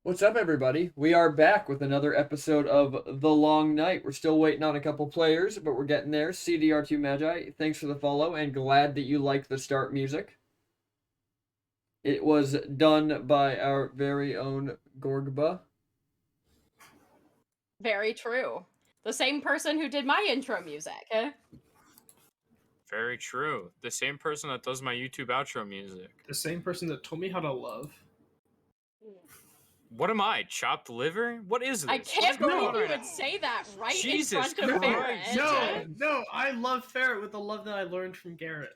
What's up, everybody? We are back with another episode of The Long Night. We're still waiting on a couple players, but we're getting there. CDR2 Magi, thanks for the follow, and glad that you like the start music. It was done by our very own Gorgba. Very true. The same person who did my intro music. Very true. The same person that does my YouTube outro music. The same person that told me how to love. What am I? Chopped liver? What is this? I can't What's going believe on you right would now? say that right Jesus in front of Christ. Ferret. No, I love Ferret with the love that I learned from Garrett.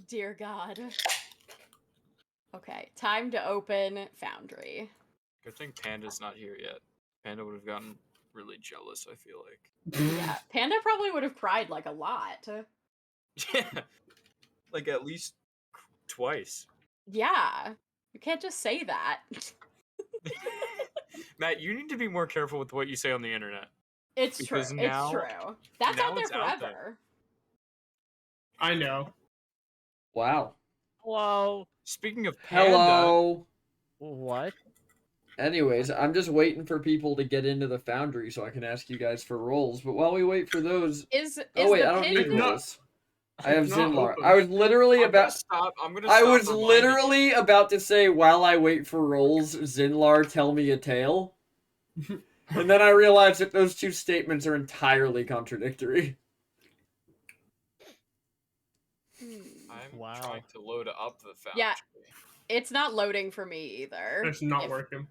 Dear God. Okay, time to open Foundry. Good thing Panda's not here yet. Panda would have gotten really jealous, I feel like. Yeah, Panda probably would have cried like a lot. Yeah. Like at least twice. Yeah, you can't just say that. Matt, you need to be more careful with what you say on the internet. It's true. Because now- It's true. That's now out there it's out forever. I know. Wow. Hello. Speaking of Panda, Hello. What? Anyways, I'm just waiting for people to get into the Foundry so I can ask you guys for roles. But while we wait for those... Is Oh, wait, the I don't pin need not- roles. I have It's not Zinlar. open. I was literally I'm gonna about... stop. I'm gonna I stop was reminding literally about to say, while I wait for rolls, Zinlar, tell me a tale. And then I realized that those two statements are entirely contradictory. I'm Wow. trying to load up the foundry. Yeah. It's not loading for me either. It's not If- working.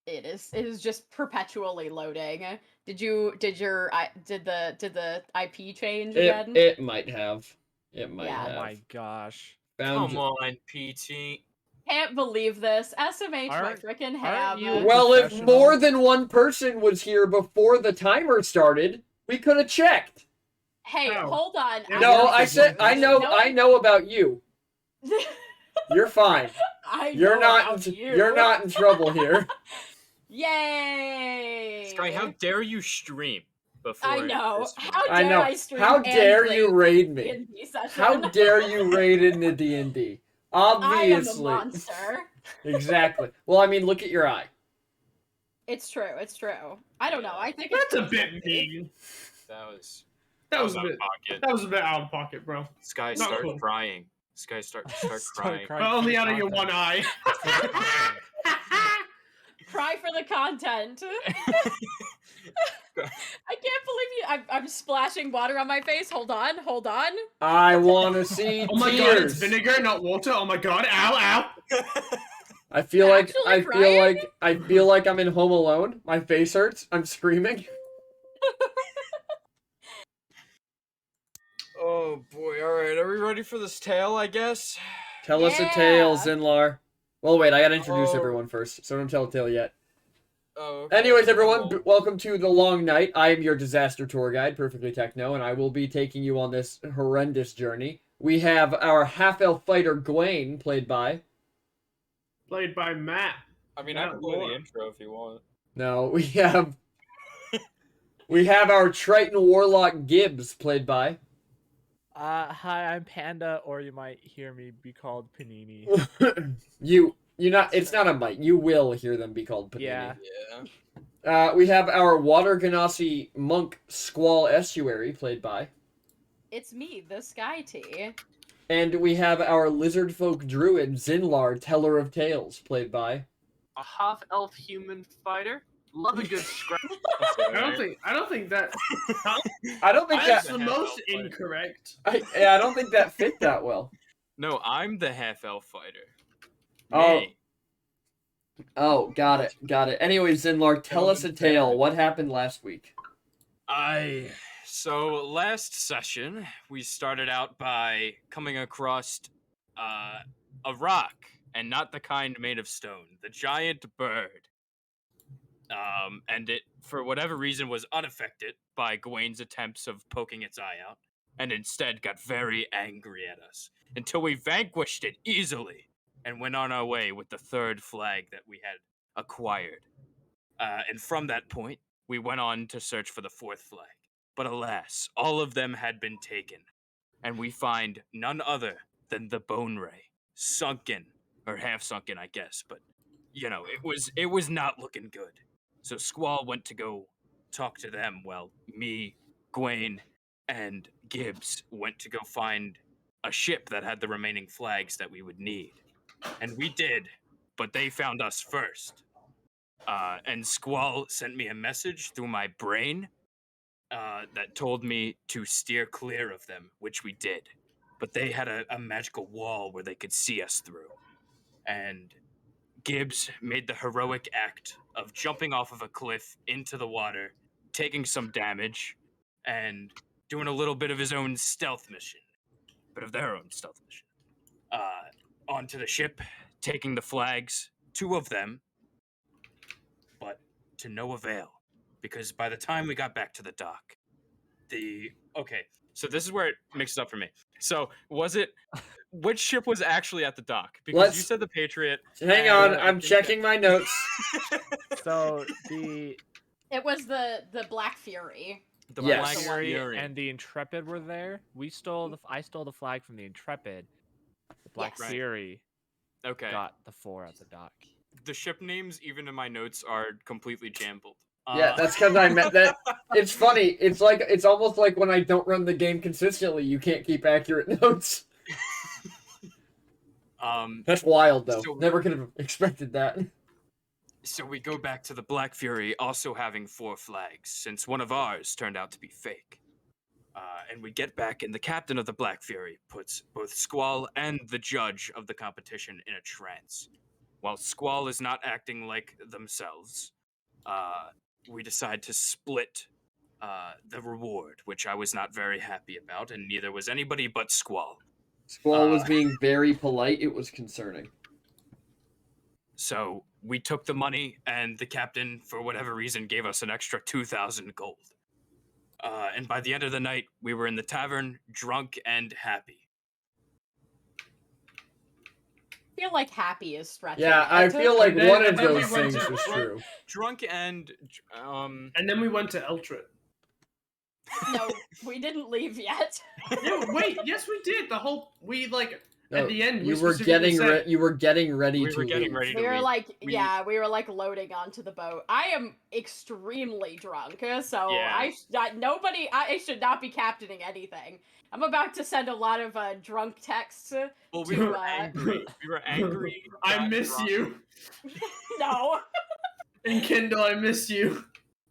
It is just perpetually loading. Did the IP change again? It might have. It might Yeah. Oh have. my gosh. Found Come on, PT. Can't believe this. SMH my Aren't- frickin' aren't ham. you- Well, if Professional. more than one person was here before the timer started, we could have checked. Hey, How? hold on. Yeah, No, I I said I know. I know about you. You're fine. I You're know not. about you. You're not in trouble here. Yay! Sky, how dare you stream before I know. this How one? I dare know. I stream How and dare you play raid me? D&D session? How dare you raid into D&D? I am the Obviously. monster. Exactly. Well, I mean, look at your eye. It's true. It's true. I don't know. I think That's it's a bit mean. That was That was a out of bit. pocket. That was a bit out of pocket, bro. Sky, not start cool. crying. Sky, start Start crying. crying. But only out of your one eye. Cry for the content. I can't believe you. I'm splashing water on my face. Hold on. Hold on. I want to see Oh my god, it's tears. vinegar, not water. Oh my god, ow, ow. I feel like Actually I feel like I'm in Home Alone. My face hurts. I'm screaming. Oh boy, alright, are we ready for this tale, I guess? Tell us a tale, Yeah. Zinlar. Well, wait, I gotta introduce Oh. everyone first, so don't tell a tale yet. Oh, okay. Anyways, everyone, Well, welcome to The Long Night. I am your disaster tour guide, Perfectly Techno, and I will be taking you on this horrendous journey. We have our half-elf fighter, Gwaine, played by... Played by Matt. I mean, I Matt can play Moore. the intro if you want. No, we have... we have our Triton Warlock, Gibbs, played by... Hi, I'm Panda, or you might hear me be called Panini. you not... It's not a might. You will hear them be called Panini. Yeah. Yeah. We have our Water Genasi monk Squall Estuary, played by, It's me, the Sky Tea. and we have our Lizard Folk Druid Zinlar, Teller of Tales, played by. A half-elf human fighter. Love a good scrap. I don't think that. I don't think That's that. the half-elf most fighter. incorrect. I don't think that fit that well. No, I'm the half-elf fighter. Oh. Me. Oh, got it. Anyway, Zinlar, tell us a tale. What happened last week? So last session, we started out by coming across a rock, and not the kind made of stone, the giant bird. And it, for whatever reason, was unaffected by Gawaine's attempts of poking its eye out, and instead got very angry at us, until we vanquished it easily, and went on our way with the third flag that we had acquired. And from that point, we went on to search for the fourth flag. But alas, all of them had been taken, and we find none other then the bone ray, sunken, or half sunken, I guess, but it was not looking good. So Squall went to go talk to them while me, Gwaine, and Gibbs went to go find a ship that had the remaining flags that we would need. And we did, but they found us first. And Squall sent me a message through my brain that told me to steer clear of them, which we did. But they had a magical wall where they could see us through. And Gibbs made the heroic act of jumping off of a cliff into the water, taking some damage, and doing a little bit of his own stealth mission. Bit of their own stealth mission. Onto the ship, taking the flags, 2 of them, but to no avail. Because by the time we got back to the dock, so this is where it mixes up for me. So which ship was actually at the dock? Because you said the Patriot. Hang on, I'm checking my notes. So It was the Black Fury. The Yes. Black Fury and the Intrepid were there. I stole the flag from the Intrepid. The Black Yes. Fury Okay. got the 4 at the dock. The ship names, even in my notes, are completely jambled. Yeah, that's because I meant that. It's funny. It's almost like when I don't run the game consistently, you can't keep accurate notes. That's wild, though. So- Never could have expected that. So we go back to the Black Fury also having 4 flags, since one of ours turned out to be fake. And we get back, and the captain of the Black Fury puts both Squall and the judge of the competition in a trance. While Squall is not acting like themselves, we decide to split the reward, which I was not very happy about, and neither was anybody but Squall. Squall was being very polite. It was concerning. So we took the money, and the captain, for whatever reason, gave us an extra 2,000 gold. And by the end of the night, we were in the tavern, drunk and happy. I feel like happy is stretching. Yeah, I feel like then- one of and then we those went things to- was true. Drunk and And then we went to Eltrit. No, we didn't leave yet. No, wait, yes we did. At the end, you we were specifically getting said- you were getting ready we to were getting leave. ready to We were leave. like, We- we were like loading onto the boat. I am extremely drunk, so Yeah. I should not be captaining anything. I'm about to send a lot of drunk texts. Well, we to, were angry. We were angry. I got miss drunk. you. No. And Kendall, I miss you.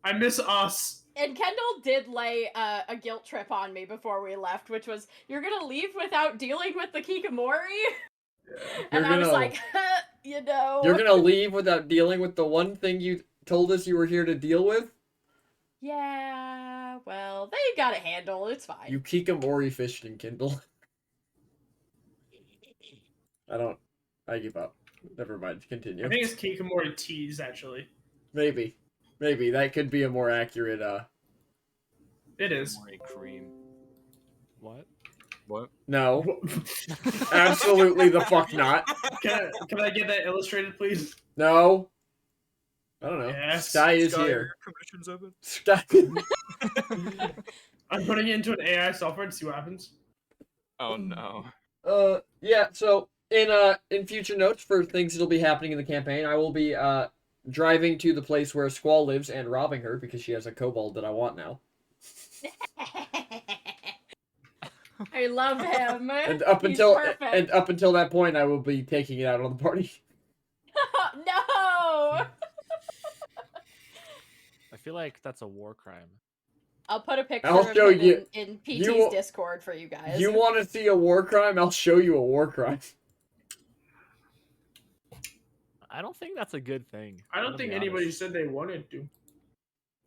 I miss us. And Kendall did lay a guilt trip on me before we left, which was, you're gonna leave without dealing with the Kikamori? And I was like, you know. You're gonna leave without dealing with the one thing you told us you were here to deal with? Yeah, well, they got a handle. It's fine. You Kikamori fished in Kindle. I give up. Never mind, continue. I think it's Kikamori Teas, actually. Maybe. That could be a more accurate, It is. More cream. What? What? No. Absolutely the fuck not. Can I get that illustrated, please? No. I don't know. Yes. Sky is Sky, here. your commission's open. Sky. I'm putting it into an AI software to see what happens. Oh no. Yeah, so in future notes for things that'll be happening in the campaign, I will be driving to the place where Squall lives and robbing her because she has a kobold that I want now. I love him. And up He's until perfect. that point, I will be taking it out on the party. No! I feel like that's a war crime. I'll put a picture I'll of show him you- in you PT's will- Discord for you guys. You want to see a war crime? I'll show you a war crime. I don't think that's a good thing. I I'm don't gonna think be anybody honest. said they wanted to.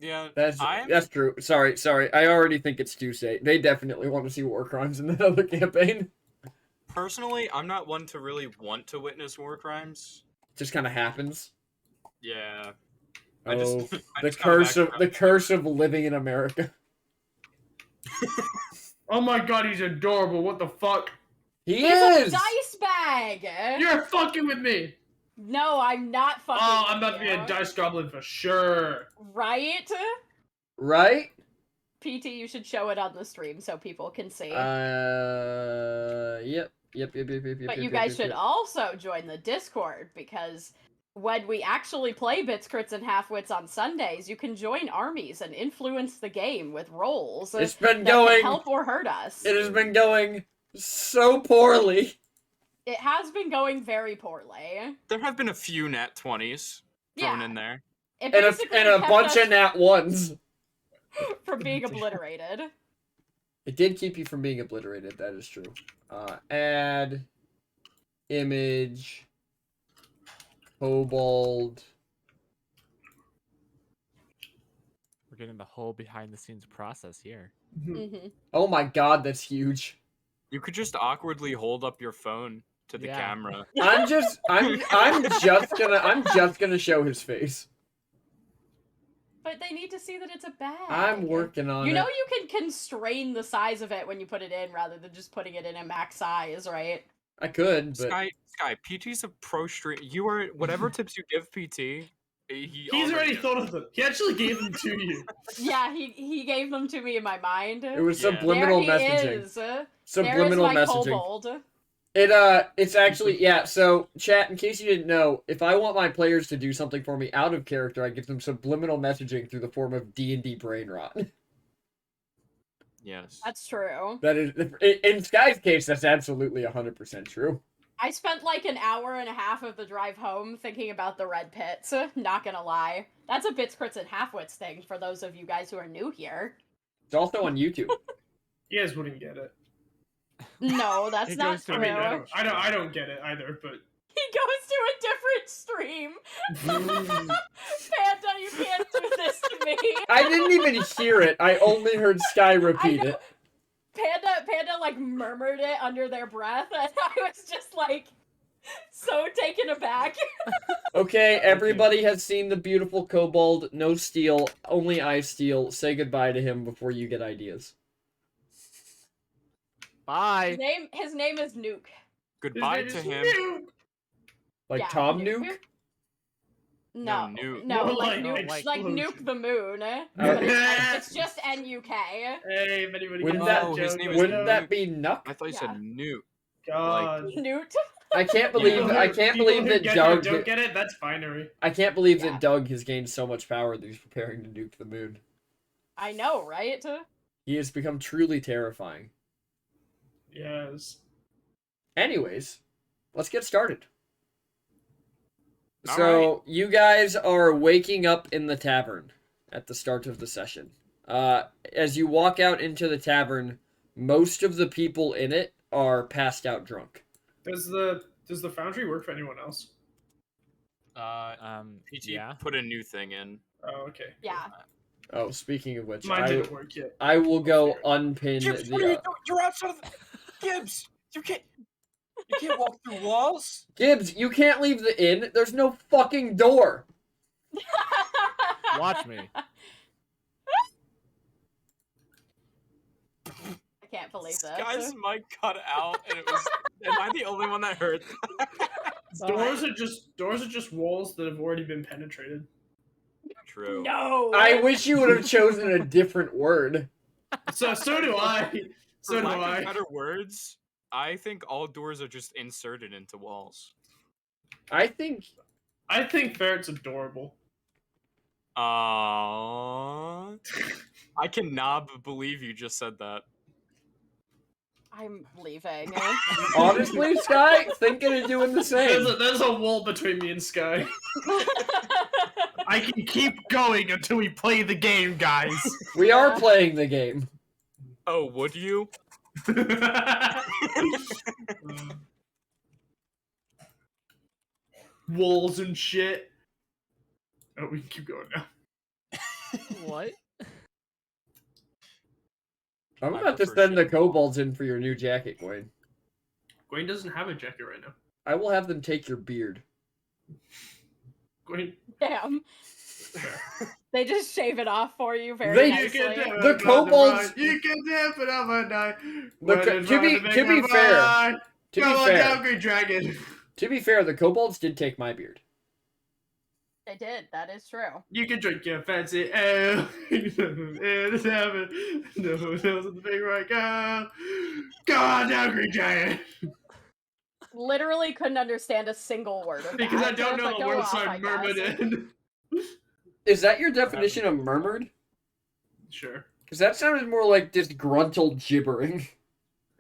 Yeah. That's true. Sorry. I already think it's Tuesday. They definitely want to see war crimes in that other campaign. Personally, I'm not one to really want to witness war crimes. Just kind of happens. Yeah. Oh, I just the kinda curse of living in America. Oh my god, he's adorable. What the fuck? He He's a is. dice bag! You're fucking with me. No, I'm not fucking Oh, I'm with about to be you. a dice goblin for sure. Right? Right? PT, you should show it on the stream so people can see. Yep. But you guys should also join the Discord, because when we actually play Bits, Crits, and Halfwits on Sundays, you can join armies and influence the game with roles. It's been that going. can help or hurt us. It has been going so poorly. It has been going very poorly. There have been a few nat 20s thrown in there. It And basically a kept bunch us of nat ones. from being obliterated. It did keep you from being obliterated, that is true. Add image kobold. We're getting the whole behind the scenes process here. Mm-hmm. Oh my god, that's huge. You could just awkwardly hold up your phone to the Yeah. camera. I'm just gonna show his face. But they need to see that it's a bag. I'm working on You it. know you can constrain the size of it when you put it in rather than just putting it in at max size, right? I could, but Sky, PT's a pro stream. You are whatever tips you give PT. He's already gives. thought of them. He actually gave them to you. Yeah, he gave them to me in my mind. it was Yeah. subliminal there he messaging. is. There is Subliminal my messaging. kobold. It's actually, yeah, so, chat, in case you didn't know, if I want my players to do something for me out of character, I give them subliminal messaging through the form of D&D brain rot. Yes. That's true. That is, in Sky's case, that's absolutely 100% true. I spent like an hour and a half of the drive home thinking about the red pits. Not gonna lie. That's a Bits, Crits, and Halfwits thing for those of you guys who are new here. It's also on YouTube. You guys wouldn't get it. No, that's It not goes to true. I mean, I don't get it either. But He goes to a different stream. Panda, you can't do this to me. I didn't even hear it. I only heard Sky repeat know. it. Panda like murmured it under their breath, and I was just like so taken aback. Okay, everybody has seen the beautiful kobold. No steal, only I steal. Say goodbye to him before you get ideas. Bye. His name is Nuke. Goodbye His to name him. is Nuke. Like Yeah, Tom Nuke? No, Nuke. no, More like like Nuke, like explosion. Nuke the Moon. Oh. But it's just NUK. Hey, if anybody Wouldn't gets that- that his joke, name let is me Wouldn't know. that be Nuck? I thought you Yeah. said Newt. God? Newt. I can't People believe who- I can't people believe who that get it or Doug. don't get it. That's binary. I can't believe Yeah. that Doug has gained so much power that he's preparing to nuke the moon. I know, right? He has become truly terrifying. Yes. Anyways, let's get started. All So, you guys are waking up in the tavern at the start of the session. As you walk out into the tavern, most of the people in it are passed out drunk. Does the foundry work for anyone else? PT Yeah. put a new thing in. Oh, okay. Yeah. Oh, speaking of which, Mine didn't work yet. I will go unpin Gibbs, what are you the. doing? You're outside of the... Gibbs, you can't walk through walls. Gibbs, you can't leave the inn. There's no fucking door. Watch me. I can't believe this. Guy's mic cut out, and it was. Am I the only one that heard that? Doors are just walls that have already been penetrated. True. No. I wish you would have chosen a different word. So do I. So For do lack I. of better words, I think all doors are just inserted into walls. I think I think Ferret's adorable. I cannot believe you just said that. I'm leaving. honestly, Sky, thinking of doing the same. There's a wall between me and Sky. I can keep going until we play the game, guys. We are playing the game. Oh, would you? Walls and shit. Oh, we can keep going now. What? I'm I about to prefer send the shit. kobolds in for your new jacket, Gwen. Gwen doesn't have a jacket right now. I will have them take your beard. Gwen, Damn. They just shave it off for you very They- nicely. The kobolds- You can dip it up a night. To be fair, to Come be on fair, down, Green Dragon. to be fair, the kobolds did take my beard. They did. That is true. You can drink your fancy ale. It's heaven. No one knows what the big right go. Come on down, Green Dragon. literally couldn't understand a single word of that. Because I don't know but the go word, off, so I I murmured guess. in. Is that your definition of murmured? Sure. Because that sounded more like disgruntled gibbering.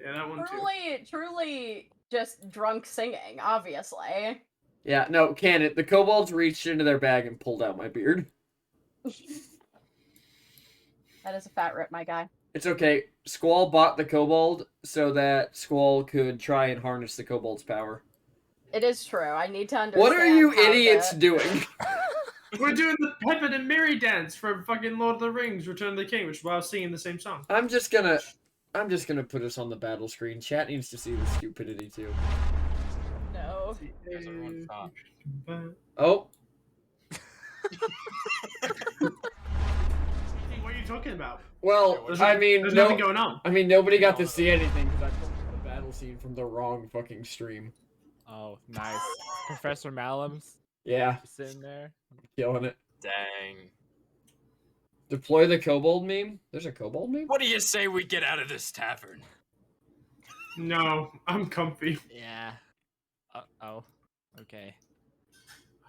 Yeah, that one too. Truly just drunk singing, obviously. Yeah, no, can it? The kobolds reached into their bag and pulled out my beard. That is a fat rip, my guy. It's okay. Squall bought the kobold so that Squall could try and harness the kobold's power. It is true. I need to understand. What are you how idiots the- doing? We're doing the Pepin and Miri dance from fucking Lord of the Rings, Return of the King, which is why I was singing the same song. I'm just gonna put us on the battle screen. Chat needs to see the stupidity too. No. Because everyone thought. Oh, What are you talking about? well, There's I nothing- mean, there's no, nothing going on. I mean, nobody got to see anything because I pulled the battle scene from the wrong fucking stream. Oh, nice. Professor Malum's Yeah, just sitting there. killing it. Dang. Deploy the kobold meme. There's a kobold meme. What do you say we get out of this tavern? No, I'm comfy. Yeah. Oh. Okay.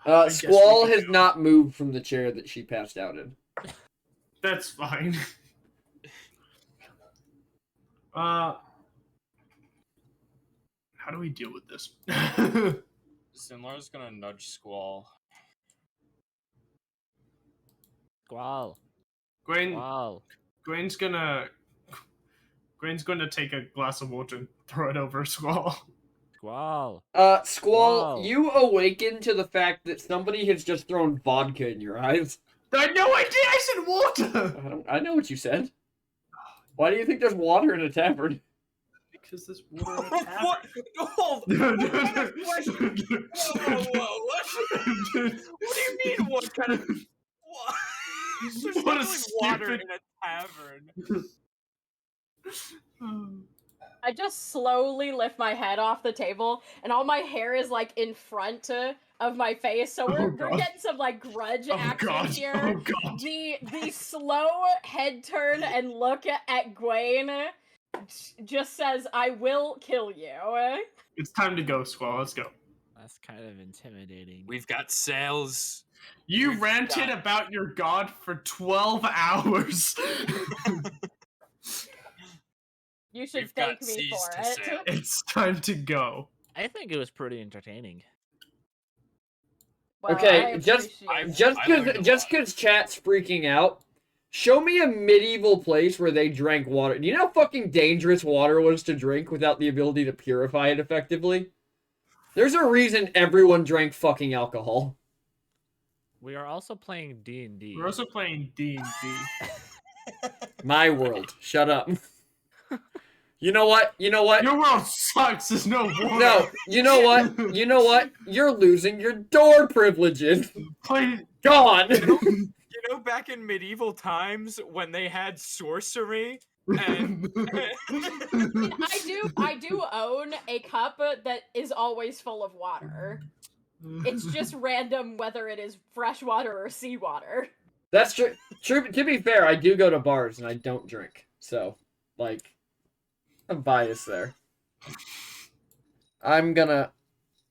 I guess Squall we can has go. not moved from the chair that she passed out in. That's fine. How do we deal with this? Sinlar's gonna nudge Squall. Squall. Gwen, Squall. Gwen's gonna take a glass of water and throw it over Squall. Squall. Squall, Wow. you awaken to the fact that somebody has just thrown vodka in your eyes. I had no idea. I said water. I know what you said. Why do you think there's water in a tavern? Because there's water in a tavern. What? Hold. No, What kind of question? Whoa. What do you mean? What kind of? What? There's What a definitely water stupid- in a tavern. I just slowly lift my head off the table, and all my hair is like in front of my face, so we're God. getting some like grudge Oh action god. here. Oh god. The slow head turn and look at Gwen just says, "I will kill you." It's time to go, Squall. Let's go. That's kind of intimidating. We've got sails. You We've ranted got- about your god for 12 hours. You should We've got thank me seas for to it. sail. It's time to go. I think it was pretty entertaining. Well, Okay, I just- appreciate Just I learned a because lot. chat's freaking out, show me a medieval place where they drank water. Do you know how fucking dangerous water was to drink without the ability to purify it effectively? There's a reason everyone drank fucking alcohol. We are also playing D&D. We're also playing D&D. My world. Shut up. You know what? You know what? Your world sucks. There's no water. No, you know what? You know what? You're losing your door privileges. Play. Gone. You know, back in medieval times when they had sorcery, and I do own a cup that is always full of water. It's just random whether it is fresh water or seawater. That's true. True. To be fair, I do go to bars and I don't drink. So, like, I'm biased there. I'm gonna.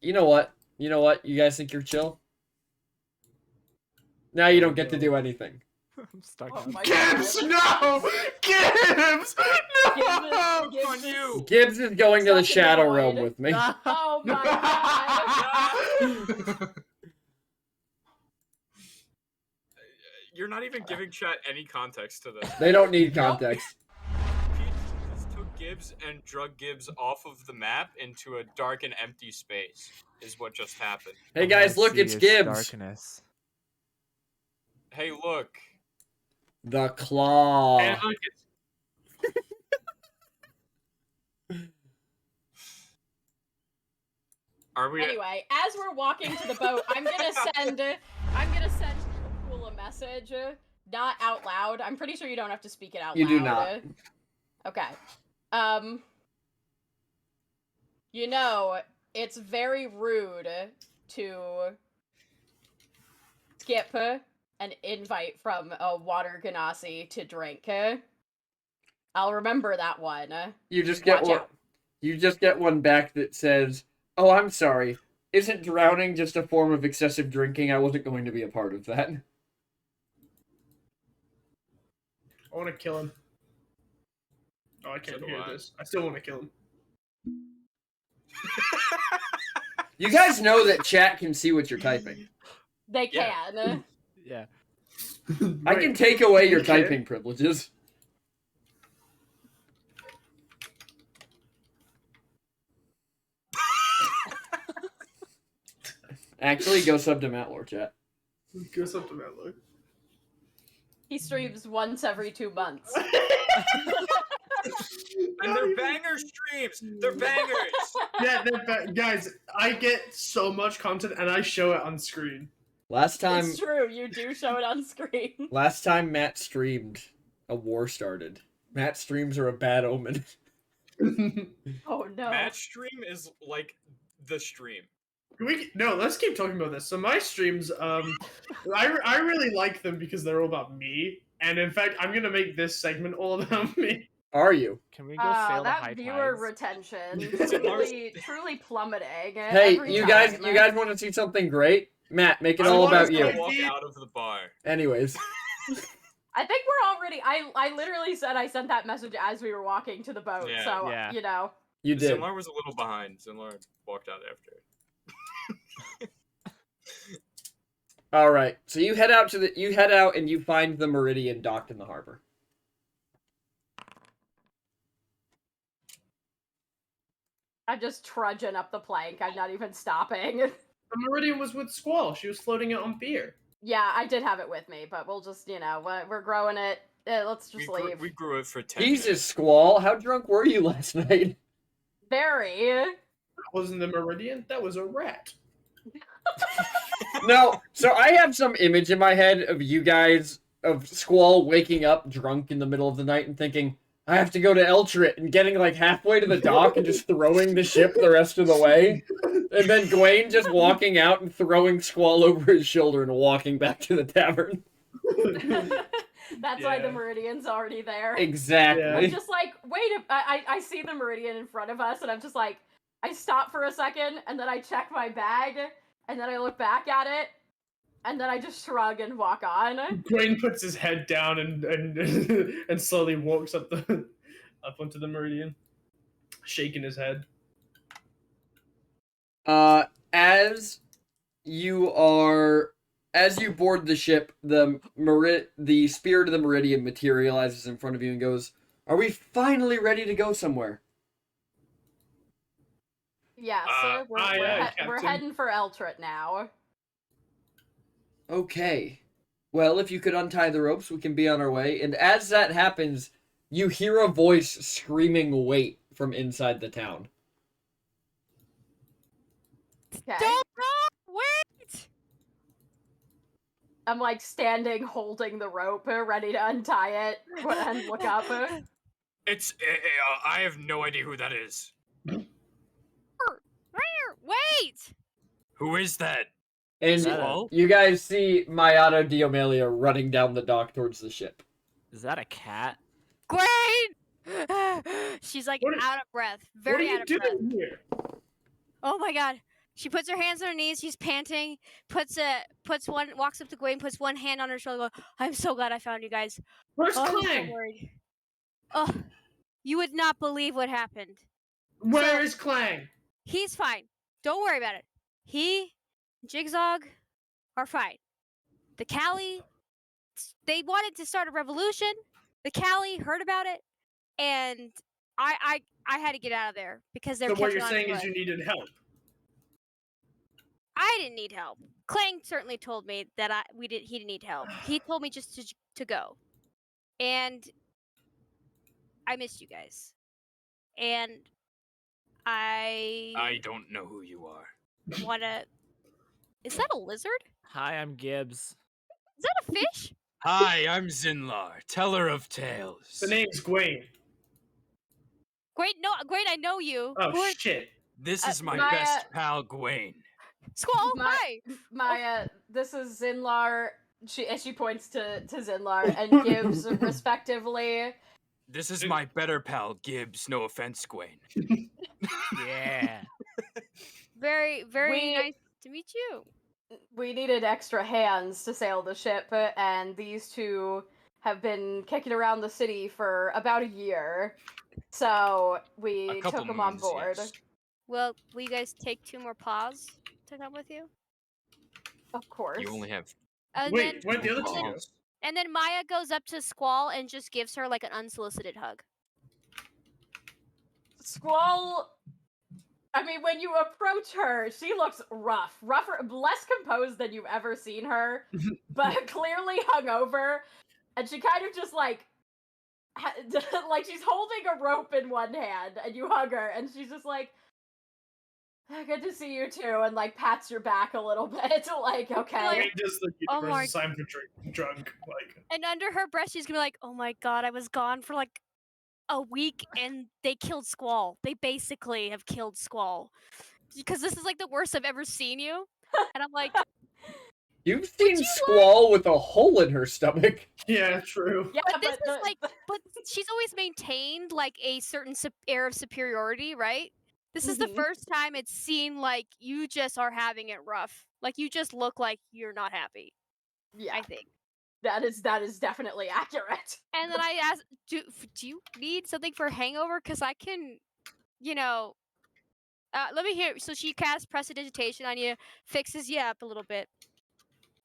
You know what? You know what? You guys think you're chill? Now you don't get to do anything. I'm stuck. Oh on- my Gibbs, god. no! Gibbs, no! Gibbs on you. Gibbs is going to the Stuck in the Shadow void. Realm with me. Oh my god. You're not even giving chat any context to this. They don't need Nope. context. Pete just took Gibbs and drug Gibbs off of the map into a dark and empty space. Is what just happened. Hey guys, look, it's Gibbs. Darkness. Hey, look. The Claw. And look, it's Are we? Anyway, as we're walking to the boat, I'm gonna send Cool a message, not out loud. I'm pretty sure you don't have to speak it out You loud. do not. Okay. You know, it's very rude to skip an invite from a water ganassi to drink. I'll remember that one. You just get Watch one. out. You just get one back that says, Oh, I'm sorry. Isn't drowning just a form of excessive drinking? I wasn't going to be a part of that. I want to kill him. Oh, I can't So do hear I. this. I still want to kill him. You guys know that chat can see what you're typing. They Yeah. can. Yeah. I can take away your typing privileges. Actually, go sub to Matlore, chat. Go something that look. He streams once every 2 months. And they're banger streams. They're bangers. Yeah, guys, I get so much content and I show it on screen. Last time It's true, you do show it on screen. Matt streamed, a war started. Matt streams are a bad omen. Oh no. Match stream is like the stream. Let's keep talking about this. So my streams, I really like them because they're all about me. And in fact, I'm gonna make this segment all about me. Are you? Can we go sail the high That viewer tides? retention truly plummeting. Hey, every you guys time. want to see something great? Matt, make it I all wanna about see you. it. Walk out of the bar. Anyways, I think we're already. I literally said I sent that message as we were walking to the boat. Yeah. So Yeah. you know. you did. Zinlar was a little behind. Zinlar walked out after. All right. So you head out and you find the Meridian docked in the harbor. I'm just trudging up the plank. I'm not even stopping. The Meridian was with Squall. She was floating it on beer. Yeah, I did have it with me, but we'll just, we're growing it. Let's just leave. We grew it for 10 Jesus, minutes. Squall, how drunk were you last night? Very. That wasn't the Meridian. That was a rat. No, so I have some image in my head of you guys, of Squall waking up drunk in the middle of the night and thinking, I have to go to Eltrit, and getting like halfway to the dock and just throwing the ship the rest of the way. And then Gwaine just walking out and throwing Squall over his shoulder and walking back to the tavern. That's why the Yeah. Meridian's already there. Exactly. I'm just like, wait, I see the Meridian in front of us, and I'm just like, I stop for a second, and then I check my bag, and then I look back at it, and then I just shrug and walk on. Gwaine puts his head down and and slowly walks up onto the Meridian, shaking his head. As you board the ship, the spirit of the Meridian materializes in front of you and goes, "Are we finally ready to go somewhere?" Yeah, sir, we're Captain. heading for Eltrit now. Okay. Well, if you could untie the ropes, we can be on our way. And as that happens, you hear a voice screaming, "Wait," from inside the town. Okay. Don't go! Wait! I'm like standing, holding the rope, ready to untie it, and look up. It's. I have no idea who that is. Wait! Who is that? And Squall? you guys see Mayato Diomelia running down the dock towards the ship. Is that a cat? Gwaine! She's like What- out of breath. What are Very you out of breath. doing here? Oh my god. She puts her hands on her knees, she's panting, walks up to Gwaine, puts one hand on her shoulder, goes, I'm so glad I found you guys. Where's Oh, I'm so Clang? worried. Oh, you would not believe what happened. Where is Clang? He's fine. Don't worry about it. He, Jigsaw, are fine. The Callie, they wanted to start a revolution. The Callie heard about it, and I had to get out of there because they're So what catching you're on saying to is us. you needed help. I didn't need help. Clang certainly told me that he didn't need help. He told me just to go, and I missed you guys, and I don't know who you are. wanna. Is that a lizard? Hi, I'm Gibbs. Is that a fish? Hi, I'm Zinlar, teller of tales. The name's Gwaine. Great, no, great. I know you. Oh Who are- shit. This is my Maya- best pal, Gwaine. Squall, My- hi. Maya, this is Zinlar. She points to Zinlar and Gibbs respectively. This is my better pal, Gibbs. No offense, Gwaine. Yeah. Very, very We- nice to meet you. We needed extra hands to sail the ship, and these two have been kicking around the city for about a year. So we A couple took them on moons, board. yes. Well, will you guys take 2 more paws to come with you? Of course. You only have And Wait, then, where'd the other two two go? paws. and then Maya goes up to Squall and just gives her like an unsolicited hug. Squall. I mean, when you approach her, she looks rougher, less composed than you've ever seen her, but clearly hungover, and she kind of just like she's holding a rope in one hand, and you hug her, and she's just like, "Good to see you too," and like pats your back a little bit, like, okay. Wait, does the Oh my- universe sign for drunk? Like, And under her breath, she's gonna be like, "Oh my god, I was gone for like a week, and they killed Squall. They basically have killed Squall because this is like the worst I've ever seen you." And I'm like, You've seen Squall with a hole in her stomach. yeah, true. Yeah, but this is the- like, but she's always maintained like a certain air of superiority, right? This is the Mhm. first time it's seen like you just are having it rough. Like you just look like you're not happy. yeah, I think. that is definitely accurate. And then I asked, do you need something for hangover? Because I can, you know, let me hear. So she casts prestidigitation on you, fixes you up a little bit.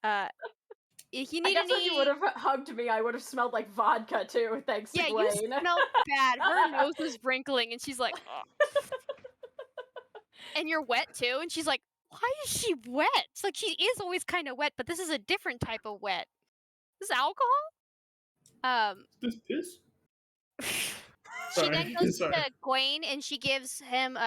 If you I need guess when you would any, have hugged me, I would have smelled like vodka too, thanks yeah, to you Gwen. smell bad. Her nose was wrinkling, and she's like, "Ugh." And you're wet too, and she's like, why is she wet? It's like she is always kind of wet, but this is a different type of wet. This is alcohol. This piss? She then Sorry, goes sorry. to Gwaine and she gives him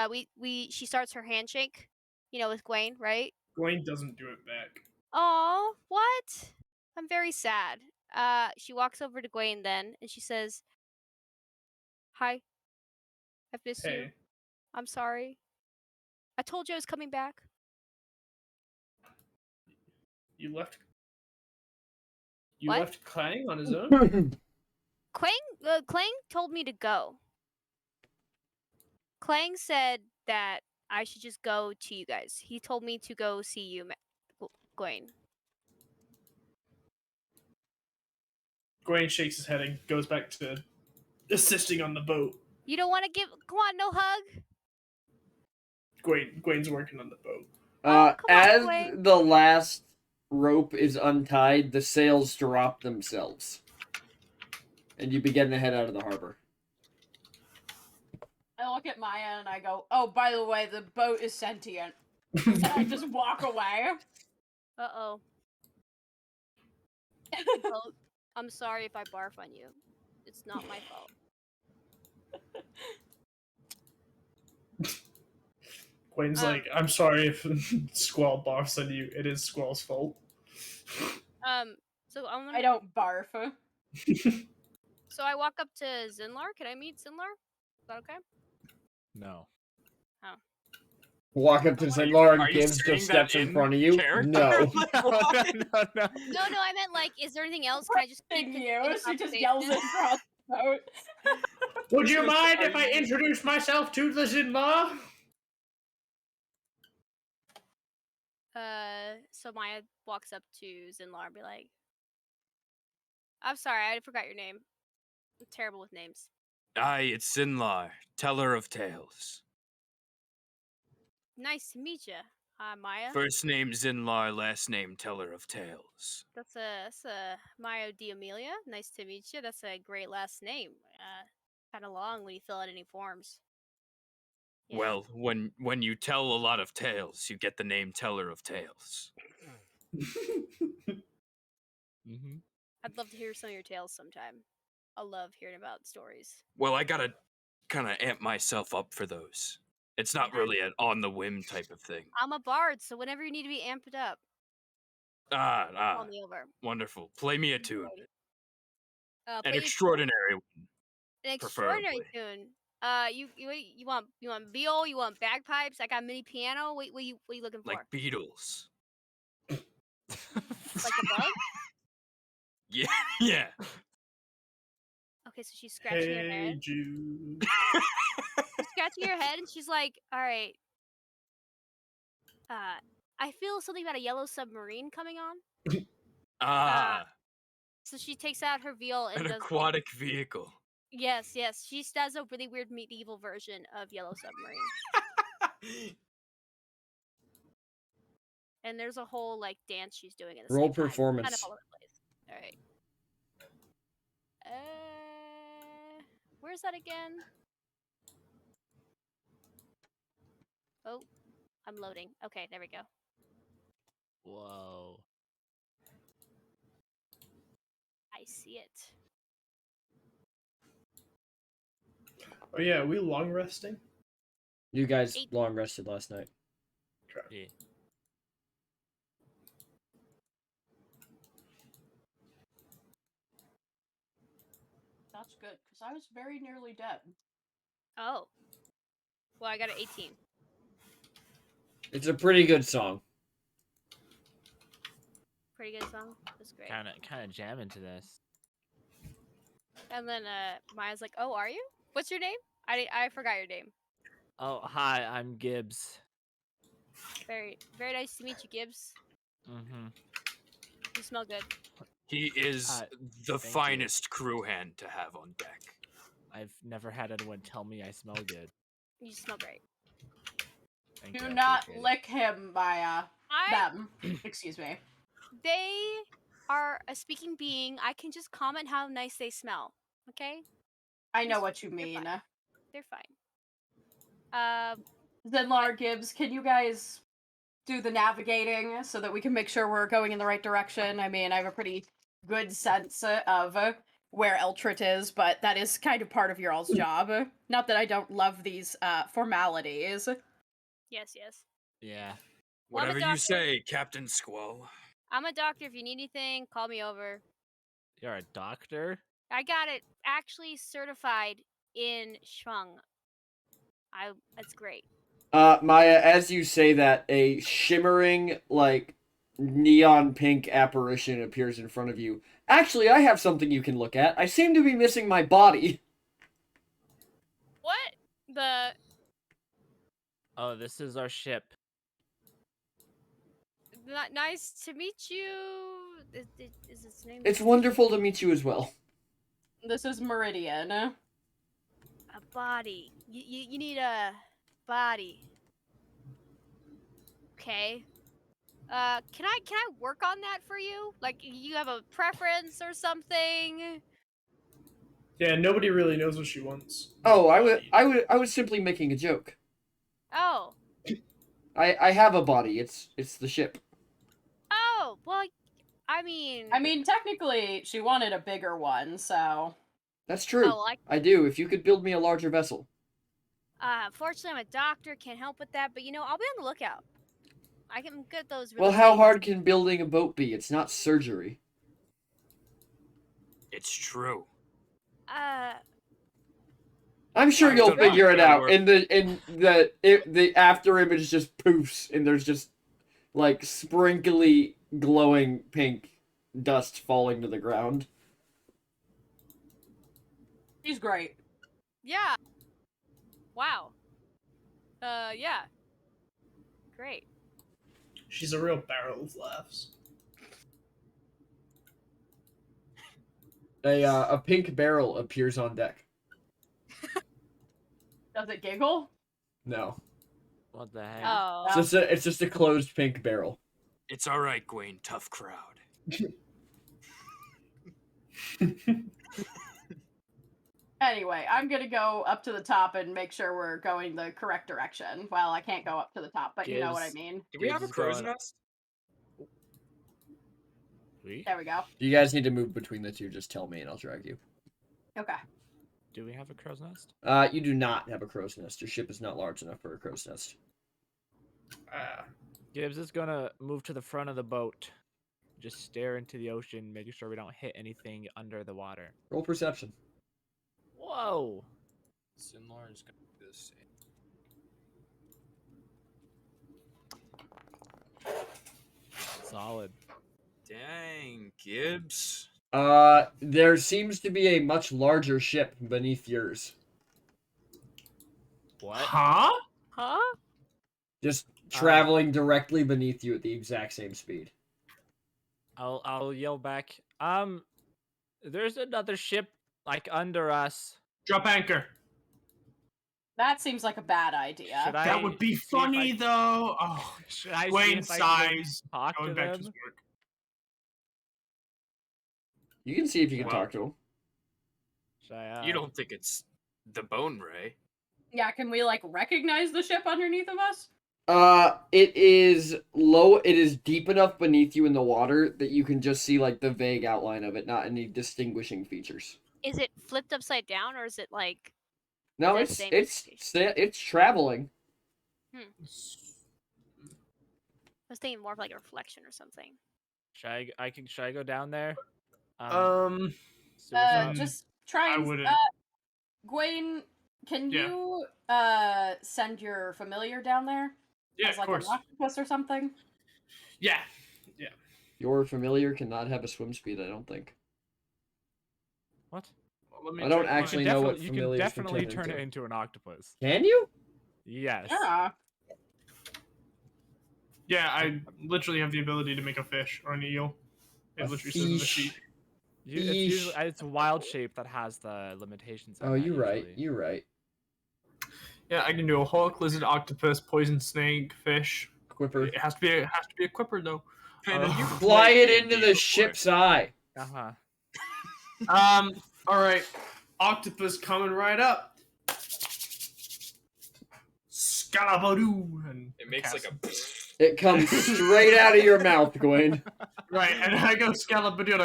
she starts her handshake, with Gwaine, right? Gwaine doesn't do it back. Oh, what? I'm very sad. She walks over to Gwaine then and she says, "Hi. I've missed you. Hey, I'm sorry. I told you I was coming back." you left. You What? left Clang on his own. Clang told me to go. Clang said that I should just go to you guys. He told me to go see you, Gwaine. Gwaine shakes his head and goes back to assisting on the boat. You don't want to come on, no hug? Gwaine's working on the boat. Oh, come on, As Gwaine. the last rope is untied, the sails drop themselves. And you begin to head out of the harbor. I look at Maya and I go, "Oh, by the way, the boat is sentient." And I just walk away. Uh-oh. Well, I'm sorry if I barf on you. It's not my fault. Gwaine's Um, like, I'm sorry if Squall barfs on you. It is Squall's fault. So I'm I gonna, don't barf. so I walk up to Zinlar. Can I meet Zinlar? Is that okay? No. Walk up to Are Zenlar and you gives saying just that steps in in front of you. character? No. no, no. No, I meant like, is there anything else? Can I just keep Thank you. continuing the She just yells conversation? across the boat. Would you mind if I introduce myself to the Zinma? So Maya walks up to Zinlar and be like, "I'm sorry, I forgot your name. I'm terrible with names." Aye, it's Sinlar, teller of tales. Nice to meet you. Hi, Maya. First name Zinlar, last name teller of tales. That's a Maya D'Amelia. Nice to meet you. That's a great last name. Kind of long when you fill out any forms. Yeah. Well, when you tell a lot of tales, you get the name teller of tales. Mm-hmm. I'd love to hear some of your tales sometime. I love hearing about stories. Well, I gotta kind of amp myself up for those. It's not Yeah. really an on the whim type of thing. I'm a bard, so whenever you need to be amped up, call me over. Wonderful. Play me a tune, Play an you- extraordinary one. An extraordinary preferably. tune. You want viol? You want bagpipes? I got mini piano. What you looking for? Like Beatles. Like a bug? Yeah, yeah. Okay, so she's scratching her Hey head. Jude. She's scratching her head, and she's like, "All right, I feel something about a yellow submarine coming on. So she takes out her veil and an does. aquatic vehicle. Yes, yes. She does a really weird medieval version of Yellow Submarine. And there's a whole like dance she's doing at the Roll same time. performance. Kind of all over the place. All right. Where's that again? Oh, I'm loading. Okay, there we go. Whoa. I see it. Oh yeah, are we long resting? You guys 8. long rested last night. Yeah. That's good, because I was very nearly dead. Oh. Well, I got an 18. It's a pretty good song. Pretty good song. That's great. Kind of jamming to this. And then Maya's like, "Oh, are you? What's your name? I forgot your name." Oh, hi, I'm Gibbs. Very nice to meet you, Gibbs. Mm-hmm. You smell good. He is the thank you. finest crew hand to have on deck. I've never had anyone tell me I smell good. You smell great. Thank Do you, I not appreciate it. lick him, Maya. I Them. Excuse me. They are a speaking being. I can just comment how nice they smell. Okay? I know Just- what you they're mean. fine. They're fine. Zenlar, Gibbs, can you guys do the navigating so that we can make sure we're going in the right direction? I mean, I have a pretty good sense of where Eltrit is, but that is kind of part of your all's job. Not that I don't love these formalities. Yes, yes. Yeah. Well, I'm a Whatever you doctor. say, Captain Squall. I'm a doctor. If you need anything, call me over. You're a doctor? I got it actually certified in Shwang. That's great. Maya, as you say that, a shimmering, like, neon pink apparition appears in front of you. Actually, I have something you can look at. I seem to be missing my body. What? Oh, this is our ship. Nice to meet you. Is its name? It's wonderful to meet you as well. This is Meridian. A body. You need a body. Okay. Can I work on that for you? Like, you have a preference or something? Yeah, nobody really knows what she wants. Oh, I was simply making a joke. Oh. I have a body. It's the ship. Oh, well, I mean, technically, she wanted a bigger one, so... That's true. Oh, I do. If you could build me a larger vessel. Fortunately, I'm a doctor, can't help with that, but you know, I'll be on the lookout. I can get those. Well, how hard can building a boat be? It's not surgery. It's true. I'm sure I you'll don't know. figure it out. Work. In the after image just poofs, and there's just like sprinkly glowing pink dust falling to the ground. She's great. Yeah. Wow. Yeah. Great. She's a real barrel of laughs. A pink barrel appears on deck. Does it giggle? No, What the heck? Oh. it's just a closed pink barrel. It's all right, Gwaine. Tough crowd. Anyway, I'm gonna go up to the top and make sure we're going the correct direction. Well, I can't go up to the top, but you know what I Gibbs. mean. Do we have a Gibbs is crow's going- nest? We? There we go. If you guys need to move between the two, just tell me and I'll drag you. Okay. Do we have a crow's nest? You do not have a crow's nest. Your ship is not large enough for a crow's nest. Gibbs is gonna move to the front of the boat. Just stare into the ocean, making sure we don't hit anything under the water. Roll perception. Whoa! Zenlar is gonna do this. Solid. Dang, Gibbs. There seems to be a much larger ship beneath yours. What? Huh? Huh? Just traveling directly beneath you at the exact same speed. I'll yell back. There's another ship like under us. Drop anchor. That seems like a bad idea. Should I? That would be see if I funny can- though. Oh, Should I see Wayne if I can sighs. talk Going to back to them? his work. You can see if you can Well- talk to him. Should I, You don't think it's the Bone Ray? Yeah, can we like recognize the ship underneath of us? It is low. It is deep enough beneath you in the water that you can just see like the vague outline of it, not any distinguishing features. Is it flipped upside down or is it like? No, The it's same it's traveling. I was thinking more of like a reflection or something. Should I go down there? See what's up? Just try I and wouldn't. Gwen, can Yeah. you send your familiar down there Yeah, as of like course. an octopus or something? Yeah. Your familiar cannot have a swim speed. I don't think. What? Well, let me I don't check mine. actually know what You can familiars definitely can turn turn it into. into an octopus. Can you? Yes. Yeah. Yeah, I literally have the ability to make a fish or an eel. It A literally says in the fish. sheet. It's a wild shape that has the limitations. on Oh, that you're right. usually. You're right. Yeah, I can do a hawk, lizard, octopus, poison snake, fish. Quipper. It has to be a quipper though. Brandon, you Fly played it into D&D the before. ship's eye. Uh-huh. All right, octopus coming right up. Scalabadoo, and It makes like cast- a. It comes straight out of your mouth, Gwen. right, and I go scalabadoo, and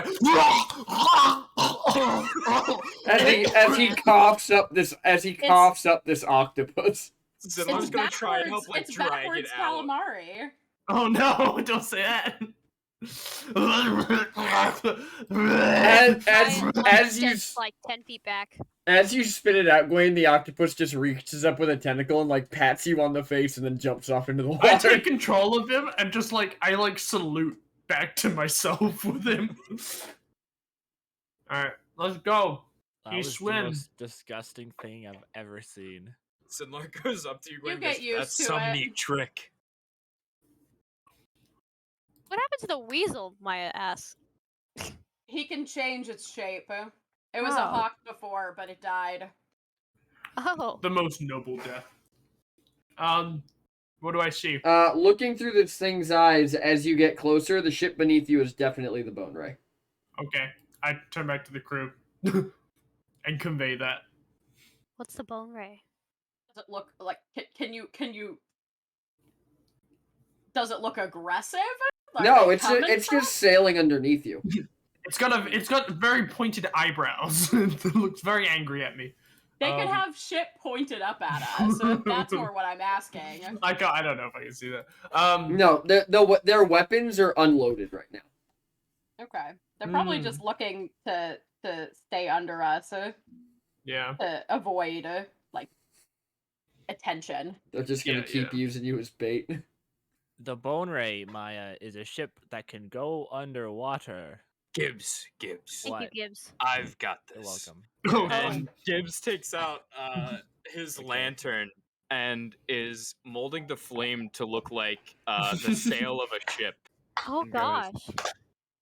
As he coughs up this octopus. Someone's gonna try and help like it's drag backwards it out. calamari. Oh no! Don't say that. As you Steps like 10 feet back. As you spit it out, Gwen, the octopus just reaches up with a tentacle and like pats you on the face and then jumps off into the I water. take control of him and just like I like salute back to myself with him. All right, let's go. That He was the swims. most disgusting thing I've ever seen. Sinlar goes up to you, Gwen, get goes, used that's to some it." neat trick. What happened to the weasel? Maya asks. He can change its shape. It was a Oh. hawk before, but it died. Oh. The most noble death. What do I see? Looking through this thing's eyes as you get closer, the ship beneath you is definitely the Bone Ray. Okay, I turn back to the crew and convey that. What's the bone ray? Does it look like? Can you? Does it look aggressive? Are No, they it's coming it's for just sailing underneath you. It's got very pointed eyebrows. It looks very angry at me. They could Um, have shit pointed up at us. That's more what I'm asking. I don't know if I can see that. No, their weapons are unloaded right now. Okay, they're probably Hmm. just looking to stay under us Yeah. to avoid like attention. They're just gonna Yeah, keep using you as bait. The Bone Ray, Maya, is a ship that can go underwater. Gibbs. Thank What? you, Gibbs. I've got You're this. welcome. Oh, And Gibbs takes out his lantern and is molding the flame to look like the sail of a ship. Oh And goes, gosh.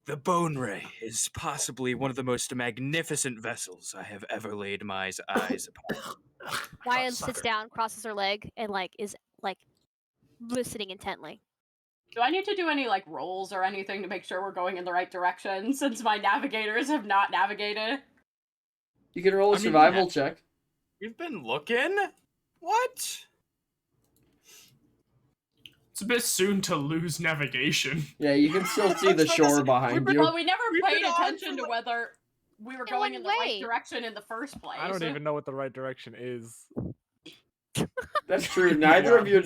The Bone Ray is possibly one of the most magnificent vessels I have ever laid my eyes upon. Maya sucker. sits down, crosses her leg, and is listening intently. Do I need to do any like rolls or anything to make sure we're going in the right direction since my navigators have not navigated? You can roll a I mean, survival yeah. check. We've been looking? What? It's a bit soon to lose navigation. Yeah, you can still see the That's shore what behind Well, you. we never We've paid been on attention for, to like- whether we were In going what in the right way? direction in the first place. I don't even know what the right direction is. That's true. Neither of your,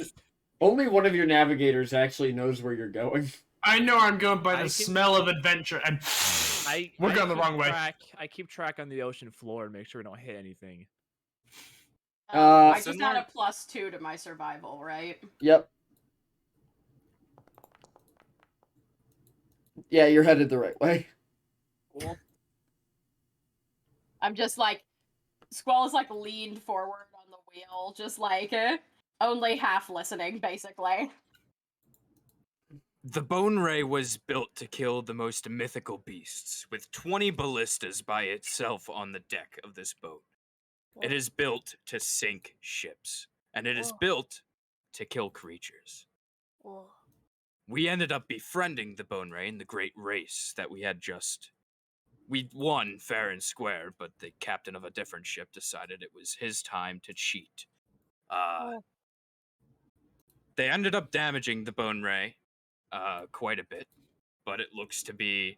only one of your navigators actually knows where you're going. I know I'm going by I the can- smell of adventure, and we're going the keep wrong way. I keep track on the ocean floor and make sure we don't hit anything. I just Similar- had a +2 to my survival, right? Yep. Yeah, you're headed the right way. Cool. I'm just like, Squall is like leaned forward on the wheel, just like only half listening, basically. The Bone Ray was built to kill the most mythical beasts, with 20 ballistas by itself on the deck of this boat. It is built to sink ships, and it is built to kill creatures. We ended up befriending the Bone Ray in the great race that we had just... We won fair and square, but the captain of a different ship decided it was his time to cheat. They ended up damaging the Bone Ray quite a bit, but it looks to be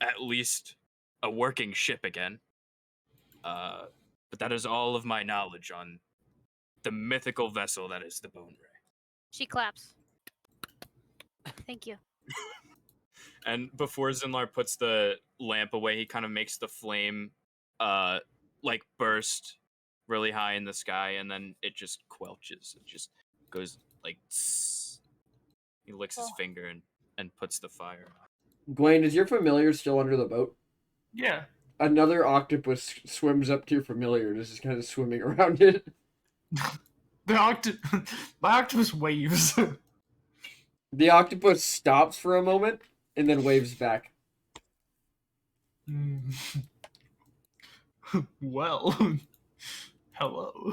at least a working ship again. But that is all of my knowledge on the mythical vessel that is the Bone Ray. She claps. Thank you. And before Zinlar puts the lamp away, he kind of makes the flame like burst really high in the sky, and then it just quelches. It just goes like tss. He licks his finger and puts the fire out. Gwaine, is your familiar still under the boat? Yeah. Another octopus swims up to your familiar and is just kind of swimming around it. My octopus waves. The octopus stops for a moment and then waves back. Well, hello.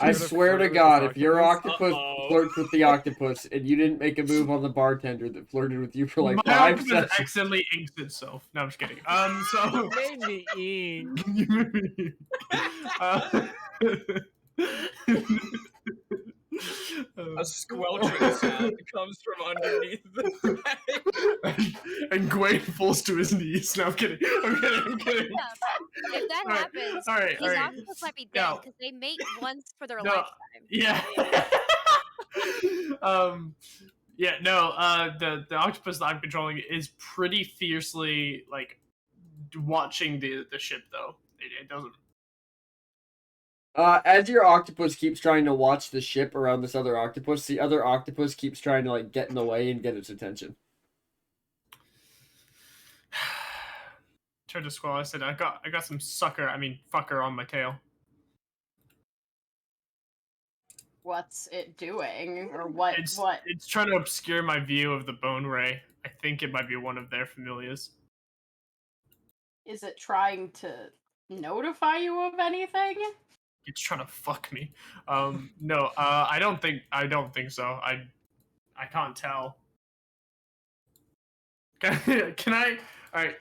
I swear to God, if your octopus Uh-oh. flirts with the octopus and you didn't make a move on the bartender that flirted with you for like My 5 octopus seconds. accidentally inks itself. No, I'm just kidding. So Made me ink. A squelching sound comes from underneath the bag. And Gwaine falls to his knees. No, I'm kidding. I'm kidding. If that Alright, happens, alright, these alright. octopus might be dead No. because they mate once for their No. lifetime. Yeah. The octopus that I'm controlling is pretty fiercely like watching the ship though. It doesn't. As your octopus keeps trying to watch the ship around this other octopus, the other octopus keeps trying to like get in the way and get its attention. Turn to Squall. I said I got some fucker on my tail. What's it doing? Or what? It's trying to obscure my view of the Bone Ray. I think it might be one of their familiars. Is it trying to notify you of anything? It's trying to fuck me. No, I don't think so. I can't tell. Can I? All right,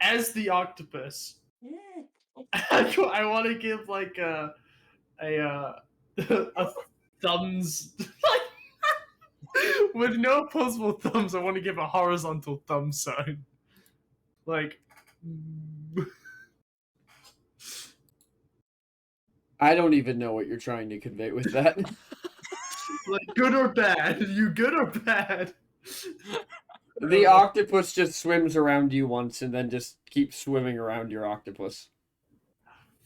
as the octopus, I want to give like a thumbs with no opposable thumbs. I want to give a horizontal thumb sign, like. I don't even know what you're trying to convey with that. Like good or bad? You good or bad? The octopus just swims around you once and then just keeps swimming around your octopus.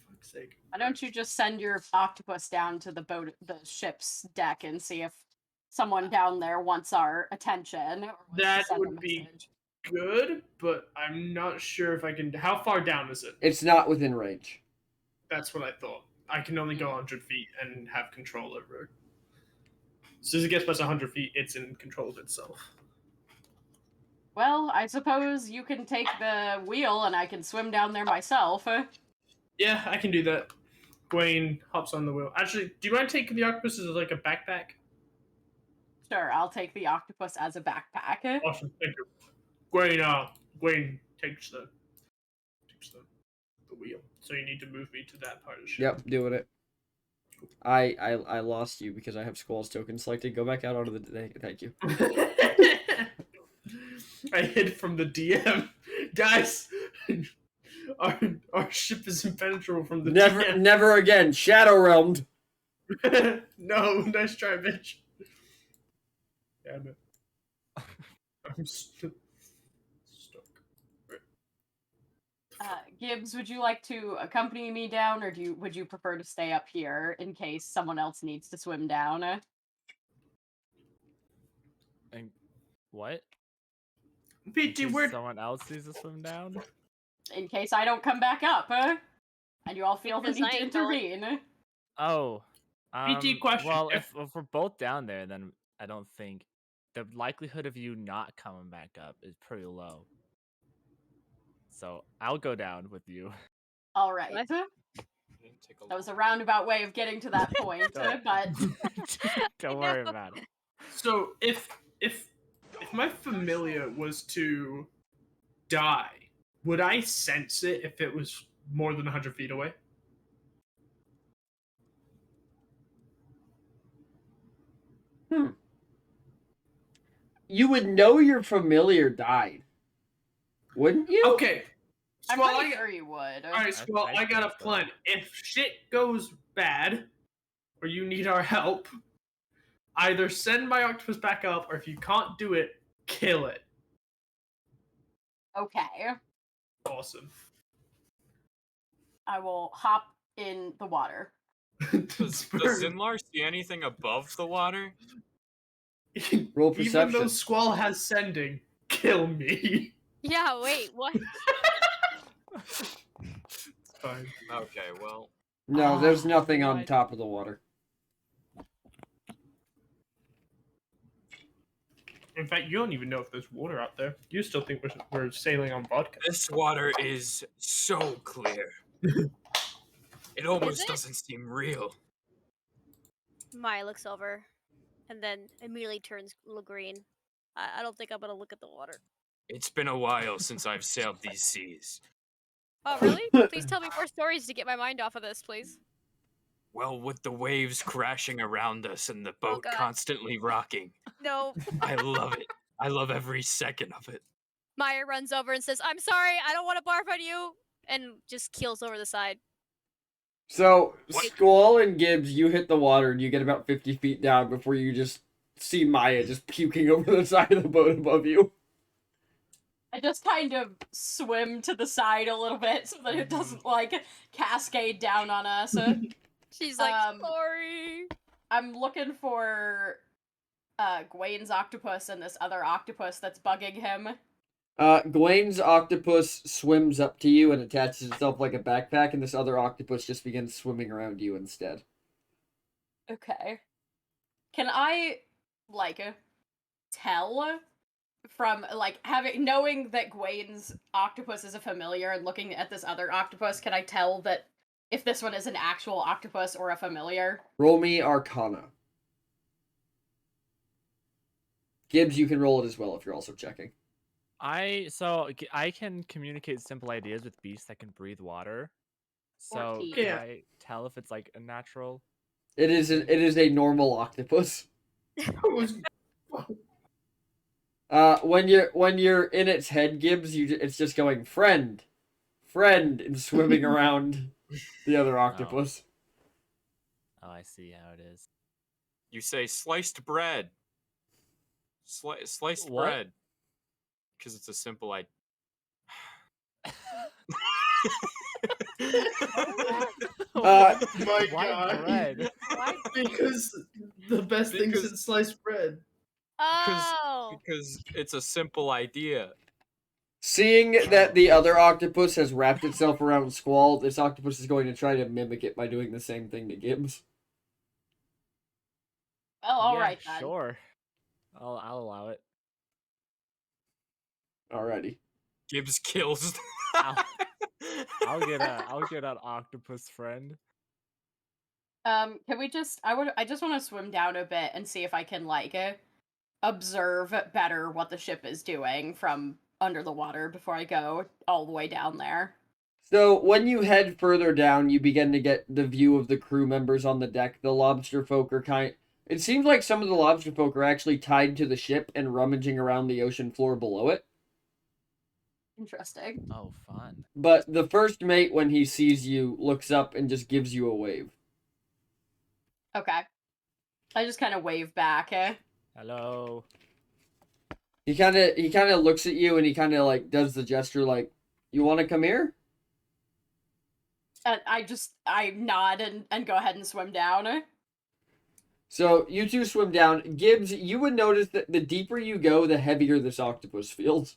Fuck's sake. Why don't you just send your octopus down to the ship's deck and see if someone down there wants our attention? Or wants to That send a would be message? good, but I'm not sure if I can. How far down is it? It's not within range. That's what I thought. I can only go 100 feet and have control over it. As soon as it gets past 100 feet, it's in control of itself. Well, I suppose you can take the wheel and I can swim down there myself. Yeah, I can do that. Gwaine hops on the wheel. Actually, do you mind taking the octopus as like a backpack? Sure, I'll take the octopus as a backpack. Awesome, thank you. Gwaine takes the wheel. So you need to move me to that part of the ship. Yep, doing it. I lost you because I have Squall's token selected. Go back out onto the... Thank you. I hid from the DM. Guys, our ship is impenetrable from the DM. Never again. Shadow Realmed. No, nice try, bitch. Damn it. I'm stuck. Gibbs, would you like to accompany me down, or would you prefer to stay up here in case someone else needs to swim down? And what? BT, In we're case someone else needs to swim down? In case I don't come back up, and you all feel the Because need I to ain't going. intervene. Oh. PT question, Well, if- if we're both down there, then I don't think the likelihood of you not coming back up is pretty low. So I'll go down with you. All right. What? Take a That was a look. roundabout way of getting to that point, Don't- but Don't I worry know. about it. So if my familiar was to die, would I sense it if it was more than 100 feet away? You would know your familiar died, wouldn't you? Okay. I'm Squall, pretty I, sure you would. all right, Squall, I I got a think so. plan. If shit goes bad, or you need our help, either send my octopus back up, or if you can't do it, kill it. Okay. Awesome. I will hop in the water. Does Zinlar see anything above the water? Roll Even though perception. Squall has sending, kill me. Yeah, wait, what? It's fine. Okay, well, No, there's nothing on what? top of the water. In fact, you don't even know if there's water out there. You still think we're sailing on vodka. this water is so clear. It almost it? doesn't seem real. Maya looks over and then immediately turns green. I don't think I'm gonna look at the water. It's been a while since I've sailed these seas. Oh, really? Please tell me more stories to get my mind off of this, please. Well, with the waves crashing around us and the boat God. constantly rocking, No. I love it. I love every second of it. Maya runs over and says, "I'm sorry, I don't want to barf on you," and just keels over the side. So, What? Squall and Gibbs, you hit the water and you get about 50 feet down before you just see Maya just puking over the side of the boat above you. I just kind of swim to the side a little bit so that it doesn't like cascade down on us. She's like, Um, "Sorry." I'm looking for Gwain's octopus and this other octopus that's bugging him. Gwain's octopus swims up to you and attaches itself like a backpack, and this other octopus just begins swimming around you instead. Okay. Can I like tell from like knowing that Gwain's octopus is a familiar and looking at this other octopus, can I tell that if this one is an actual octopus or a familiar? Roll me Arcana. Gibbs, you can roll it as well if you're also checking. I can communicate simple ideas with beasts that can breathe water. So 14. can Yeah. I tell if it's like a natural? It is a normal octopus. When you're in its head, Gibbs, it's just going friend, and swimming around the other octopus. Oh, I see how it is. You say sliced bread. Sliced What? bread. Because it's a simple idea. My Why God. bread? Because the best thing Because- since sliced bread. Oh. Because it's a simple idea. Seeing that the other octopus has wrapped itself around Squall, this octopus is going to try to mimic it by doing the same thing to Gibbs. Well, all Yeah, right then. Sure. I'll allow it. Alrighty. Gibbs kills. I'll get an octopus friend. Can we just? I just want to swim down a bit and see if I can like observe better what the ship is doing from under the water before I go all the way down there. So when you head further down, you begin to get the view of the crew members on the deck. The lobster folk are It seems like some of the lobster folk are actually tied to the ship and rummaging around the ocean floor below it. Interesting. Oh, fun. But the first mate, when he sees you, looks up and just gives you a wave. Okay. I just kind of wave back. Hello. He kind of looks at you and he kind of like does the gesture like, "You want to come here?" And I nod and go ahead and swim down. So you two swim down. Gibbs, you would notice that the deeper you go, the heavier this octopus feels.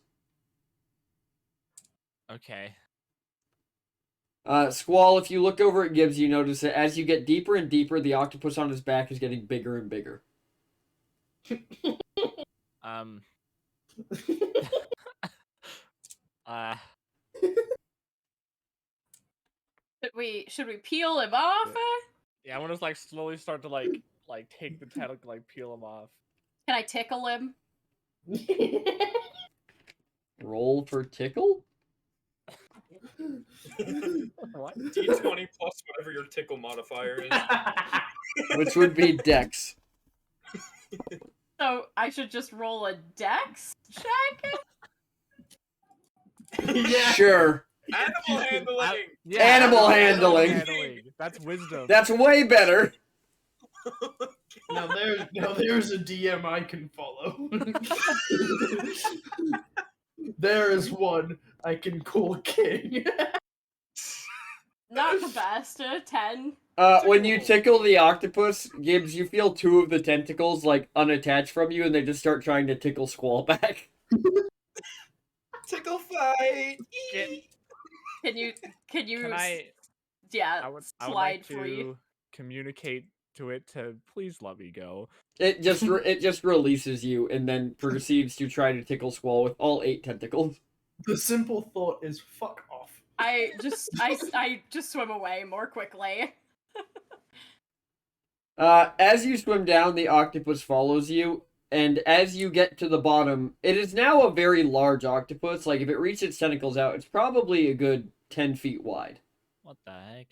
Okay. Squall, if you look over at Gibbs, you notice that as you get deeper and deeper, the octopus on his back is getting bigger and bigger. Um. Uh. Should we peel him off? Yeah, I want to like slowly start to like take the tentacle, like peel him off. Can I tickle him? Roll for tickle? What? D20 plus whatever your tickle modifier is. Which would be dex. So I should just roll a dex check? Yeah. Sure. Animal handling! Animal handling. That's wisdom. That's way better. Now there's a DM I can follow. There is one I can call king. Not the best. 10. When you tickle the octopus, Gibbs, you feel two of the tentacles like unattached from you, and they just start trying to tickle Squall back. Tickle fight! Can you Can I? yeah, I would slide like free. to communicate to it to please let me go. It just releases you, and then proceeds to try to tickle Squall with all 8 tentacles. The simple thought is fuck off. I just swim away more quickly. As you swim down, the octopus follows you, and as you get to the bottom, it is now a very large octopus. Like, if it reaches its tentacles out, it's probably a good 10 feet wide. What the heck?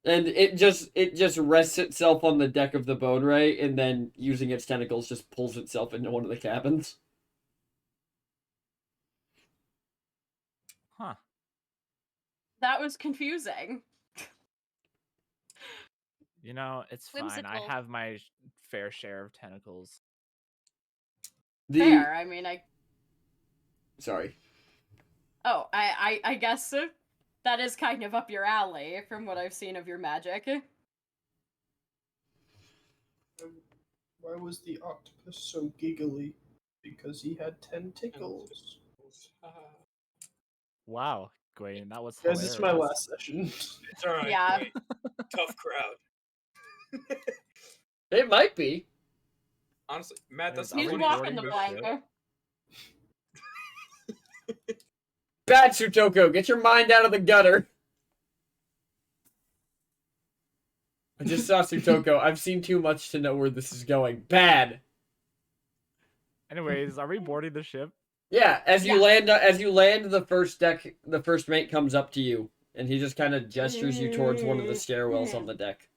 And it just rests itself on the deck of the bone ray, and then using its tentacles just pulls itself into one of the cabins. Huh. That was confusing. You know, it's fine. I Whimsical. have my fair share of tentacles. Fair. I mean, Sorry. Oh, I guess that is kind of up your alley from what I've seen of your magic. Why was the octopus so giggly? Because he had tentacles. Wow, Gwen, that was Guys, hilarious. this is my last session. It's alright. Yeah. Wait. Tough crowd. It might be. Honestly, Matt, that's Are He's we not walking the boarding plank. the Bad, Sutoko. Get your mind out of the gutter. I just saw Sutoko. I've seen too much to know where this is going. Bad. Anyways, are we boarding the ship? Yeah, as you Yeah. land, the first deck, the first mate comes up to you, and he just kind of gestures you towards one of the stairwells on the deck.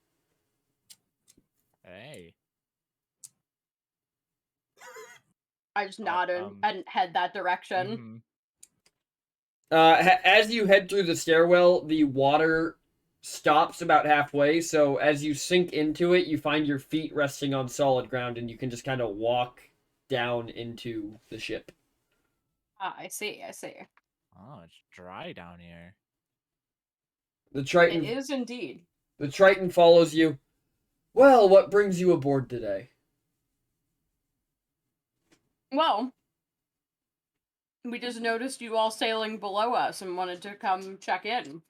Hey. I just nod and head that direction. Mhm. As you head through the stairwell, the water stops about halfway, so as you sink into it, you find your feet resting on solid ground, and you can just kind of walk down into the ship. Ah, I see. Oh, it's dry down here. The Triton, It is indeed. the Triton follows you. Well, what brings you aboard today? Well, we just noticed you all sailing below us and wanted to come check in.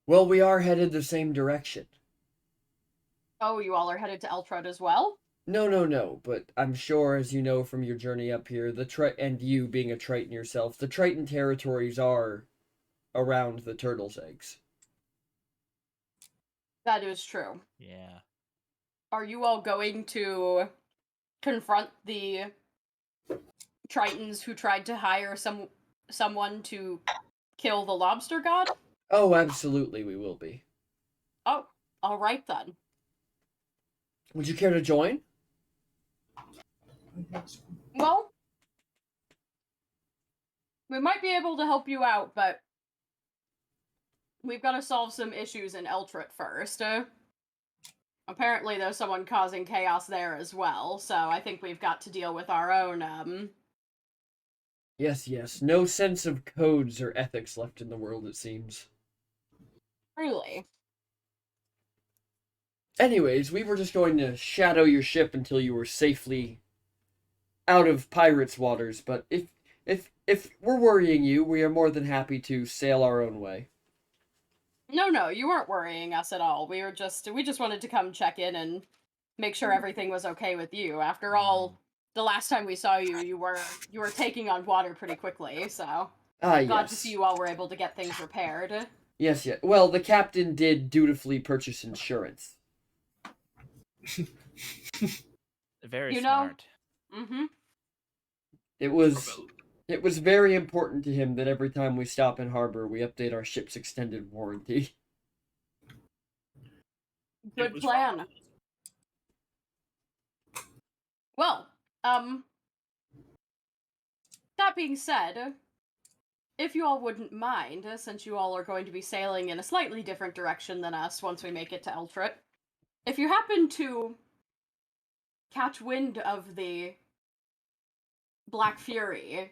Well, we are headed the same direction. Oh, you all are headed to Eltrud as well? No, but I'm sure, as you know from your journey up here, and you being a Triton yourself, the Triton territories are around the turtle's eggs. That is true. Yeah. Are you all going to confront the Tritons who tried to hire someone to kill the lobster god? Oh, absolutely, we will be. Oh, all right then. Would you care to join? Well, we might be able to help you out, but we've got to solve some issues in Eltrit first. Apparently there's someone causing chaos there as well, so I think we've got to deal with our own, Yes. No sense of codes or ethics left in the world, it seems. Really? Anyways, we were just going to shadow your ship until you were safely out of pirates' waters, but if we're worrying you, we are more than happy to sail our own way. No, you weren't worrying us at all. We just wanted to come check in and make sure everything was okay with you. After all, the last time we saw you, you were taking on water pretty quickly. So glad to Yes. see you all were able to get things repaired. Yes, yes. Well, the captain did dutifully purchase insurance. Very You know- smart. Mm-hmm. It was very important to him that every time we stop in harbor, we update our ship's extended warranty. It Good was plan. wrong. Well, that being said, if you all wouldn't mind, since you all are going to be sailing in a slightly different direction than us once we make it to Eltrit, if you happen to catch wind of the Black Fury,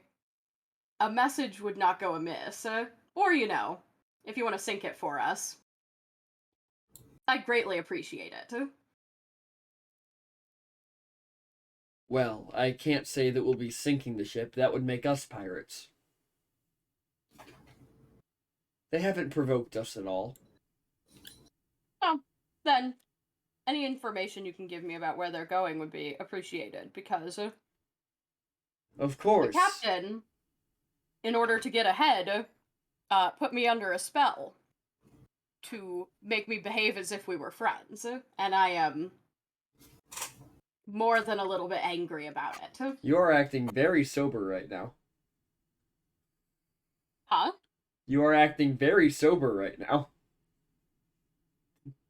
a message would not go amiss. Or, if you want to sink it for us, I'd greatly appreciate it. Well, I can't say that we'll be sinking the ship. That would make us pirates. They haven't provoked us at all. Then, any information you can give me about where they're going would be appreciated, because Of course. the captain, in order to get ahead, put me under a spell to make me behave as if we were friends, and I am more than a little bit angry about it. You're acting very sober right now. Huh? You are acting very sober right now.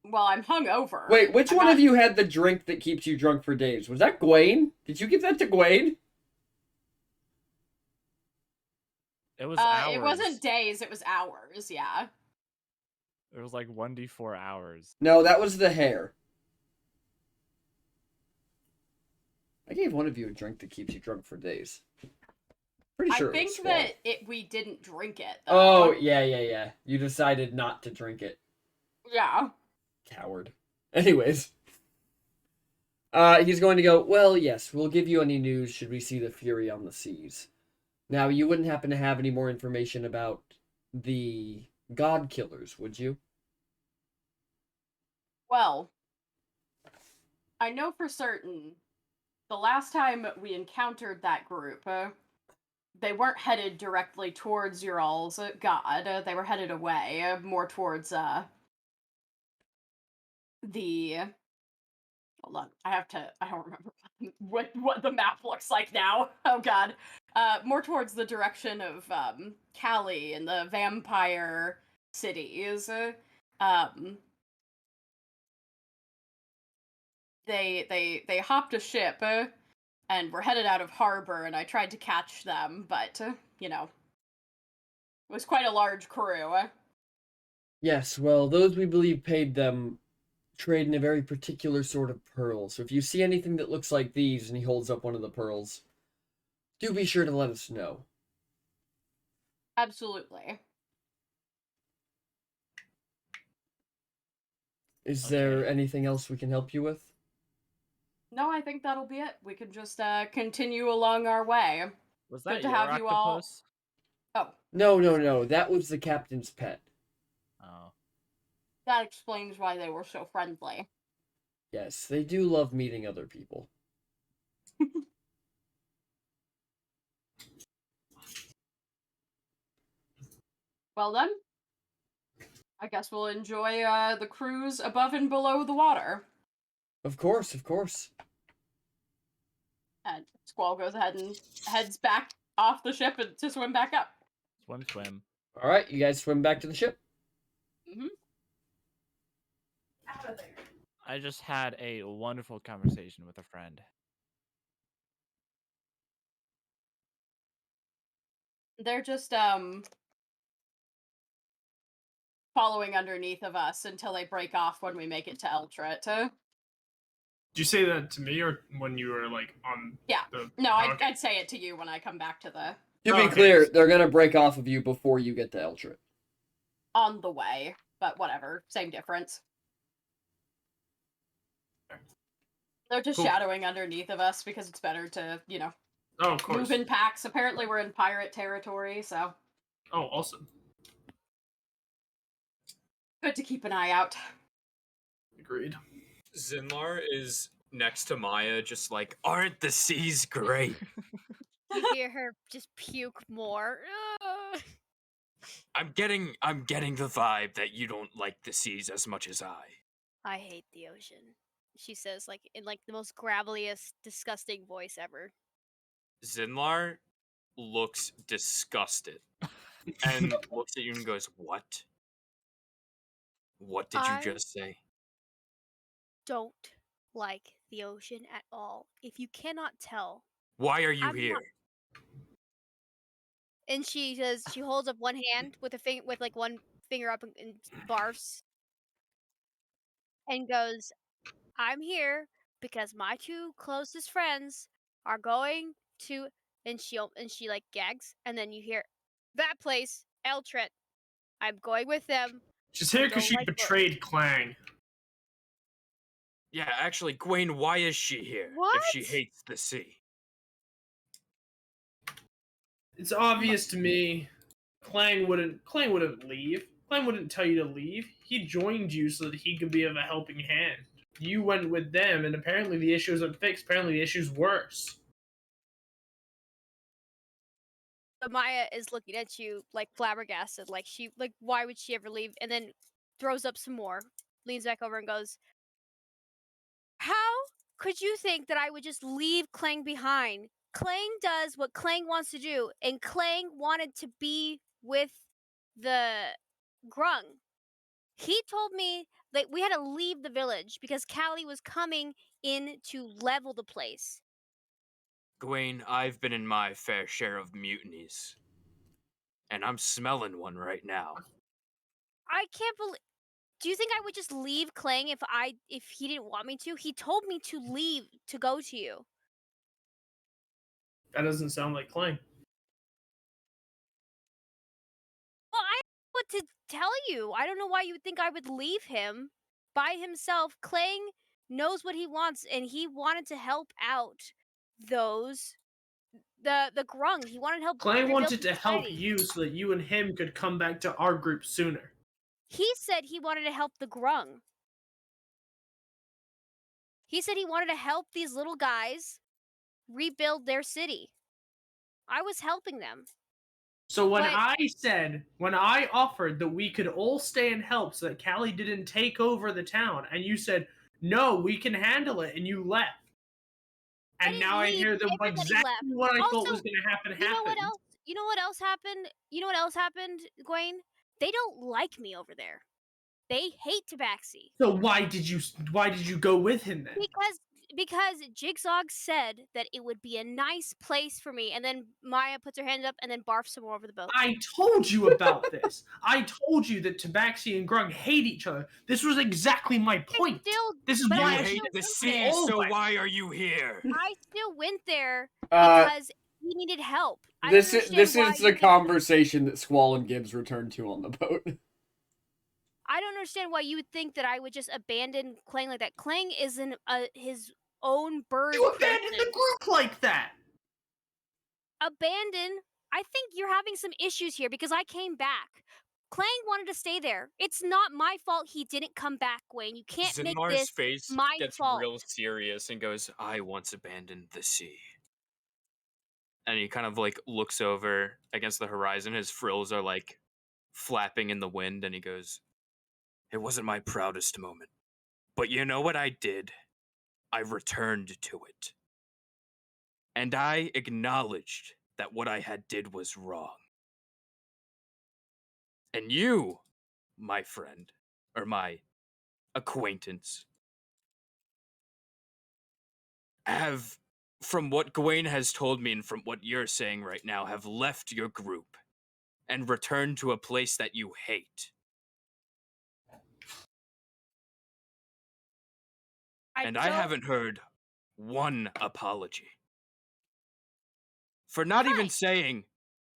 Well, I'm hungover. Wait, which I'm one not- of you had the drink that keeps you drunk for days? Was that Gwaine? Did you give that to Gwaine? It was hours. It wasn't days, it was hours, yeah. It was like 1d4 hours. No, that was the hair. I gave one of you a drink that keeps you drunk for days. Pretty sure I think it was that we didn't drink it, Oh, though. yeah. You decided not to drink it. Yeah. Coward. Anyways. He's going to go, well, yes, we'll give you any news should we see the Fury on the seas. Now, you wouldn't happen to have any more information about the God Killers, would you? Well, I know for certain the last time we encountered that group, they weren't headed directly towards your all's god. They were headed away, more towards the. Hold on, I don't remember what the map looks like now. Oh god, more towards the direction of Cali and the vampire cities. They hopped a ship and were headed out of harbor, and I tried to catch them, but it was quite a large crew. Yes, well, those we believe paid them trade in a very particular sort of pearl. So if you see anything that looks like these, and he holds up one of the pearls, do be sure to let us know. Absolutely. Is there Okay. anything else we can help you with? No, I think that'll be it. We can just continue along our way. Was Good that to your have you all- octopus? Oh, No. That was the captain's pet. Oh. that explains why they were so friendly. Yes, they do love meeting other people. Well then, I guess we'll enjoy the cruise above and below the water. Of course. And Squall goes ahead and heads back off the ship and to swim back up. Swim. All right, you guys swim back to the ship. Out of there. I just had a wonderful conversation with a friend. They're just following underneath of us until they break off when we make it to Eltrit. Did you say that to me or when you were like on Yeah. the No, Okay. I'd say it to you when I come back to the To be Okay. clear, they're gonna break off of you before you get to Eltrit. on the way, but whatever, same difference. They're just Cool. shadowing underneath of us because it's better to, Oh, of course. move in packs. Apparently we're in pirate territory, so Oh, awesome. good to keep an eye out. Agreed. Zinlar is next to Maya, just like, aren't the seas great? You hear her just puke more. Ugh. I'm getting the vibe that you don't like the seas as much as I. I hate the ocean. She says, like in like the most graveliest, disgusting voice ever. Zinlar looks disgusted and looks at you and goes, "What? What did you I just say?" don't like the ocean at all. If you cannot tell, Why are you I'm not. here? And she says she holds up one hand with with like one finger up and barfs and goes, "I'm here because my two closest friends are going to," and she like gags, and then you hear that place, Eltret. I'm going with them. She's I here because don't she like boats." betrayed Clang. Yeah, actually, Gwaine, why is she here if she What? hates the sea? It's obvious to me. Clang wouldn't leave. Clang wouldn't tell you to leave. He joined you so that he could be of a helping hand. You went with them, and apparently the issue isn't fixed. Apparently the issue's worse. But Maya is looking at you like flabbergasted, like why would she ever leave? And then throws up some more, leans back over and goes, "How could you think that I would just leave Clang behind? Clang does what Clang wants to do, and Clang wanted to be with the Grung. He told me that we had to leave the village because Callie was coming in to level the place." Gwaine, I've been in my fair share of mutinies. And I'm smelling one right now. I can't believe. Do you think I would just leave Clang if he didn't want me to? He told me to leave to go to you. That doesn't sound like Clang. Well, I don't know what to tell you. I don't know why you would think I would leave him by himself. Clang knows what he wants, and he wanted to help out those the Grung. He wanted to help. Clang rebuild wanted to help society. you so that you and him could come back to our group sooner. He said he wanted to help the Grung. He said he wanted to help these little guys rebuild their city. I was helping them. So when But- when I offered that we could all stay and help so that Callie didn't take over the town, and you said, no, we can handle it, and you left. And didn't now I leave, hear that everybody exactly left. what I thought Also, was going to happen You know what happened. else? You know what else happened? You know what else happened, Gwaine? They don't like me over there. They hate Tabaxi. So why did you go with him then? Because Jigsaw said that it would be a nice place for me, and then Maya puts her hand up and then barfs some more over the boat. I told you about this. I told you that Tabaxi and Grung hate each other. This was exactly my point. This is but You why I I hate still the went sea, there. so Always. why are you here? I still went there Uh, because he needed help. I this don't is understand why the you think- conversation that Squall and Gibbs returned to on the boat. I don't understand why you would think that I would just abandon Clang like that. Clang is his own bird. You abandoned person. the group like that. Abandon? I think you're having some issues here because I came back. Clang wanted to stay there. It's not my fault he didn't come back, Wayne. You can't make Zinmar's this face my gets fault. real serious and goes, I once abandoned the sea. And he kind of like looks over against the horizon. His frills are like flapping in the wind, and he goes, it wasn't my proudest moment. But you know what I did? I returned to it. And I acknowledged that what I had did was wrong. And you, my friend, or my acquaintance, have, from what Gwaine has told me and from what you're saying right now, have left your group and returned to a place that you hate. I don't- haven't heard one apology. For not even Right. saying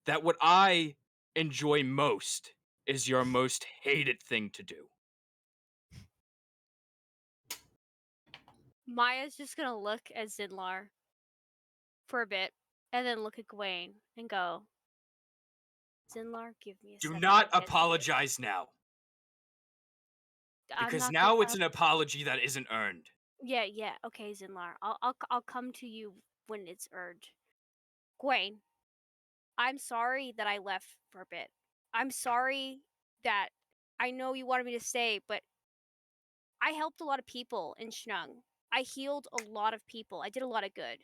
that what I enjoy most is your most hated thing to do. Maya's just gonna look at Zinlar for a bit and then look at Gwaine and go, Zinlar, give me a Do second. not to get this." apologize now. I'm Because not now gonna it's an apology that isn't earned. Yeah. Okay, Zinlar. I'll come to you when it's urged. Gwen, I'm sorry that I left for a bit. I'm sorry that I know you wanted me to stay, but I helped a lot of people in Shnung. I healed a lot of people. I did a lot of good.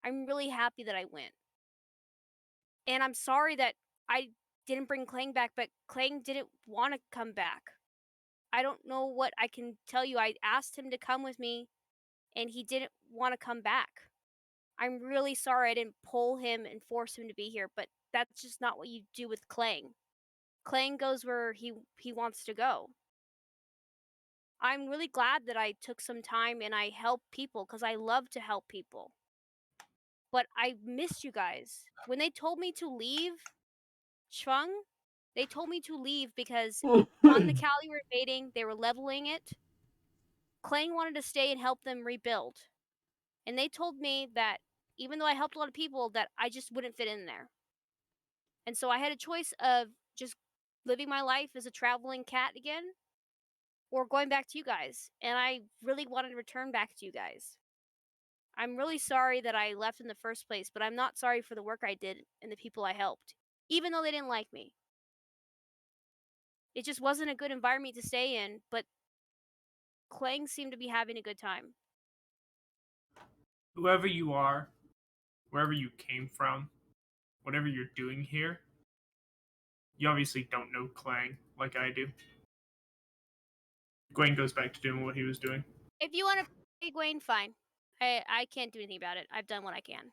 I'm really happy that I went. And I'm sorry that I didn't bring Clang back, but Clang didn't want to come back. I don't know what I can tell you. I asked him to come with me, and he didn't want to come back. I'm really sorry I didn't pull him and force him to be here, but that's just not what you do with Clang. Clang goes where he wants to go. I'm really glad that I took some time and I helped people because I love to help people. But I missed you guys. When they told me to leave Chung, they told me to leave because on the Cali were invading, they were leveling it. Clang wanted to stay and help them rebuild. And they told me that even though I helped a lot of people, that I just wouldn't fit in there. And so I had a choice of just living my life as a traveling cat again or going back to you guys. And I really wanted to return back to you guys. I'm really sorry that I left in the first place, but I'm not sorry for the work I did and the people I helped, even though they didn't like me. It just wasn't a good environment to stay in, but Clang seemed to be having a good time. Whoever you are, wherever you came from, whatever you're doing here, you obviously don't know Clang like I do. Gwen goes back to doing what he was doing. If you want to play Gwen, fine. I can't do anything about it. I've done what I can.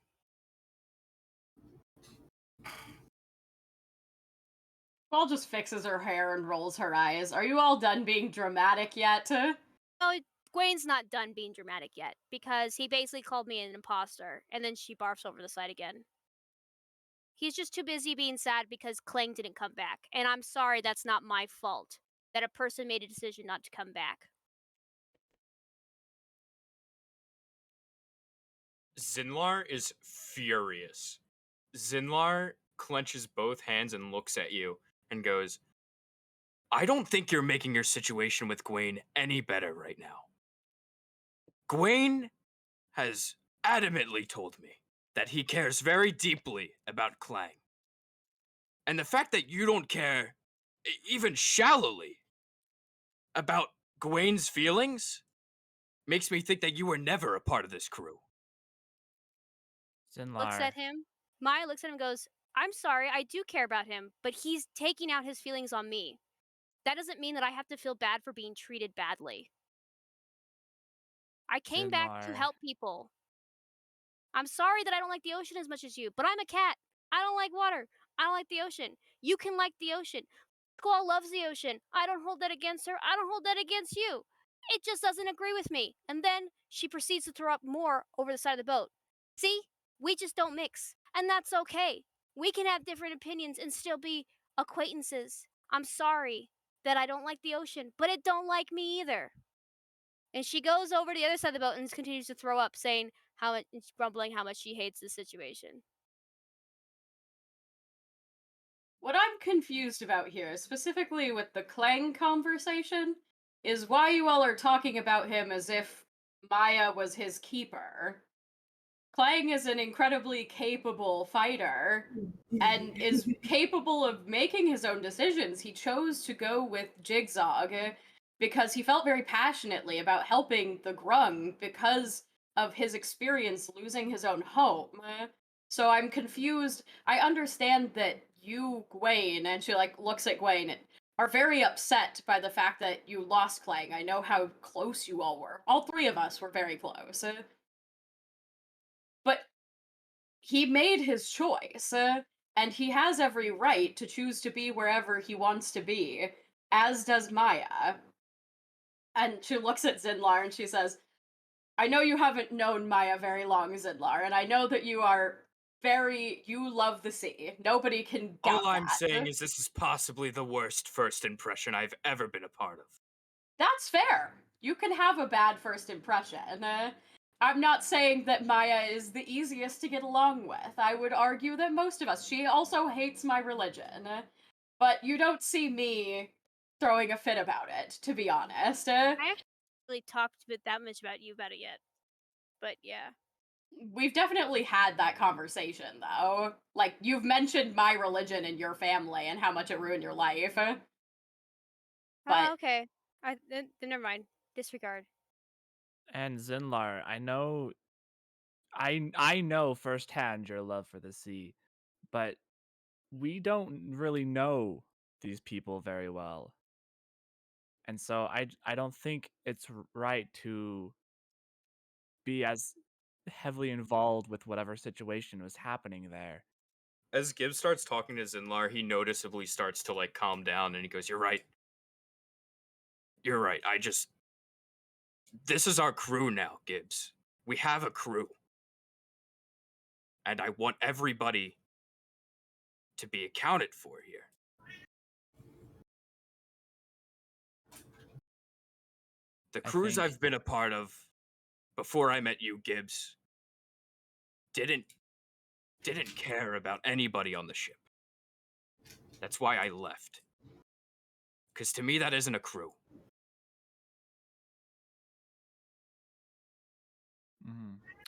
Paul just fixes her hair and rolls her eyes. Are you all done being dramatic yet? Oh, Gwen's not done being dramatic yet because he basically called me an imposter, and then she barfs over the side again. He's just too busy being sad because Clang didn't come back, and I'm sorry that's not my fault that a person made a decision not to come back. Zinlar is furious. Zinlar clenches both hands and looks at you and goes, I don't think you're making your situation with Gwaine any better right now. Gwaine has adamantly told me that he cares very deeply about Clang. And the fact that you don't care, even shallowly, about Gwaine's feelings makes me think that you were never a part of this crew. Zinlar. Looks at him. Maya looks at him and goes, I'm sorry, I do care about him, but he's taking out his feelings on me. That doesn't mean that I have to feel bad for being treated badly. I came back to Zinlar. help people. I'm sorry that I don't like the ocean as much as you, but I'm a cat. I don't like water. I don't like the ocean. You can like the ocean. Squall loves the ocean. I don't hold that against her. I don't hold that against you. It just doesn't agree with me. And then she proceeds to throw up more over the side of the boat. See? We just don't mix. And that's okay. We can have different opinions and still be acquaintances. I'm sorry that I don't like the ocean, but it don't like me either. And she goes over to the other side of the boat and continues to throw up, saying how much, grumbling how much she hates the situation. What I'm confused about here, specifically with the Clang conversation, is why you all are talking about him as if Maya was his keeper. Clang is an incredibly capable fighter and is capable of making his own decisions. He chose to go with Jigsaw because he felt very passionately about helping the Grung because of his experience losing his own home. So I'm confused. I understand that you, Gwaine, and she looks at Gwaine, are very upset by the fact that you lost Clang. I know how close you all were. All three of us were very close. But he made his choice, and he has every right to choose to be wherever he wants to be, as does Maya. And she looks at Zinlar and she says, I know you haven't known Maya very long, Zinlar, and I know that you love the sea. Nobody can doubt All I'm that. saying is this is possibly the worst first impression I've ever been a part of. That's fair. You can have a bad first impression. I'm not saying that Maya is the easiest to get along with. I would argue that most of us. She also hates my religion. But you don't see me throwing a fit about it, to be honest. I really talked that much about it yet. But yeah. We've definitely had that conversation, though. Like, you've mentioned my religion in your family and how much it ruined your life. But Oh, okay. Then never mind. Disregard. And Zinlar, I know firsthand your love for the sea, but we don't really know these people very well. And so I don't think it's right to be as heavily involved with whatever situation was happening there. As Gibbs starts talking to Zinlar, he noticeably starts to like calm down and he goes, "You're right. You're right. This is our crew now, Gibbs. We have a crew. And I want everybody to be accounted for here. The crews think- I've been a part of before I met you, Gibbs, didn't care about anybody on the ship. That's why I left. Because to me, that isn't a crew.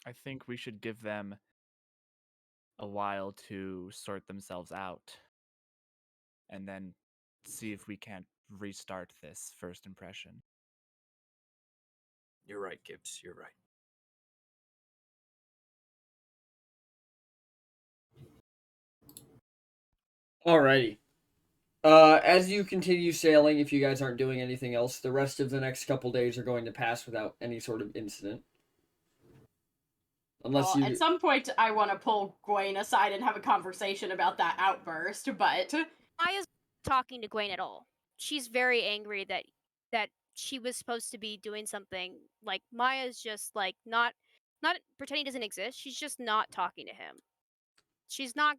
I think we should give them a while to sort themselves out and then see if we can't restart this first impression. You're right, Gibbs. You're right. Alrighty. As you continue sailing, if you guys aren't doing anything else, the rest of the next couple days are going to pass without any sort of incident. Unless well, you... at some point, I want to pull Gwen aside and have a conversation about that outburst, but Maya's not talking to Gwen at all. She's very angry that she was supposed to be doing something. Like, Maya's just like not pretending he doesn't exist. She's just not talking to him. She's not,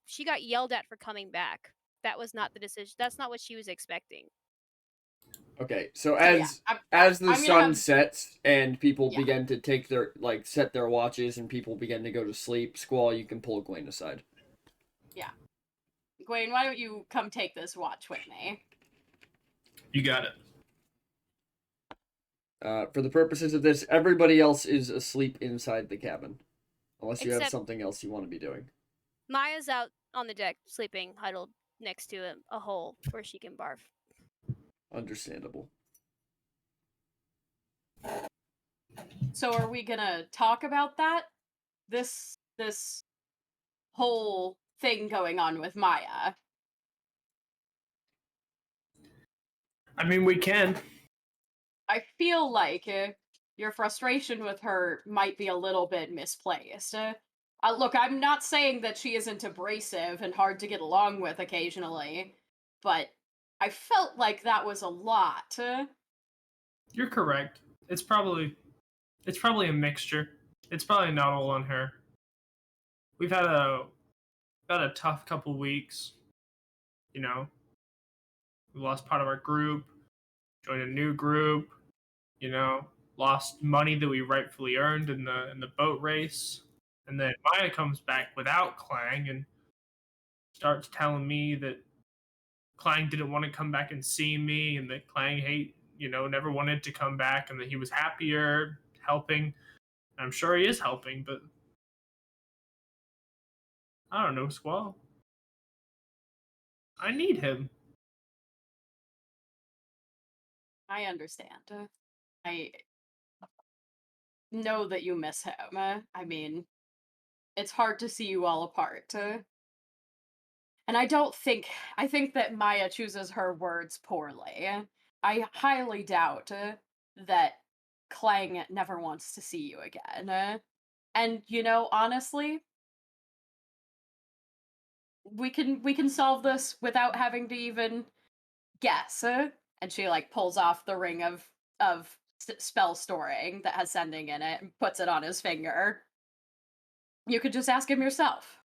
she got yelled at for coming back. That was not the decision. That's not what she was expecting. Okay, so yeah, as the I'm gonna sun have- sets and people Yeah. begin to take their set their watches and people begin to go to sleep, Squall, you can pull Gwen aside. Gwen, why don't you come take this watch with me? You got it. For the purposes of this, everybody else is asleep inside the cabin, unless you have Except- something else you want to be doing. Maya's out on the deck, sleeping, huddled next to a hole where she can barf. Understandable. So are we gonna talk about that? This whole thing going on with Maya. I mean, we can. I feel like your frustration with her might be a little bit misplaced. Look, I'm not saying that she isn't abrasive and hard to get along with occasionally, but I felt like that was a lot. You're correct. It's probably a mixture. It's probably not all on her. We've had a tough couple weeks. You know, we lost part of our group, joined a new group. You know, lost money that we rightfully earned in the boat race, and then Maya comes back without Clang and starts telling me that Clang didn't want to come back and see me, and that Clang never wanted to come back, and that he was happier helping. I'm sure he is helping, but I don't know, Squall. I need him. I understand. I know that you miss him. I mean, it's hard to see you all apart. And I think that Maya chooses her words poorly. I highly doubt that Clang never wants to see you again. And honestly, we can solve this without having to even guess. And she pulls off the ring of spell storing that has sending in it and puts it on his finger. You could just ask him yourself.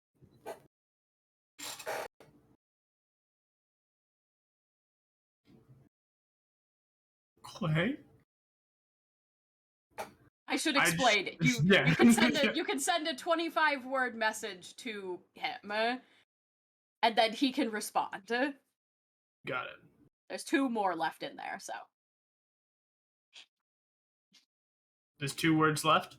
Clang? I should I just- explain. yeah. You can send you can send a 25-word message to him, and then he can respond. Got it. There's 2 more left in there, so There's 2 words left.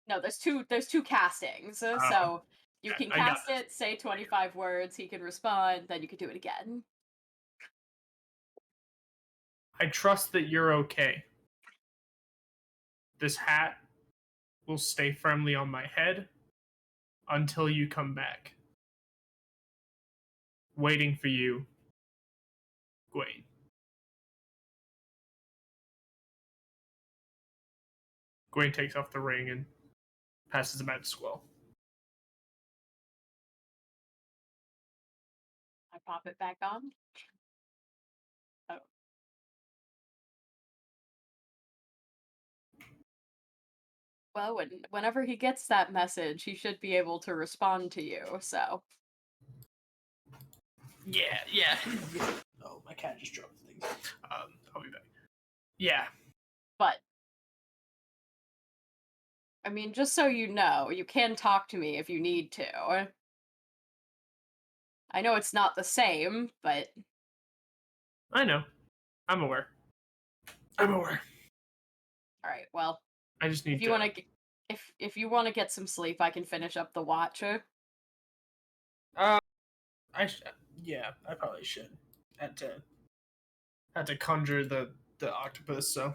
No, there's two castings. So you can I got cast it, say 25 words, he can respond, then you can do it again. I trust that you're okay. This hat will stay firmly on my head until you come back. Waiting for you, Gwaine. Gwaine takes off the ring and passes him out to Squall. I pop it back on. Oh. Well, whenever he gets that message, he should be able to respond to you, so. Yeah. Oh, my cat just dropped things. I'll be back. Yeah. But I mean, just so you know, you can talk to me if you need to. I know it's not the same, but I know. I'm aware. all right. Well, I just need if you want to, if you want to get some sleep, I can finish up the watch. Yeah, I probably should. Had to conjure the octopus, so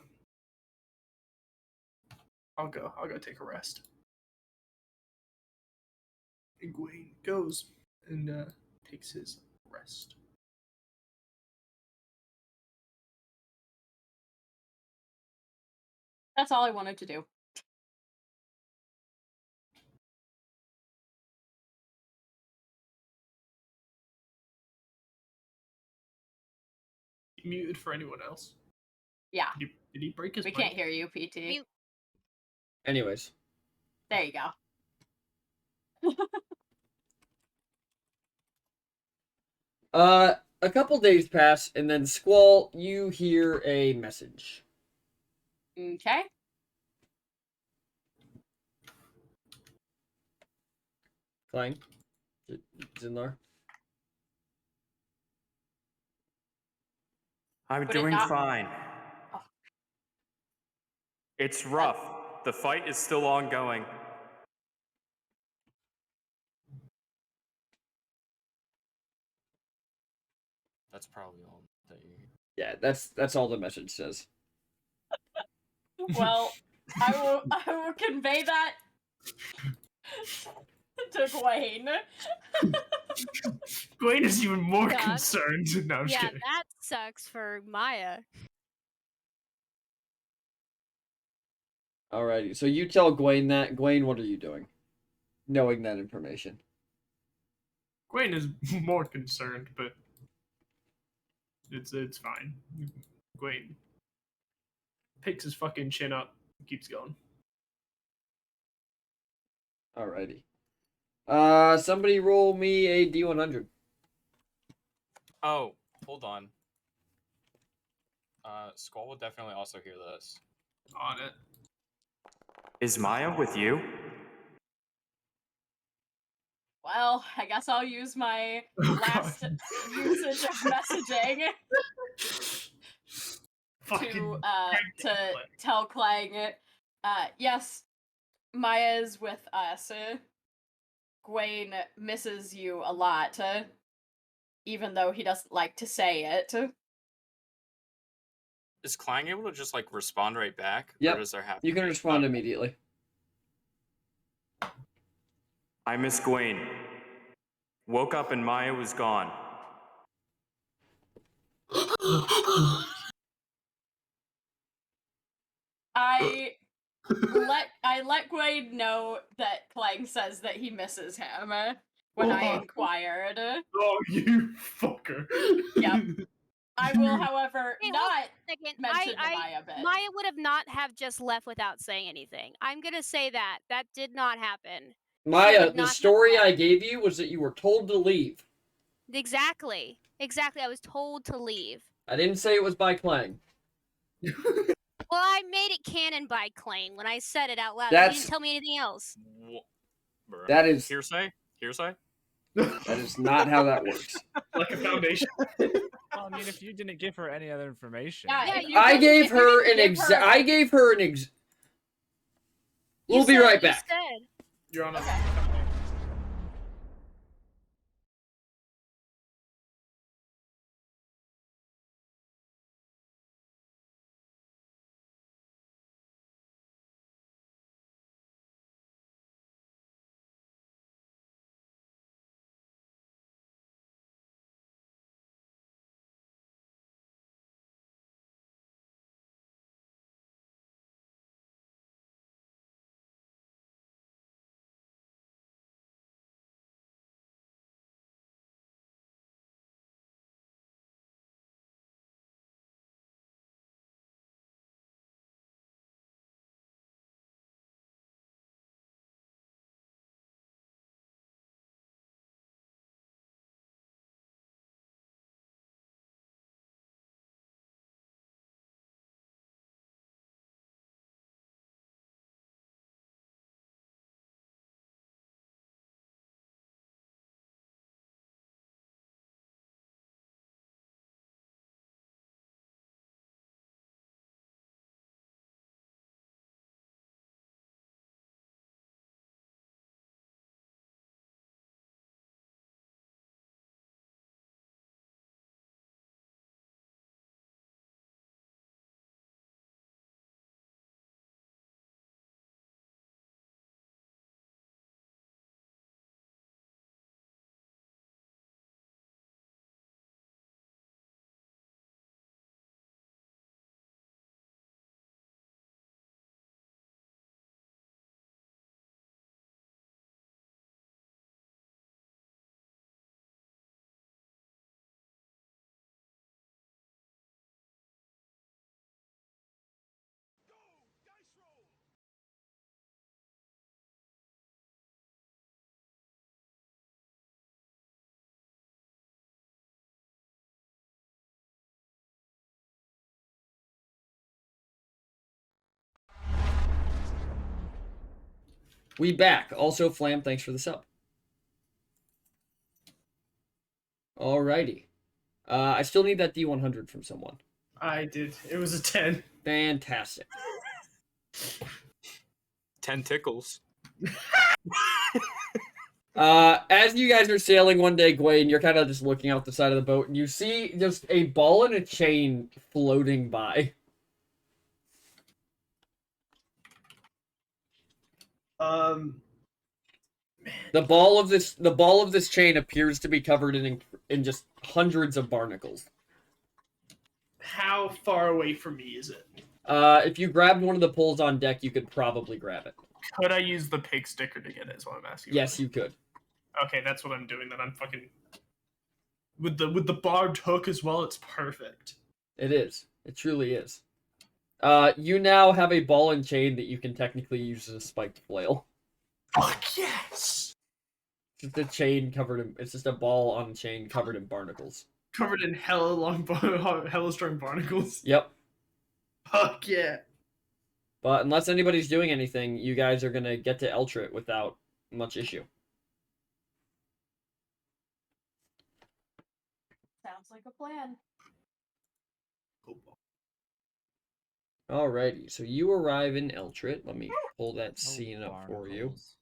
I'll go take a rest. And Gwaine goes and takes his rest. That's all I wanted to do. Muted for anyone else? Yeah. Did he break his We mic? can't hear you, PT. Mute. Anyways. There you go. A couple days pass, and then Squall, you hear a message. Okay. Clang? Zinlar? I'm Would it doing not- fine. Oh. It's rough. The fight is still ongoing. That's probably all that you. Yeah, that's all the message says. Well, I will convey that to Gwaine. Gwaine is even more God. concerned. No, I'm just Yeah, kidding. that sucks for Maya. Alrighty, so you tell Gwaine that. Gwaine, what are you doing? Knowing that information. Gwaine is more concerned, but it's fine. Gwaine picks his fucking chin up, and keeps going. Alrighty. Somebody roll me a D100. Oh, hold on. Squall will definitely also hear this. On it. Is Maya with you? Well, I guess I'll use my Oh, last God. usage of messaging Fucking to tell Clang, yes, Maya's with us. Gwaine misses you a lot, even though he doesn't like to say it. Is Clang able to just like respond right back? Yep. Or does there have You to can be- respond Oh. immediately. I miss Gwaine. Woke up and Maya was gone. I let Gwaine know that Clang says that he misses him when I inquired. Oh, you fucker. Yep. I will, however, Hey, hold not Second, mention the Maya bit. Maya would have not have just left without saying anything. I'm gonna say that did not happen. Maya, would the not have story I left. gave you was that you were told to leave. Exactly. I was told to leave. I didn't say it was by Clang. Well, I made it canon by Clang when I said it out loud. You That's- didn't tell me anything else. Bruh. That is Hearsay? Hearsay? that is not how that works. Like a foundation. Well, I mean, if you didn't give her any other information. Yeah, Yeah, if you I didn't- gave if you her didn't an give her- I gave her an We'll be said- right you back. said- You're on a. Okay. We back. Also, Flam, thanks for the sub. Alrighty. I still need that D100 from someone. I did. It was a 10. Fantastic. 10 tickles. As you guys are sailing one day, Gwaine, you're kind of just looking out the side of the boat, and you see just a ball and a chain floating by. The ball of this chain appears to be covered in just hundreds of barnacles. How far away from me is it? If you grabbed one of the poles on deck, you could probably grab it. Could I use the pig sticker to get it? Is what I'm asking. Yes, you could. Okay, that's what I'm doing. Then I'm fucking with the barbed hook as well. It's perfect. It is. It truly is. You now have a ball and chain that you can technically use as a spiked flail. Fuck yes! Just a chain it's just a ball on a chain covered in barnacles. Covered in hella strong barnacles. Yep. Fuck yeah! But unless anybody's doing anything, you guys are gonna get to Eltrit without much issue. Sounds like a plan. Alrighty, so you arrive in Eltrit. Let me pull that Oh, scene up for you. barnacles.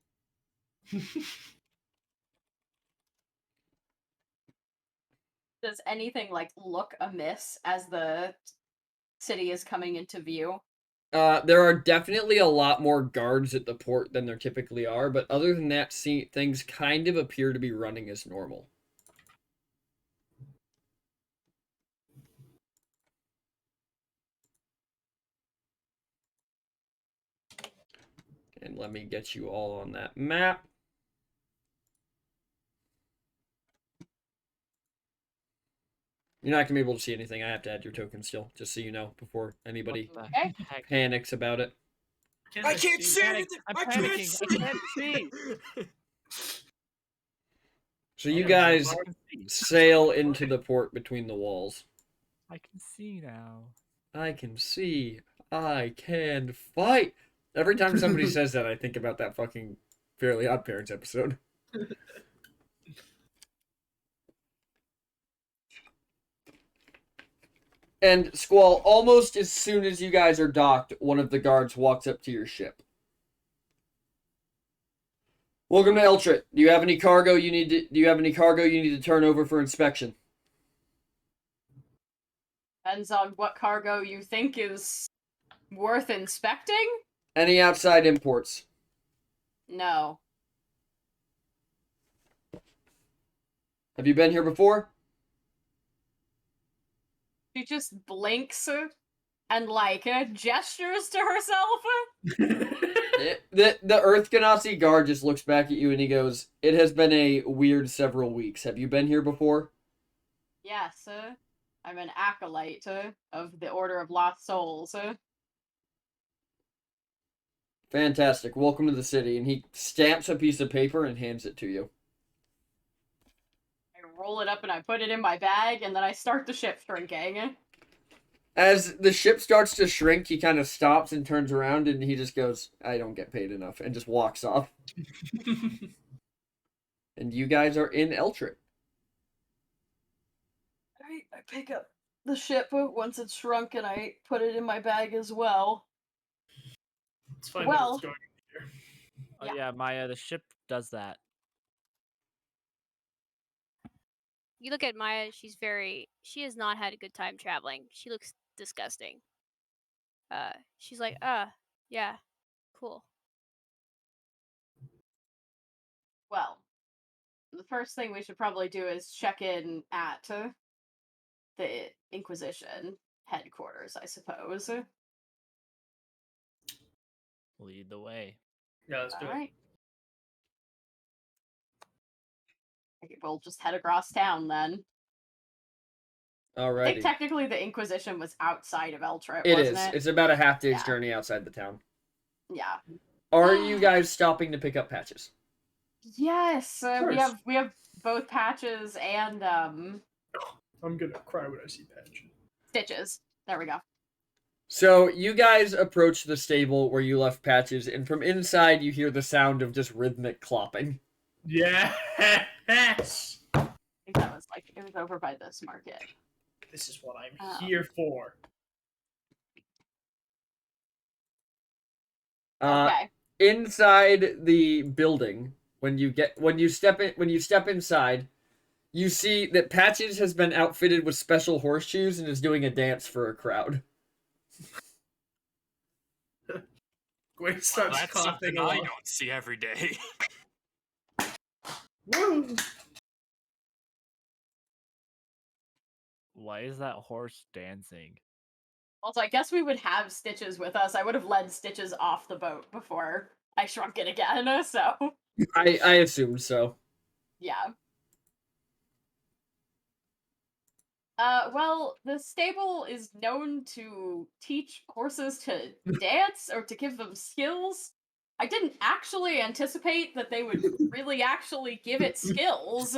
Does anything like look amiss as the city is coming into view? There are definitely a lot more guards at the port than there typically are, but other than that, things kind of appear to be running as normal. And let me get you all on that map. You're not going to be able to see anything. I have to add your token still, just so you know, before anybody What Okay. the heck? panics about it. I can't see Panic- anything. I'm I can't panicking. I can't see. So you Yeah, guys I can see. sail into the port between the walls. I can see now. I can see. I can fight. Every time somebody says that, I think about that fucking Fairly Odd Parents episode. And Squall, almost as soon as you guys are docked, one of the guards walks up to your ship. Welcome to Eltrit. Do you have any cargo you need to turn over for inspection? Depends on what cargo you think is worth inspecting? Any outside imports? No. Have you been here before? She just blinks and, like, gestures to herself. The Earth Ganassi guard just looks back at you and he goes, "It has been a weird several weeks. Have you been here before?" Yes, I'm an acolyte of the Order of Lost Souls. Fantastic. Welcome to the city. And he stamps a piece of paper and hands it to you. I roll it up and I put it in my bag, and then I start the ship shrinking. As the ship starts to shrink, he kind of stops and turns around and he just goes, "I don't get paid enough," and just walks off. And you guys are in Eltrit. I pick up the ship once it's shrunk, and I put it in my bag as well. Let's find Well- out what's going on here. Oh Yeah. yeah, Maya, the ship does that. You look at Maya, she has not had a good time traveling. She looks disgusting. She's like, yeah, cool. Well, the first thing we should probably do is check in at the Inquisition headquarters, I suppose. Lead the way. Yeah, let's do it. Alright. Okay, we'll just head across town then. I think Alrighty. technically the Inquisition was outside of Eltrit, It wasn't is. it? It's about a half day's Yeah. journey outside the town. Yeah. Are you guys stopping to pick up patches? Yes, we course. have both patches and I'm gonna cry when I see Patch. stitches. There we go. So you guys approach the stable where you left patches, and from inside you hear the sound of just rhythmic clopping. Yes! I think that was like it was over by this market. This is what I'm Oh. here for. Okay. Inside the building, when you step inside, you see that Patches has been outfitted with special horseshoes and is doing a dance for a crowd. Gwen starts That's coughing something I along. don't see every day. Woo! Why is that horse dancing? Also, I guess we would have Stitches with us. I would have led Stitches off the boat before I shrunk it again, so I assumed so. yeah. Well, the stable is known to teach horses to dance or to give them skills. I didn't actually anticipate that they would really actually give it skills.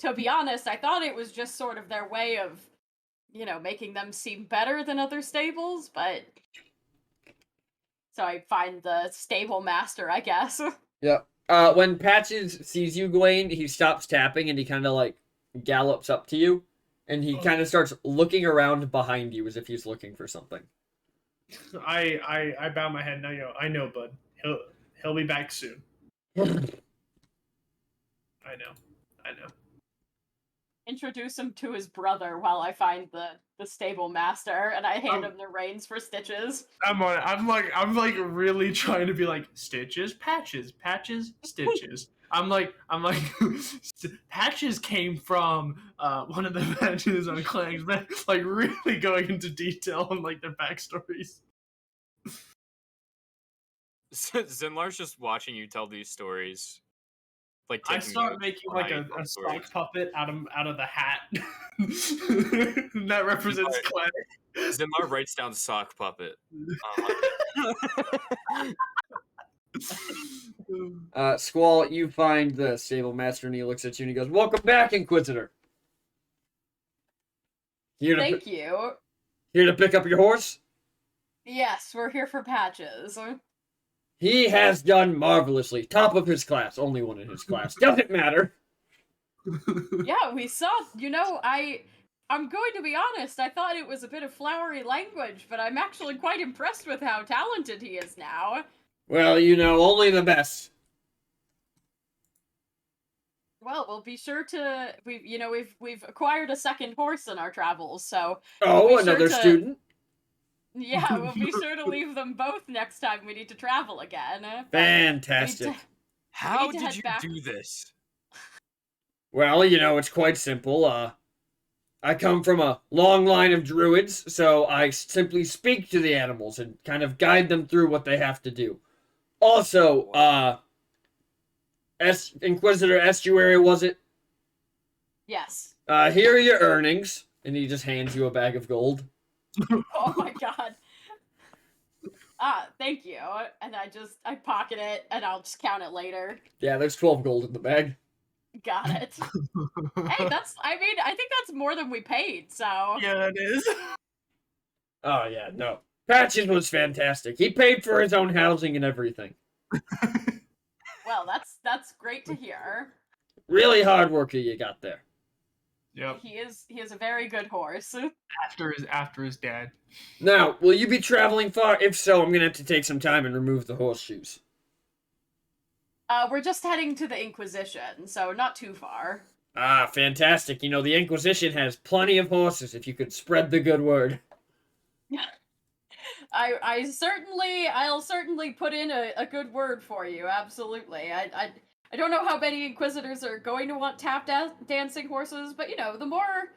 To be honest, I thought it was just sort of their way of, making them seem better than other stables, but so I find the stable master, I guess. Yep. When Patches sees you, Gwen, he stops tapping and he kind of like gallops up to you, and he kind of starts looking around behind you as if he's looking for something. I bow my head and I know, bud. He'll be back soon. I know. Introduce him to his brother while I find the stable master, and I hand him the reins for Stitches. I'm on it. I'm like really trying to be like Stitches, Patches, Stitches. I'm like Patches came from one of the Patches on Clang's, like really going into detail on like their backstories. Zinlar's just watching you tell these stories. Like I taking start notes making when like I a tell sock stories. puppet out of the hat that represents Clang. Zinlar writes down sock puppet. Squall, you find the stable master and he looks at you and he goes, "Welcome back, Inquisitor. Here Thank you. to pick up your horse? Yes, we're here for Patches. He has done marvelously. Top of his class. Only one in his class. Doesn't matter." Yeah, we saw. I'm going to be honest. I thought it was a bit of flowery language, but I'm actually quite impressed with how talented he is now. Well, only the best. Well, we'll be sure to we've acquired a second horse in our travels, so Oh, be sure another to- student. yeah, we'll be sure to leave them both next time we need to travel again. But Fantastic. we need to- How to did head you back. do this? Well, it's quite simple. I come from a long line of druids, so I simply speak to the animals and kind of guide them through what they have to do. Also, Inquisitor Estuary, was it? Yes. Here are your earnings. And he just hands you a bag of gold. Oh my god. Thank you. And I pocket it and I'll just count it later. Yeah, there's 12 gold in the bag. Got it. Hey, I think that's more than we paid, so Yeah, it is. Oh, yeah, no. Patches was fantastic. He paid for his own housing and everything. well, that's great to hear. Really hard worker you got there. Yep. He is a very good horse. After his dad. Now, will you be traveling far? If so, I'm going to have to take some time and remove the horseshoes. We're just heading to the Inquisition, so not too far. Ah, fantastic. The Inquisition has plenty of horses if you could spread the good word. I'll certainly put in a good word for you. Absolutely. I don't know how many Inquisitors are going to want tap dancing horses, but the more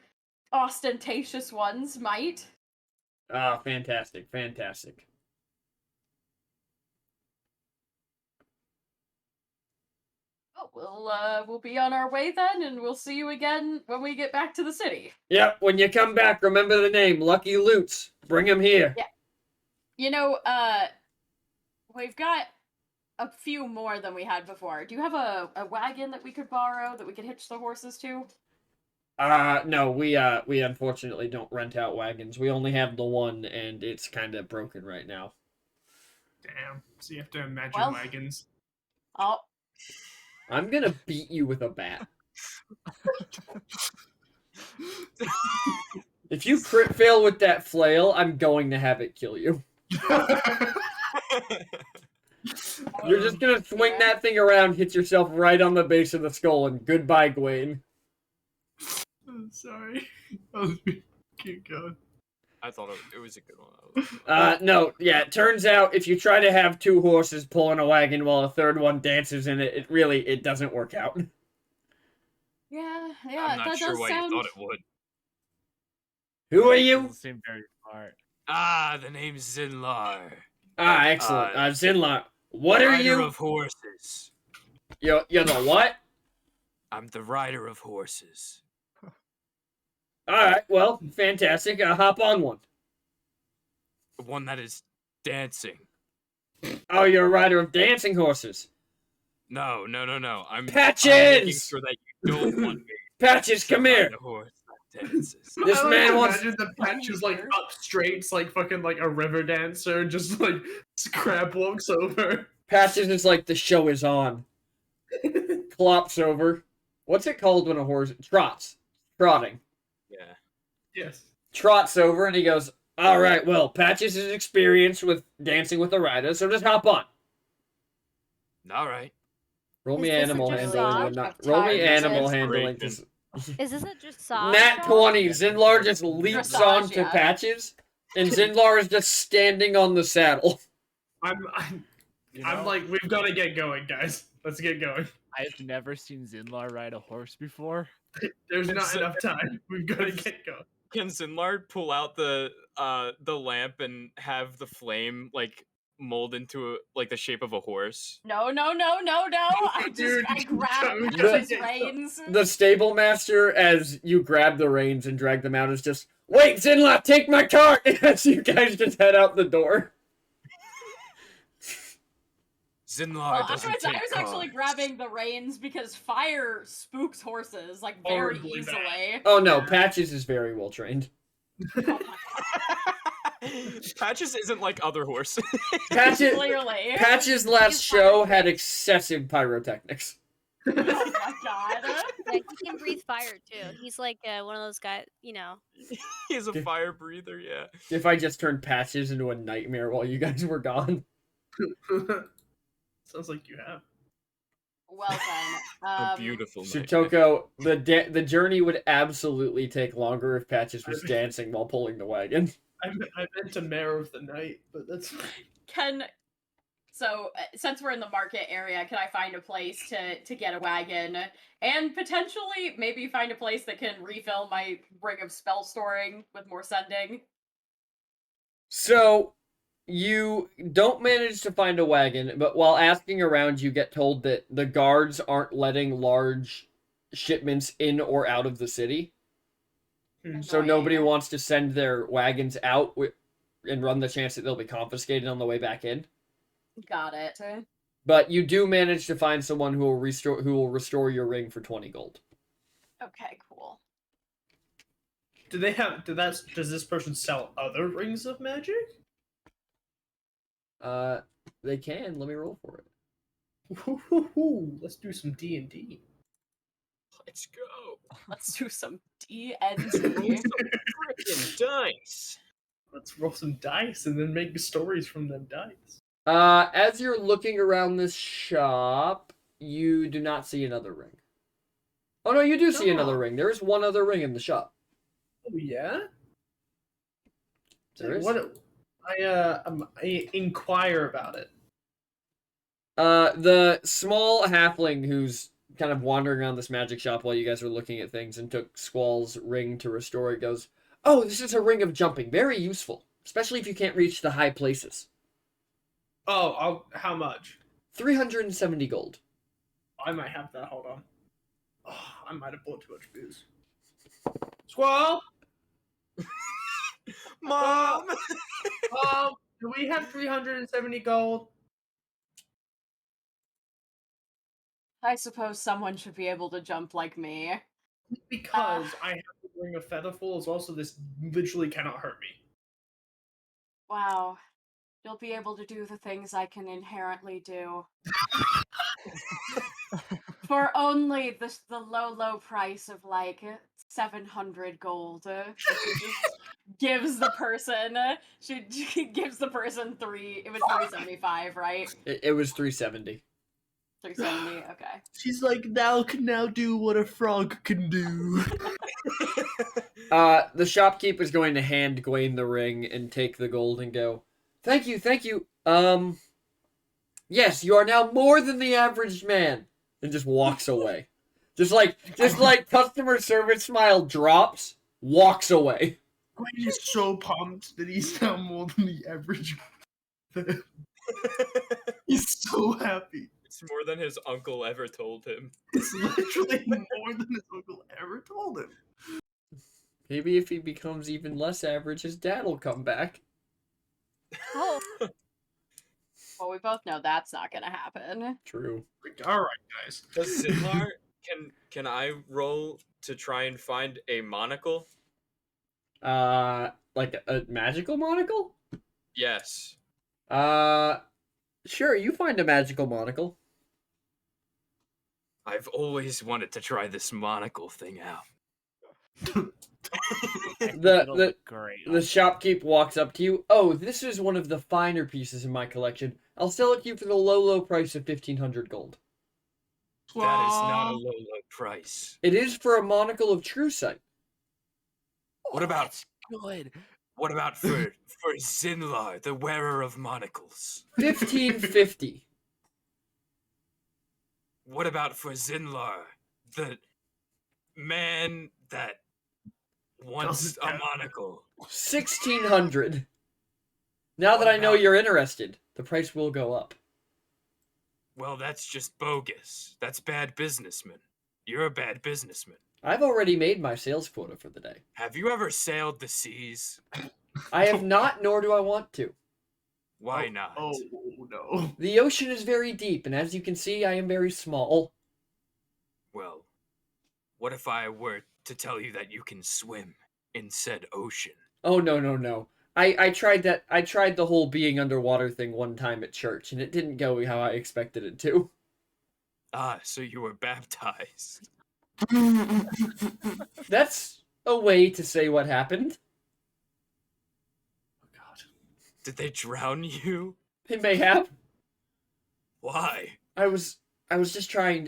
ostentatious ones might. Ah, fantastic, fantastic. Oh, we'll be on our way then, and we'll see you again when we get back to the city. Yep, when you come back, remember the name, Lucky Loots. Bring him here. Yeah. We've got a few more than we had before. Do you have a wagon that we could borrow that we could hitch the horses to? No, we unfortunately don't rent out wagons. We only have the one, and it's kind of broken right now. Damn. So you have to imagine Well- wagons. Oh, I'm gonna beat you with a bat. If you crit fail with that flail, I'm going to have it kill you. You're just gonna swing Yeah. that thing around, hit yourself right on the base of the skull, and goodbye, Gwaine. I'm sorry. Keep going. I thought it was a good one. No, yeah, it turns out if you try to have two horses pulling a wagon while a third one dances in it, it doesn't work out. yeah, I'm not that sure does why sound. you thought it would. Who are you? Doesn't seem very smart. Ah, the name's Zinlar. Ah, excellent. Zinla, what are Rider you? of horses. You're the what? I'm the rider of horses. Alright, well, fantastic. Hop on one. The one that is dancing. Oh, you're a rider of dancing horses. No. I'm making Patches! sure that you don't want me Patches, to come ride here. a horse that dances. This I like man to wants. imagine the patch is like up straight, it's like fucking like a river dancer, just like crab walks over. Patches is like the show is on. Clops over. What's it called when a horse trots? Trotting. Yeah. Yes. Trots over and he goes, alright, well, Patches is experienced with dancing with a rider, so just hop on. All right. Roll me Is this a animal dressage? handling. Would not. I've Roll me tried animal this. handling. Great. Is this a dressage? Nat 20. Zinlar just leaps Dressage, onto yeah. Patches, and Zinlar is just standing on the saddle. I'm like, we've got to get going, guys. Let's get going. I've never seen Zinlar ride a horse before. There's not So- enough time. We've got to get going. Can Zinlard pull out the lamp and have the flame like mold into like the shape of a horse? No. I Dude, grab we gotta his get- reins. The stable master, as you grab the reins and drag them out, is just, wait, Zinlar, take my cart! As you guys just head out the door. Zinlar Well, I doesn't was take actually cards. grabbing the reins because fire spooks horses like very Horribly easily. bad. Oh no, Patches is very well trained. Oh my god. Patches isn't like other horses. Patches, Clearly. Patches last He's show fire. had excessive pyrotechnics. Oh my god. Like, he can breathe fire too. He's like one of those guys, He's a fire breather, yeah. If I just turned Patches into a nightmare while you guys were gone. Sounds like you have. Well then. A beautiful night. Shutoko, the journey would absolutely take longer if Patches was dancing while pulling the wagon. I meant a Mare of the Night, but that's fine. Since we're in the market area, can I find a place to get a wagon and potentially maybe find a place that can refill my ring of spell storing with more sending? So, you don't manage to find a wagon, but while asking around, you get told that the guards aren't letting large shipments in or out of the city. So nobody wants to send their wagons out and run the chance that they'll be confiscated on the way back in. Got it. But you do manage to find someone who will restore your ring for 20 gold. Okay, cool. Does this person sell other rings of magic? They can. Let me roll for it. Let's do some D&D. Let's go. Let's do some Roll DND. some frickin' dice. Let's roll some dice and then make stories from them dice. As you're looking around this shop, you do not see another ring. Oh no, you do see another ring. There is one other ring in the shop. Oh yeah? There is. I inquire about it. The small halfling who's kind of wandering around this magic shop while you guys are looking at things and took Squall's ring to restore it goes, "Oh, this is a ring of jumping. Very useful, especially if you can't reach the high places." Oh, how much? 370 gold. I might have that. Hold on. Oh, I might have bought too much booze. Squall! Mom! Do we have 370 gold? I suppose someone should be able to jump like me. Because I have to bring a featherful as well, so this literally cannot hurt me. Wow. You'll be able to do the things I can inherently do. For only the low price of like 700 gold. Gives the person she gives the person it was 375, right? It was 370. 370, okay. She's like, now can do what a frog can do. The shopkeeper's going to hand Gwaine the ring and take the gold and go, Thank you. Yes, you are now more than the average man. And just walks away. Just like customer service smile drops, walks away. Gwaine is so pumped that he's now more than the average man. He's so happy. It's more than his uncle ever told him. It's literally more than his uncle ever told him. Maybe if he becomes even less average, his dad will come back. Oh, Well, we both know that's not gonna happen. True. All right, guys. Does Zinlar, can I roll to try and find a monocle? Like a magical monocle? Yes. Sure, you find a magical monocle. I've always wanted to try this monocle thing out. It'll look great. The shopkeep walks up to you. Oh, this is one of the finer pieces in my collection. I'll sell it to you for the low price of 1,500 gold. That is not a low price. It is for a monocle of true sight. What about That's good. What about for Zinlar, the wearer of monocles? 1,550. What about for Zinlar, the man that wants Doesn't a have- monocle? 1,600. Now that I know you're interested, the price will go up. Well, that's just bogus. That's bad businessman. You're a bad businessman. I've already made my sales quota for the day. Have you ever sailed the seas? I have not, nor do I want to. Why not? Oh no. The ocean is very deep, and as you can see, I am very small. Well, what if I were to tell you that you can swim in said ocean? Oh, no. I tried that. I tried the whole being underwater thing one time at church, and it didn't go how I expected it to. Ah, so you were baptized. That's a way to say what happened. Oh god. Did they drown you? It may have. Why? I was I was just trying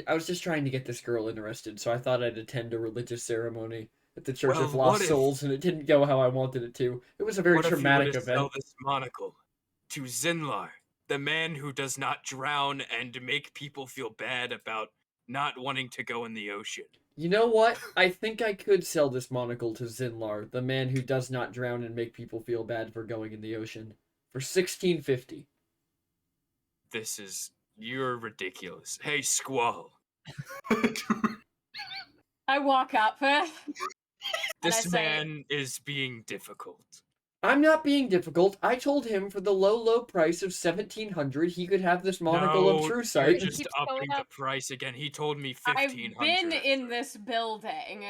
to get this girl interested, so I thought I'd attend a religious ceremony at the Church of Well, Lost what if- Souls, and it didn't go how I wanted it to. It was a very What if you traumatic were to sell event. this monocle to Zinlar, the man who does not drown and make people feel bad about not wanting to go in the ocean? You know what? I think I could sell this monocle to Zinlar, the man who does not drown and make people feel bad for going in the ocean, for 1650. You're ridiculous. Hey, Squall. I walk up. And I This say, man is being difficult. I'm not being difficult. I told him for the low price of 1700 he could have this monocle of No, True you're Sight. just Keeps upping going the up. price again. He told me I've 1500. been in this building.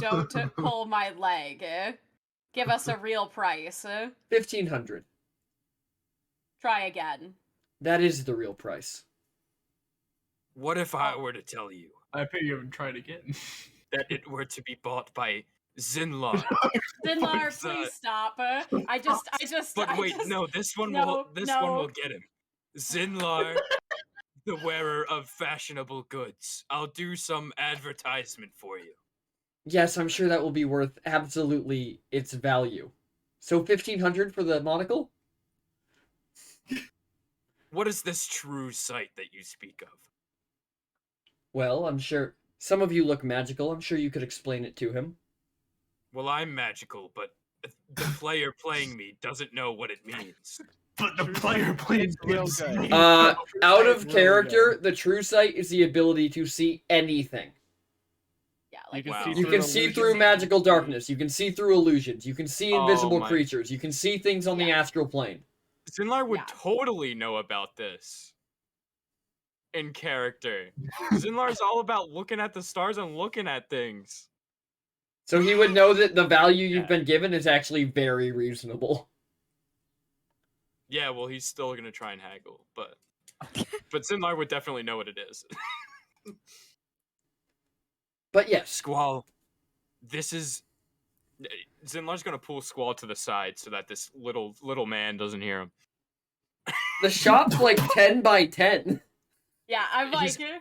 Don't pull my leg. Give us a real price. 1500. Try again. That is the real price. What if I were to tell you I bet you haven't tried again. that it were to be bought by Zinlar? Zinlar, It's, please stop. But wait, no, this one no, will get him. Zinlar, the wearer of fashionable goods. I'll do some advertisement for you. Yes, I'm sure that will be worth absolutely its value. So 1500 for the monocle? What is this true sight that you speak of? Well, I'm sure some of you look magical. I'm sure you could explain it to him. Well, I'm magical, but the player playing me doesn't know what it means. But the player plays It's real good. Out of Really character, the True Sight is the ability to see anything. Yeah, You like can Wow. see You through can see illusions. through magical darkness. You can see through illusions. You can see Oh invisible my- creatures. You can see things on the Yeah. astral plane. Zinlar would Yeah. totally know about this. In character. Zinlar's all about looking at the stars and looking at things. So he would know that the value you've Yeah. been given is actually very reasonable. Yeah, well, he's still gonna try and haggle, but Zinlar would definitely know what it is. But yes, Squall, this is Zinlar's gonna pull Squall to the side so that this little man doesn't hear him. the shop's like 10 by 10. yeah, I'm like, He's-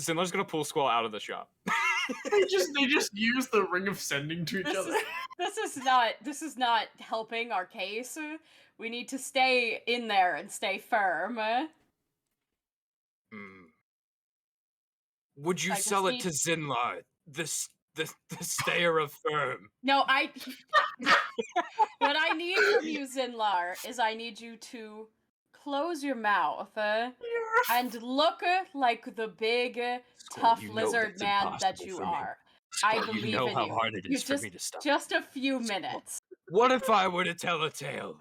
Zinlar's gonna pull Squall out of the shop. they just use the ring of sending to each this other. is not helping our case. We need to stay in there and stay firm. Hmm. Would you I just sell it need- to Zinlar, the stayer of firm? No, what I need from you, Zinlar, is I need you to close your mouth and look like the big, Squall, tough you know lizard that's man that impossible you for me. are. I Squall, you believe know in how you. hard it You is for me to stop. Just a few minutes. What if I were to tell a tale?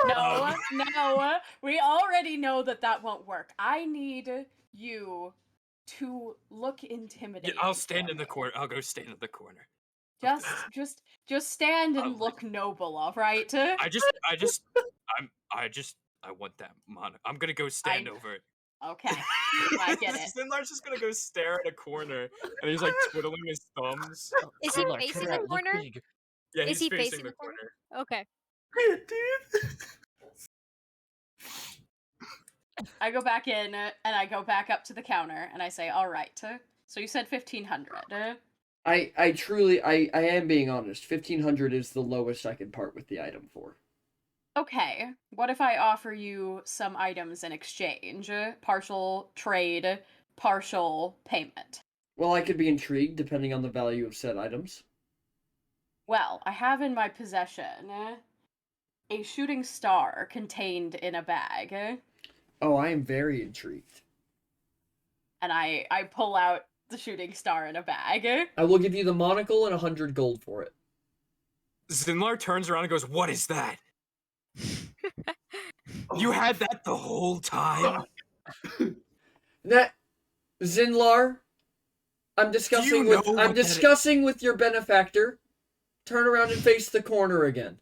No, no, we already know that won't work. I need you to look Yeah, intimidating. I'll stand for in the me. corner. I'll go stand in the corner. Just stand I and like- look noble, all right? I want that mono. I'm gonna go stand over it. Okay, I get it. Zinlar's just gonna go stare at a corner, and he's like twiddling his thumbs. Is he Zinlar, facing turn the around, look corner? big. Yeah, Is he's he facing facing the the corner? corner. Okay. Dude. I go back in and I go back up to the counter and I say, "All right." So you said 1500. I truly, I am being honest. 1500 is the lowest I can part with the item for. Okay. What if I offer you some items in exchange? Partial trade, partial payment. Well, I could be intrigued depending on the value of said items. Well, I have in my possession a shooting star contained in a bag. Oh, I am very intrigued. And I pull out the shooting star in a bag. I will give you the monocle and 100 gold for it. Zinlar turns around and goes, "What is that? You had that the whole time?" That Zinlar, I'm discussing know with what I'm that discussing with your benefactor. Turn around and face the corner again.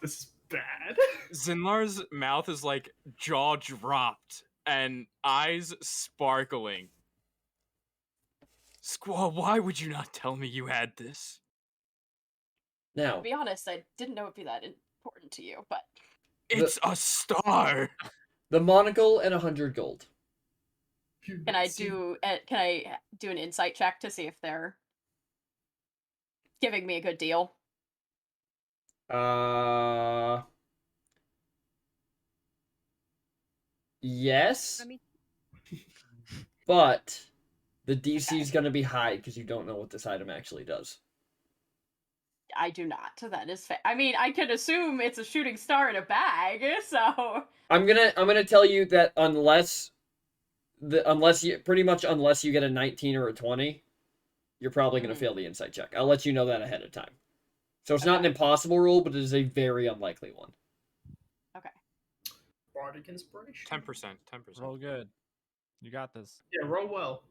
This is bad. Zinlar's mouth is like jaw dropped and eyes sparkling. Squall, why would you not tell me you had this? Now, To be honest, I didn't know it'd be that important to you, but It's a star. the monocle and 100 gold. Can I do an insight check to see if they're giving me a good deal? Yes, Let me- but the DC is going to be high because you don't know what this item actually does. I do not. That is I mean, I can assume it's a shooting star in a bag, so I'm gonna tell you that unless you get a 19 or a 20, you're probably gonna Mm. fail the insight check. I'll let you know that ahead of time. So it's not an Okay. impossible roll, but it is a very unlikely one. Bardic inspiration. 10%. 10%. Roll good. You got this. Yeah, roll well.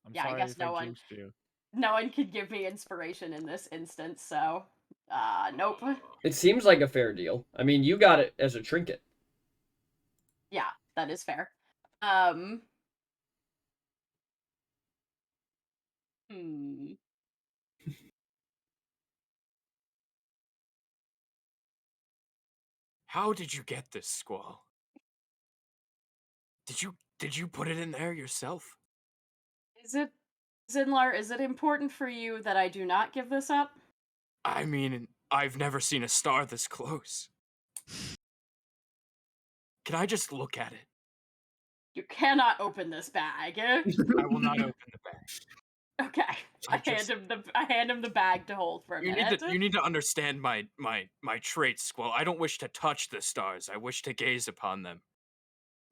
I'm Yeah, I sorry guess if no I one- jinxed you. no one could give me inspiration in this instance, so nope. It seems like a fair deal. I mean, you got it as a trinket. Yeah, that is fair. Hmm. How did you get this, Squall? Did you put it in there yourself? Is it Zinlar, is it important for you that I do not give this up? I mean, I've never seen a star this close. Can I just look at it? You cannot open this bag. I will not open the bag. Okay. I just- I hand him the bag to hold for a minute. You need to understand my traits, Squall. I don't wish to touch the stars. I wish to gaze upon them.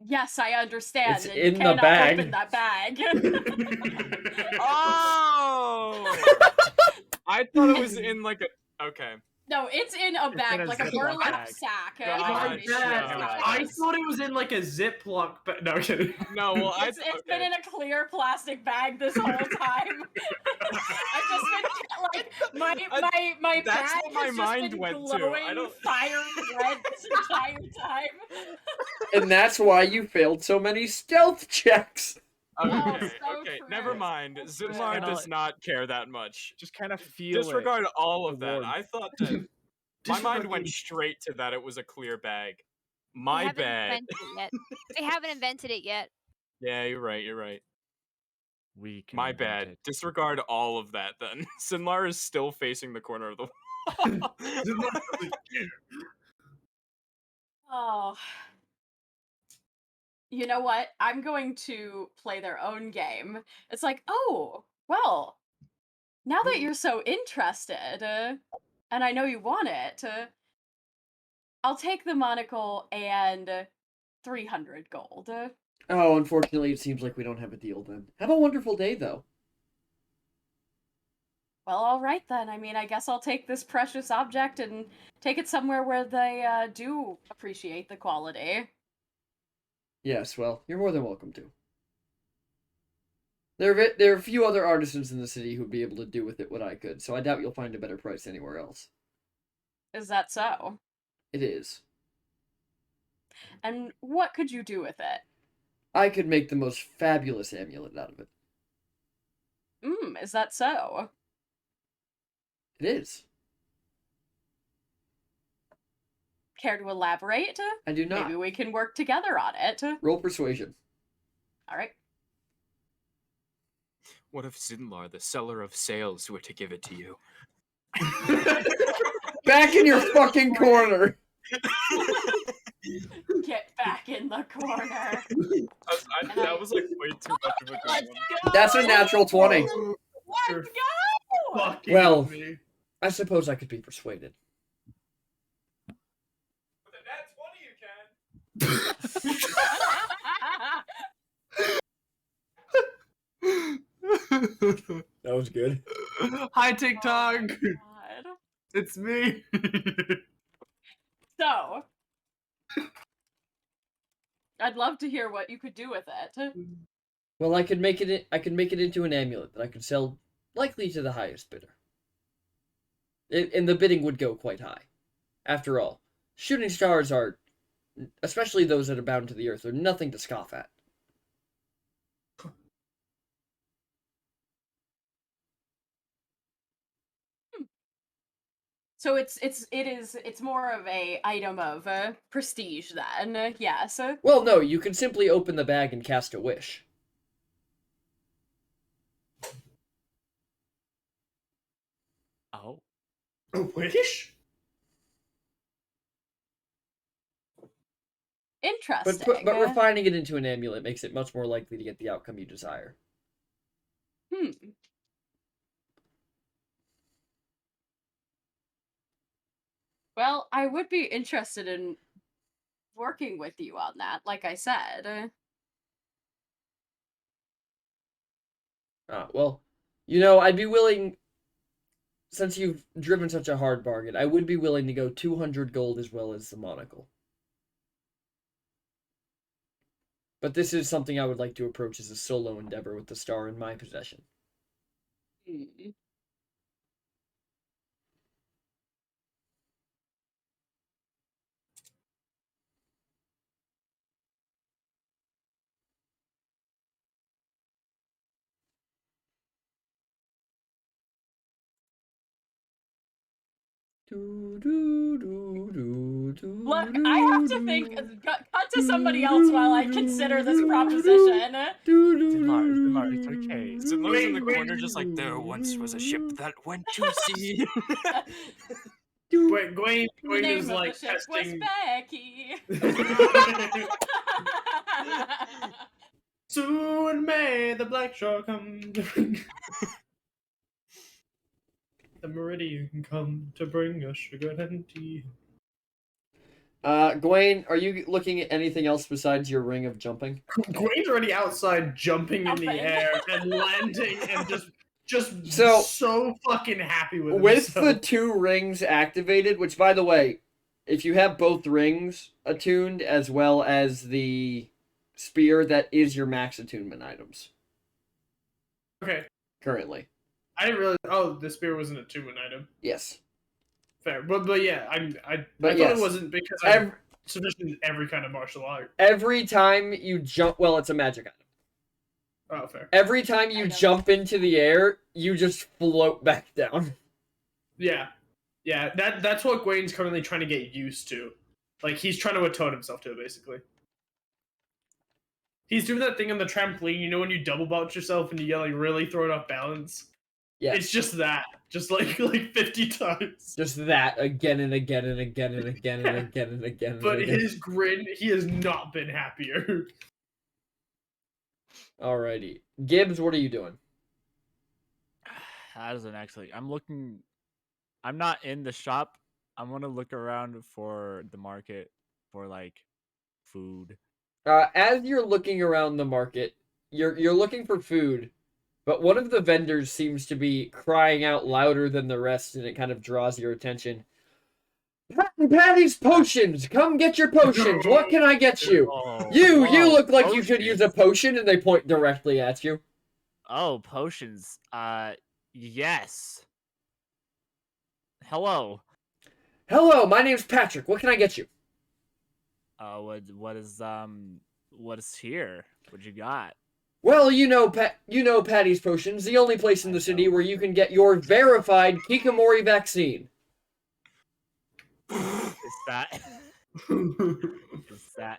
Yes, I understand. It's and in you the cannot bag. open that bag. Oh! I thought it was in like a. Okay. No, it's in a bag, a like a Ziploc burlap bag. sack. God, My It's bad. not I like- thought it was in like a Ziploc bag. No, I'm kidding. No, well, It's been in a clear plastic bag this whole time. I've just been like my That's bag what my has just mind been went to. glowing I don't- fiery red this entire time. And that's why you failed so many stealth checks. Okay, so okay, true. never mind. So true. Zinlar does not care that much. Just kind of feel Disregard all of the that. warmth. I thought that my mind Disregard went the- straight to that it was a clear bag. They My haven't bad. invented it yet. They haven't invented it yet. Yeah, you're right. You're right. We can My invent bad. it. Disregard all of that then. Sinlar is still facing the corner of the wall. Oh. You know what? I'm going to play their own game. It's like, oh, well, now that you're so interested, and I know you want it, I'll take the monocle and 300 gold. Oh, unfortunately, it seems like we don't have a deal then. Have a wonderful day, though. Well, all right then. I mean, I guess I'll take this precious object and take it somewhere where they do appreciate the quality. Yes, well, you're more than welcome to. There are a few other artisans in the city who'd be able to do with it what I could, so I doubt you'll find a better price anywhere else. Is that so? It is. And what could you do with it? I could make the most fabulous amulet out of it. Is that so? It is. Care to elaborate? I do not. Maybe we can work together on it. Roll persuasion. All right. What if Zinlar, the seller of sales, were to give it to you? Back in your fucking corner! Get back in the corner. That was like way too much of a good Let's one. go. That's a natural 20. Let's go. Fucking Well. me. I suppose I could be persuaded. With a nat 20 you can. That was good. Hi, TikTok. God. It's me. So, I'd love to hear what you could do with it. Well, I could make it into an amulet that I could sell likely to the highest bidder. And the bidding would go quite high. After all, shooting stars are, especially those that are bound to the earth, are nothing to scoff at. So it's more of a item of prestige then. Yes. Well, no, you can simply open the bag and cast a wish. Oh, A wish? Interesting. But refining it into an amulet makes it much more likely to get the outcome you desire. Hmm. Well, I would be interested in working with you on that, like I said. Well, you know, I'd be willing, since you've driven such a hard bargain, I would be willing to go 200 gold as well as the monocle. But this is something I would like to approach as a solo endeavor with the star in my possession. Hmm. Look, I have to think. Cut to somebody else while I consider this proposition. Zimar, it's okay. Zimmer's in the Wait, corner, just like there once was a ship that went to sea. Gwen The name is of like the ship was testing. Becky. Soon may the black shore come to bring. The meridian come to bring us sugar and tea. Gwaine, are you looking at anything else besides your ring of jumping? Gwyn's already outside jumping in the Jumping. air and landing and just So- so fucking happy with With the himself. 2 rings activated, which, by the way, if you have both rings attuned as well as the spear, that is your max attunement items Okay, currently. I didn't realize. Oh, the spear wasn't a two-in item. Yes. Fair, but yeah, I But thought yes. it wasn't because I'm Every, sufficient in every kind of martial art. every time you jump, well, it's a magic item. Oh, fair. Every time you I know. jump into the air, you just float back down. Yeah, that's what Gwyn's currently trying to get used to. Like he's trying to atone himself to it, basically. He's doing that thing on the trampoline, you know, when you double bounce yourself and you get like really thrown off balance. Yeah. It's just that, just like 50 times. Just that again and again and again and again and again and again. And But again. his grin, he has not been happier. Alrighty. Gibbs, what are you doing? that is an excellent. I'm not in the shop. I'm gonna look around for the market for like food. As you're looking around the market, you're looking for food, but one of the vendors seems to be crying out louder than the rest, and it kind of draws your attention. Patty's potions! Come get your potions! What can I get you? Oh, You whoa, look like you could use a potions. potion, and they point directly at you. Oh, potions. Yes. Hello. Hello, my name's Patrick. What can I get you? What is here? What you got? Well, you know Patty's Potions, the only place in the city where you can get your verified Kikamori vaccine. Is that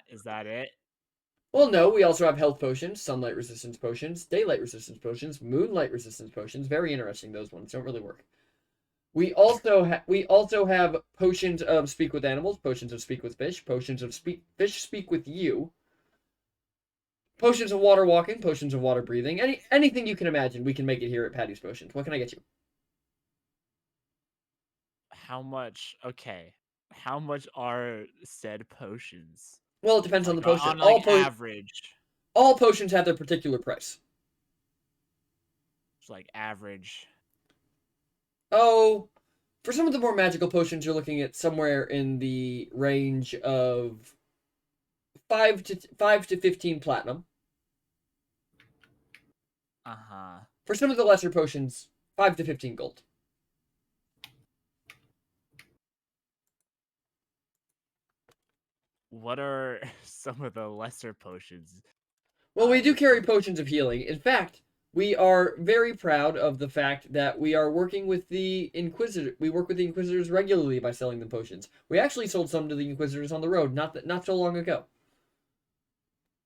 is that it? Well, no, we also have health potions, sunlight resistance potions, daylight resistance potions, moonlight resistance potions. Very interesting. Those ones don't really work. We also have potions of speak with animals, potions of speak with fish, potions of fish speak with you, potions of water walking, potions of water breathing. Anything you can imagine, we can make it here at Patty's Potions. What can I get you? How much? Okay. How much are said potions? Well, it depends on the Like, potion. on like average. All potions have their particular price. It's like average. Oh, for some of the more magical potions, you're looking at somewhere in the range of 5 to 15 platinum. Uh-huh. For some of the lesser potions, 5 to 15 gold. What are some of the lesser potions? Well, we do carry potions of healing. In fact, we are very proud of the fact that we are working with the Inquisitor. We work with the Inquisitors regularly by selling them potions. We actually sold some to the Inquisitors on the road not so long ago.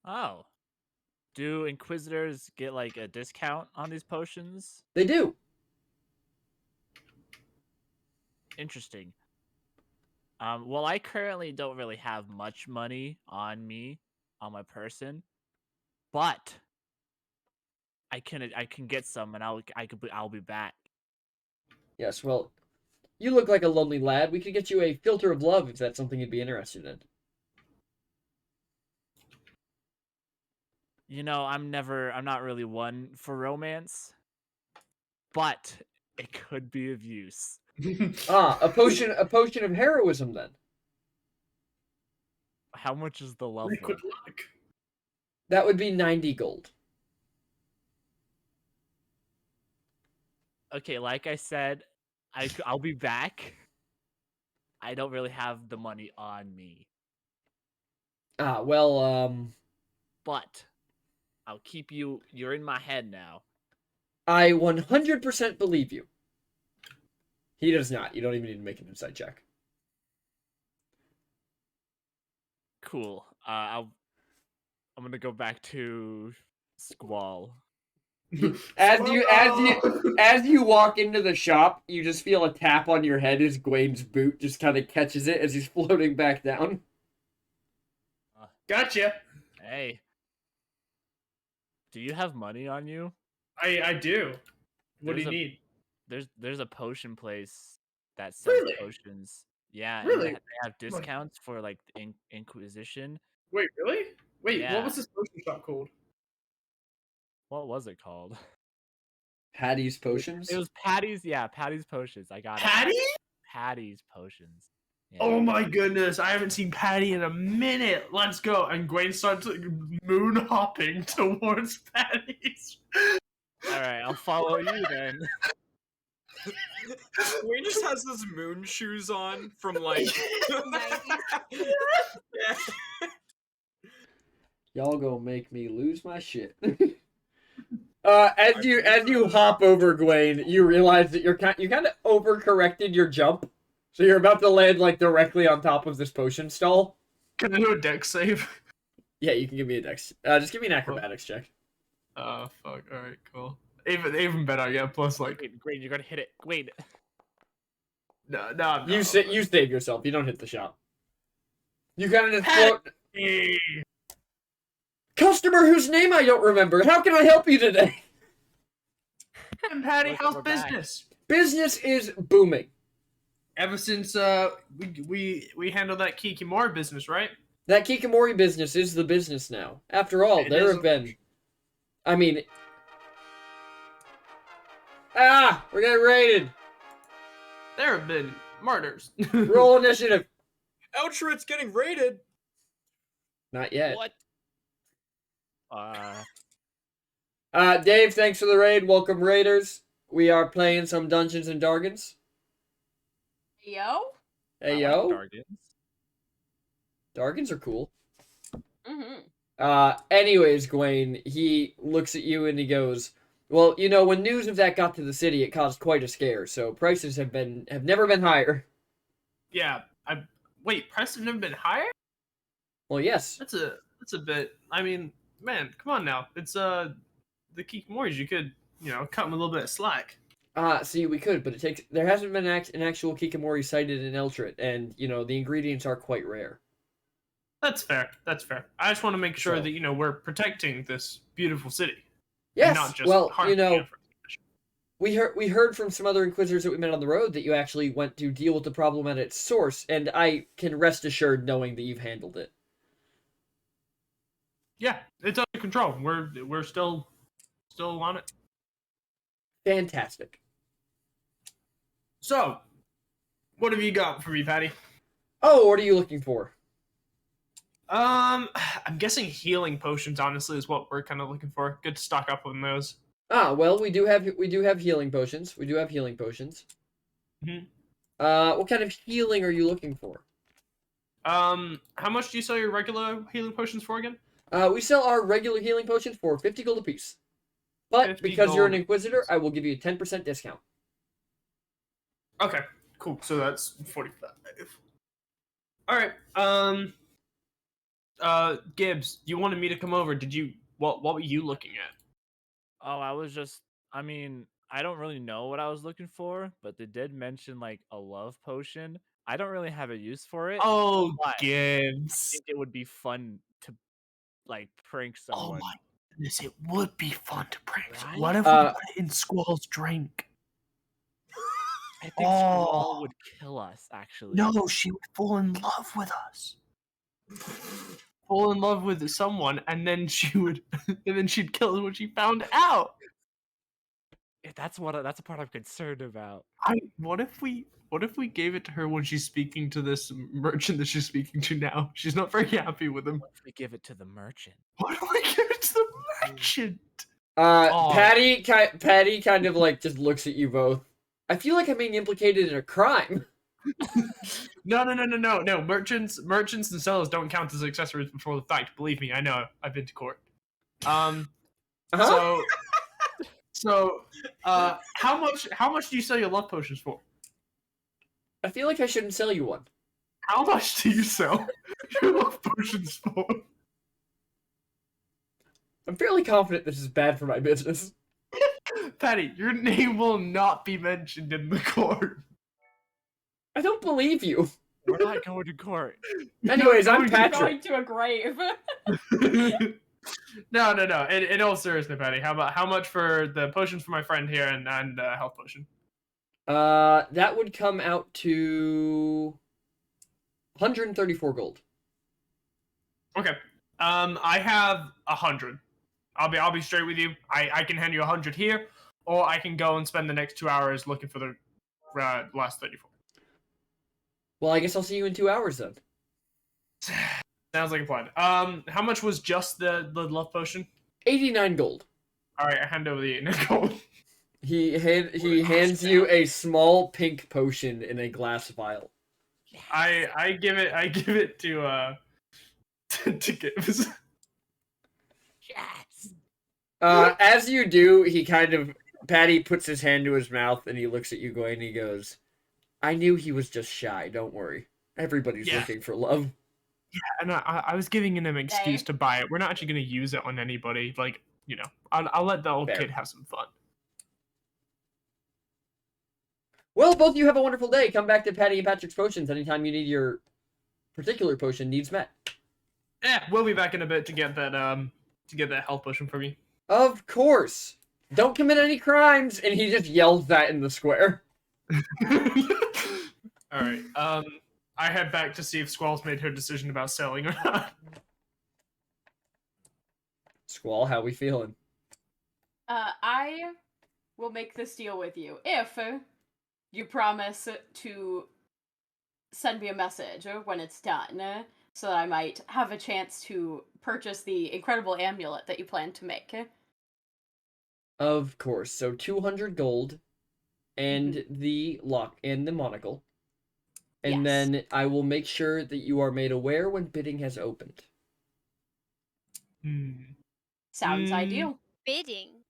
Oh. Do Inquisitors get like a discount on these potions? They do. Interesting. Well, I currently don't really have much money on me, on my person, but I can get some, and I'll be back. Yes, well, you look like a lonely lad. We could get you a filter of love if that's something you'd be interested in. You know, I'm not really one for romance, but it could be of use. A potion of heroism then. How much is the level? Liquid luck. That would be 90 gold. Okay, like I said, I'll be back. I don't really have the money on me, but I'll keep you. You're in my head now. I 100% believe you. He does not. You don't even need to make an insight check. Cool. I'm gonna go back to Squall. As you walk into the shop, you just feel a tap on your head as Gawain's boot just kind of catches it as he's floating back down. Gotcha. Hey, do you have money on you? I do. What do you need? There's a potion place that sells Really? potions. Yeah, and Really? they have discounts for like the Inquisition. Wait, really? Wait, Yeah. what was this potion shop called? What was it called? Patty's Potions? It was Patty's. Yeah, Patty's Potions. I got Patty? it. Patty's Potions. Yeah. Oh my goodness, I haven't seen Patty in a minute. Let's go. And Gwen starts moon hopping towards Patty's. All right, I'll follow you then. Wayne just has his moon shoes on from like. Yeah. Y'all gonna make me lose my shit. As you hop over Gawain, you realize that you kind of overcorrected your jump, so you're about to land like directly on top of this potion stall. Can I do a dex save? Yeah, you can give me a dex. Just give me an acrobatics check. Oh fuck! All right, cool. Even better, yeah. Plus, like, Great, you're gonna hit it. Wait. no. You save yourself. You don't hit the shop. You kind of just float. Hey. Customer whose name I don't remember. How can I help you today? And Patty, Look, how's we're back. business? Business is booming. Ever since we handled that Kikimori business, right? That Kikamori business is the business now. After all, It there is have been. I mean. We're getting raided. There have been murders. Roll initiative. Eltrit's getting raided. Not yet. What? Dave, thanks for the raid. Welcome, raiders. We are playing some Dungeons and Dragons. Yo. Hey, I like yo. Dargans. Dargans are cool. Mm-hmm. Anyways, Gawain, he looks at you and he goes, well, you know, when news of that got to the city, it caused quite a scare, so prices have never been higher. Yeah. Wait, prices have never been higher? Well, yes. That's a bit. I mean, man, come on now. It's the Kikimoris. You could, cut them a little bit of slack. See, we could, but there hasn't been an actual Kikamori sighted in Eltrit, and, you know, the ingredients are quite rare. That's fair. That's fair. I just want to make sure So- that we're protecting this beautiful city. Yes, And not just well, harming you know, it. we heard from some other Inquisitors that we met on the road that you actually went to deal with the problem at its source, and I can rest assured knowing that you've handled it. Yeah, it's under control. We're still on it. Fantastic. So, what have you got for me, Patty? Oh, what are you looking for? I'm guessing healing potions. Honestly, is what we're kind of looking for. Good to stock up on those. Well, we do have healing potions. We do have healing potions. Mhm. What kind of healing are you looking for? How much do you sell your regular healing potions for again? We sell our regular healing potions for 50 gold apiece. But 50 because you're an gold. Inquisitor, I will give you a 10% discount. Okay, cool. So that's 45. All right. Gibbs, you wanted me to come over. Did you? What were you looking at? Oh, I was just. I mean, I don't really know what I was looking for, but they did mention like a love potion. I don't really have a use for it. Oh, but I Gibbs. think it would be fun to like prank Oh someone. my goodness, it would be fun to prank. Right? What if we put it in Squall's drink? I think Squall would kill us. Actually, No, she would fall in love with us. Fall in love with someone, and then she'd kill us when she found out. That's a part I'm concerned about. What if we gave it to her when she's speaking to this merchant that she's speaking to now? She's not very happy with him. What if we give it to the merchant? What if we give it to the merchant? Patty kind of like just looks at you both. I feel like I'm being implicated in a crime. No. Merchants and sellers don't count as accessories before the fact. Believe me, I know. I've been to court. Huh? So, how much do you sell your love potions for? I feel like I shouldn't sell you one. How much do you sell your love potions for? I'm fairly confident this is bad for my business. Patty, your name will not be mentioned in the court. I don't believe you. We're not going to court. Anyways, I'm We're Patrick. going to a grave. No. In all seriousness, Patty, how much for the potions for my friend here and health potion? That would come out to 134 gold. Okay. I have 100. I'll be straight with you. I can hand you 100 here, or I can go and spend the next 2 hours looking for the last 34. Well, I guess I'll see you in 2 hours then. Sounds like a plan. How much was just the love potion? 89 gold. All right, I hand over the 89 gold. He hands you a small pink potion in a glass vial. I give it to Gibbs. Yes. As you do, Patty puts his hand to his mouth and he looks at you going and he goes, I knew he was just shy, don't worry. Everybody's Yeah. looking for love. Yeah, and I was giving him an excuse to buy it. We're not actually going to use it on anybody. Like, I'll let the old Fair. kid have some fun. Well, both of you have a wonderful day. Come back to Patty and Patrick's Potions anytime you need your particular potion needs met. Yeah, we'll be back in a bit to get that health potion from you. Of course. Don't commit any crimes, and he just yells that in the square. All right. I head back to see if Squall's made her decision about selling or not. Squall, how we feeling? I will make this deal with you if you promise to send me a message when it's done, so that I might have a chance to purchase the incredible amulet that you plan to make. Of course. So 200 gold, and the lock and the monocle. And Yes. then I will make sure that you are made aware when bidding has opened. Sounds ideal. Bidding.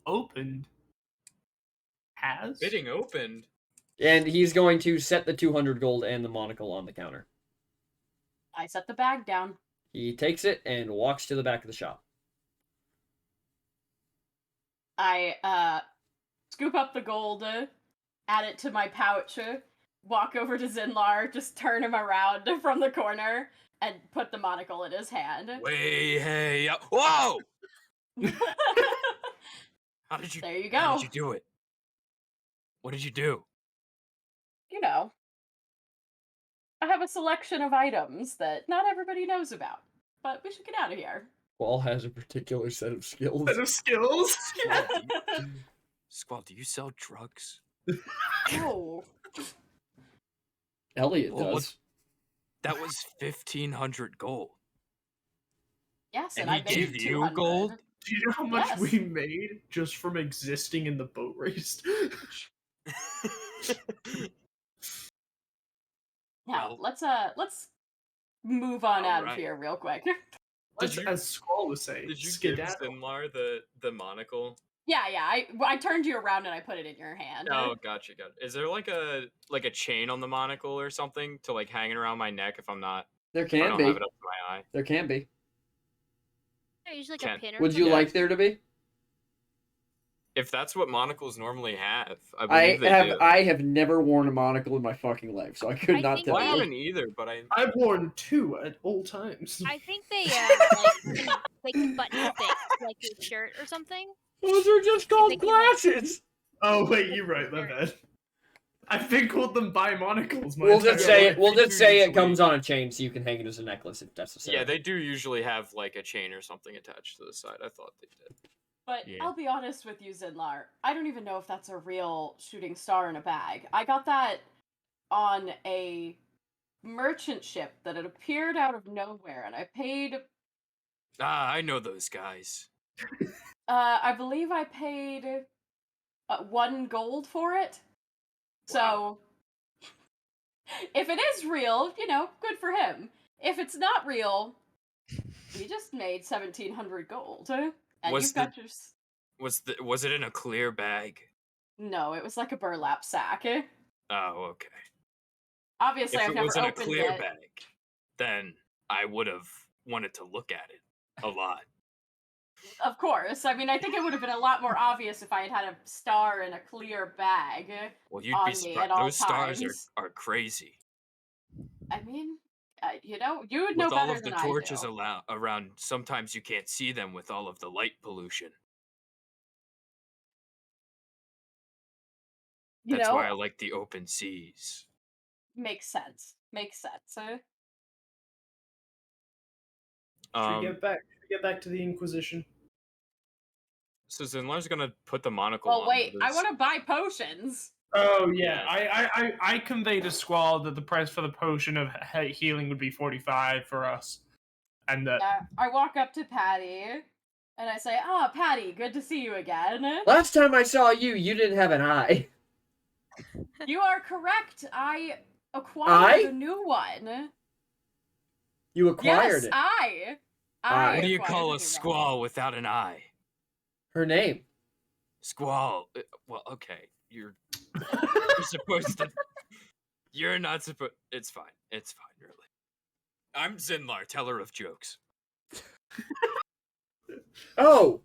Opened. Has? Bidding opened. And he's going to set the 200 gold and the monocle on the counter. I set the bag down. He takes it and walks to the back of the shop. I scoop up the gold, add it to my pouch, walk over to Zinlar, just turn him around from the corner, and put the monocle in his hand. Way, hey, whoa! How did you? There you How go. did you do it? What did you do? You know, I have a selection of items that not everybody knows about, but we should get out of here. Squall has a particular set of skills. Set of skills? Squall, do you sell drugs? Oh, Elliot Well, does. That was 1,500 gold. yes, And and I he made gave you 200. gold? Do you know how much Yes. we made just from existing in the boat race? Now, Well- let's move on out of Alright. here real quick. Did you- as Squall was saying, Did you give skedaddle. Zinlar the monocle? Yeah. I turned you around and I put it in your hand. Oh, gotcha. Is there like a chain on the monocle or something to like hanging around my neck if I'm not? There If I can don't be. have it up to my eye. There can be. Usually like Ken, a pin or Would you something. like there to be? If that's what monocles normally have, I I believe they do. I have never worn a monocle in my fucking life, so I could I not think tell Well, I you. haven't either, but I've worn 2 at all times. I think they like button things like your shirt or something. Those are just called called glasses. Oh wait, you're right. My bad. I've been called them bimonocles. We'll just say it. We'll they just do say it usually- comes on a chain, so you can hang it as a necklace if necessary. yeah, they do usually have like a chain or something attached to the side. I thought they did. But Yeah. I'll be honest with you, Zinlar. I don't even know if that's a real shooting star in a bag. I got that on a merchant ship that had appeared out of nowhere, and I paid. Ah, I know those guys. I believe I paid 1 gold for it. So, if it is real, good for him. If it's not real, we just made 1,700 gold. And Was you've got your. Was it in a clear bag? No, it was like a burlap sack. Oh, okay. Obviously, If I've it never was in a opened clear it. bag, then I would have wanted to look at it a lot. Of course. I mean, I think it would have been a lot more obvious if I had had a star in a clear bag. Well, you'd On be me surprised. at all Those stars times. are crazy. I mean, you would know With all better of the than torches I do. around, sometimes you can't see them with all of the light pollution. That's why I like the open seas. Makes sense. Makes sense. Should we get back to the Inquisition? So Zinlar's gonna put the monocle Well, on. wait. but I it's- want to buy potions. Oh yeah, Yeah. I conveyed to Squall that the price for the potion of healing would be 45 for us, and that I walk up to Patty, and I say, "Ah, Patty, good to see you again." Last time I saw you, you didn't have an eye. You are correct. I acquired I? a new one. You acquired Yes, it. I. Why? What do you acquired call new a one. squall without an eye? Her name. Squall. Well, okay. You're supposed to. You're not supposed. It's fine. It's fine, really. I'm Zinlar, teller of jokes. Oh.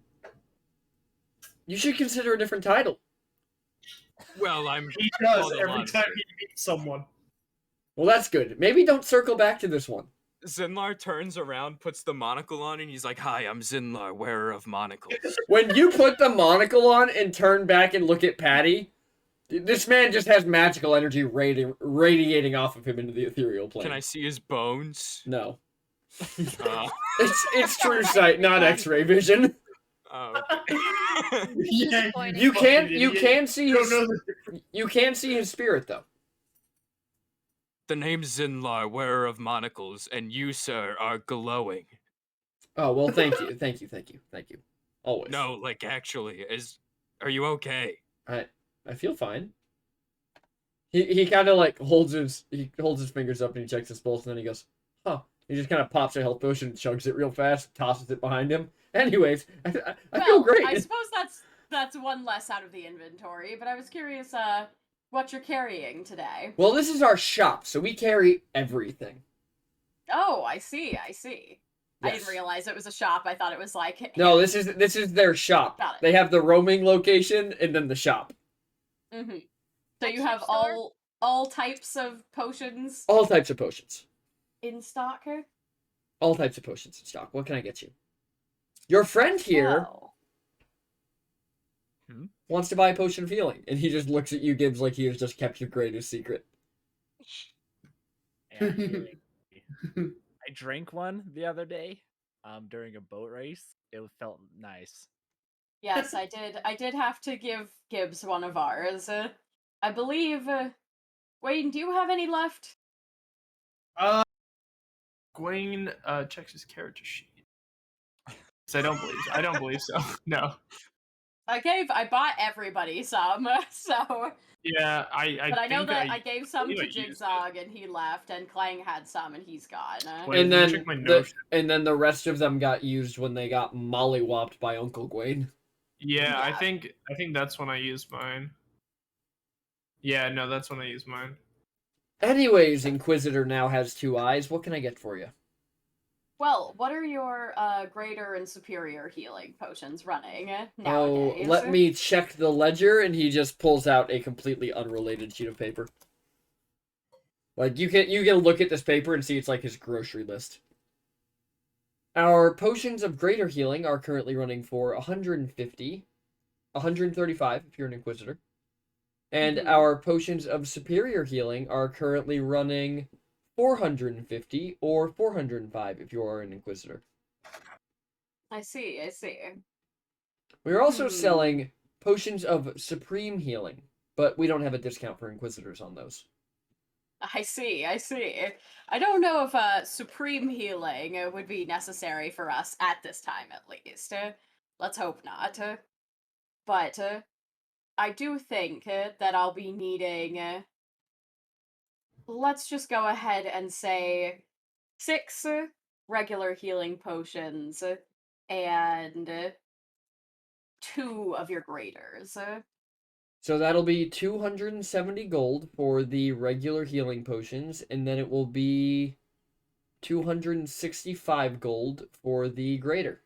You should consider a different title. Well, I'm. he does called a every monster. time he meets someone. Well, that's good. Maybe don't circle back to this one. Zinlar turns around, puts the monocle on, and he's like, "Hi, I'm Zinlar, wearer of monocles." When you put the monocle on and turn back and look at Patty, this man just has magical energy radiating off of him into the ethereal plane. Can I see his bones? No. Uh, It's true sight, not X-ray vision. oh, okay. Yeah, Disappointing. You fucking can idiot. see You don't his know the difference. you can see his spirit though. The name's Zinlar, wearer of monocles, and you, sir, are glowing. Oh well, thank you. Always. No, like actually, are you okay? I feel fine. He kind of like holds his fingers up and he checks his pulse and then he goes, huh. He just kind of pops a health potion and chugs it real fast, tosses it behind him. Anyways, I feel great. I suppose that's one less out of the inventory, but I was curious what you're carrying today. Well, this is our shop, so we carry everything. Oh, I see. I Yes. didn't realize it was a shop. I thought it was like No, this is their shop. Got it. They have the roaming location and then the shop. Mm-hmm. So Pet you shop have store? all types of potions All types of potions. in stock. All types of potions in stock. What can I get you? Your friend here Oh. wants to buy a potion of healing, and he just looks at you, Gibbs, like he has just kept your greatest secret. Yeah, healing. I drank one the other day during a boat race. It felt nice. Yes, I did. I did have to give Gibbs one of ours. I believe. Wayne, do you have any left? Gwaine checks his character sheet. So I don't believe so. No. I bought everybody some, so. Yeah, But I know think that I gave some believe to I used it. Jigsaw and he left, and Clang had some and he's gone. Wait, And let me then check my notes. the rest of them got used when they got mollywopped by Uncle Gwaine. Yeah, I Yeah. think that's when I used mine. Yeah, no, that's when I used mine. Anyways, Inquisitor now has 2 eyes. What can I get for you? Well, what are your greater and superior healing potions running Oh, nowadays? let me check the ledger, and he just pulls out a completely unrelated sheet of paper. Like, you can look at this paper and see it's like his grocery list. Our potions of greater healing are currently running for 150, 135 if you're an Inquisitor. And Mhm. our potions of superior healing are currently running 450 or 405 if you are an Inquisitor. I see. We're also Hmm. selling potions of supreme healing, but we don't have a discount for Inquisitors on those. I see. I don't know if supreme healing would be necessary for us at this time, at least. Let's hope not. But I do think that I'll be needing. Let's just go ahead and say 6 regular healing potions and 2 of your graders. So that'll be 270 gold for the regular healing potions, and then it will be 265 gold for the greater.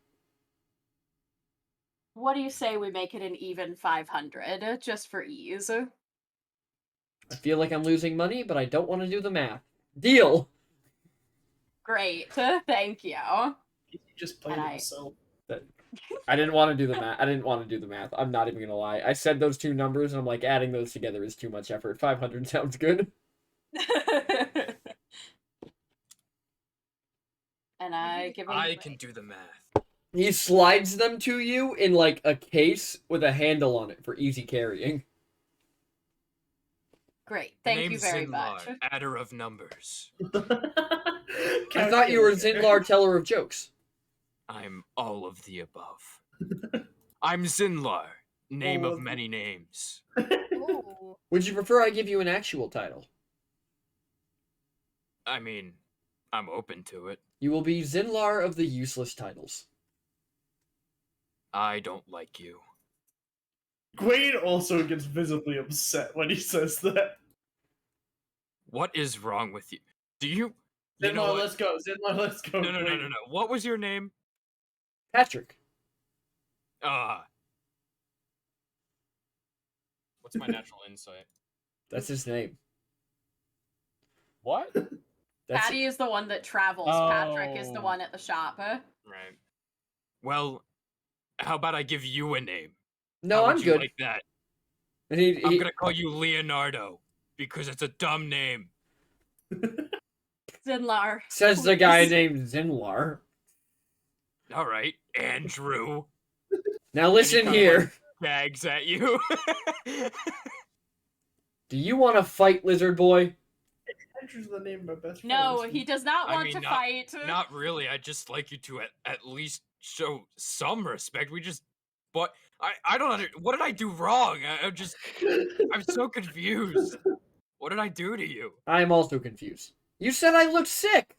What do you say we make it an even 500, just for ease? I feel like I'm losing money, but I don't want to do the math. Deal! Great, thank you. He just played And I- himself. I didn't want to do the math. I'm not even gonna lie. I said those 2 numbers, and I'm like, adding those together is too much effort. 500 sounds good. And I give him. I can do the math. He slides them to you in like a case with a handle on it for easy carrying. Great, The thank you name's very Zinlar, much. adder of numbers. I thought you were Zinlar, teller of jokes. I'm all of the above. I'm Zinlar, name All of of many names. Ooh. Would you prefer I give you an actual title? I mean, I'm open to it. You will be Zinlar of the useless titles. I don't like you. Gwaine also gets visibly upset when he says that. What is wrong with you? Do you? You know Zinlar, what? let's go. Zinlar, let's go. No. Gwaine. What was your name? Patrick. What's my natural insight? That's his name. What? That's Patty is the one that travels. Patrick is the Oh. one at the shop. Right. Well, how about I give you a name? No, How I'm would you good. like that? And he, I'm gonna call you Leonardo because it's a dumb name. Zinlar. says the guy please. named Zinlar. All right, Andrew. Now listen kinda here. Gags at you. Do you want to fight, Lizard Boy? Andrew's the name of my best friend. No, he does not I want mean, to not- fight. Not really. I'd just like you to at least show some respect. But I don't what did I do wrong? I'm so confused. What did I do to you? I am also confused. You said I looked sick.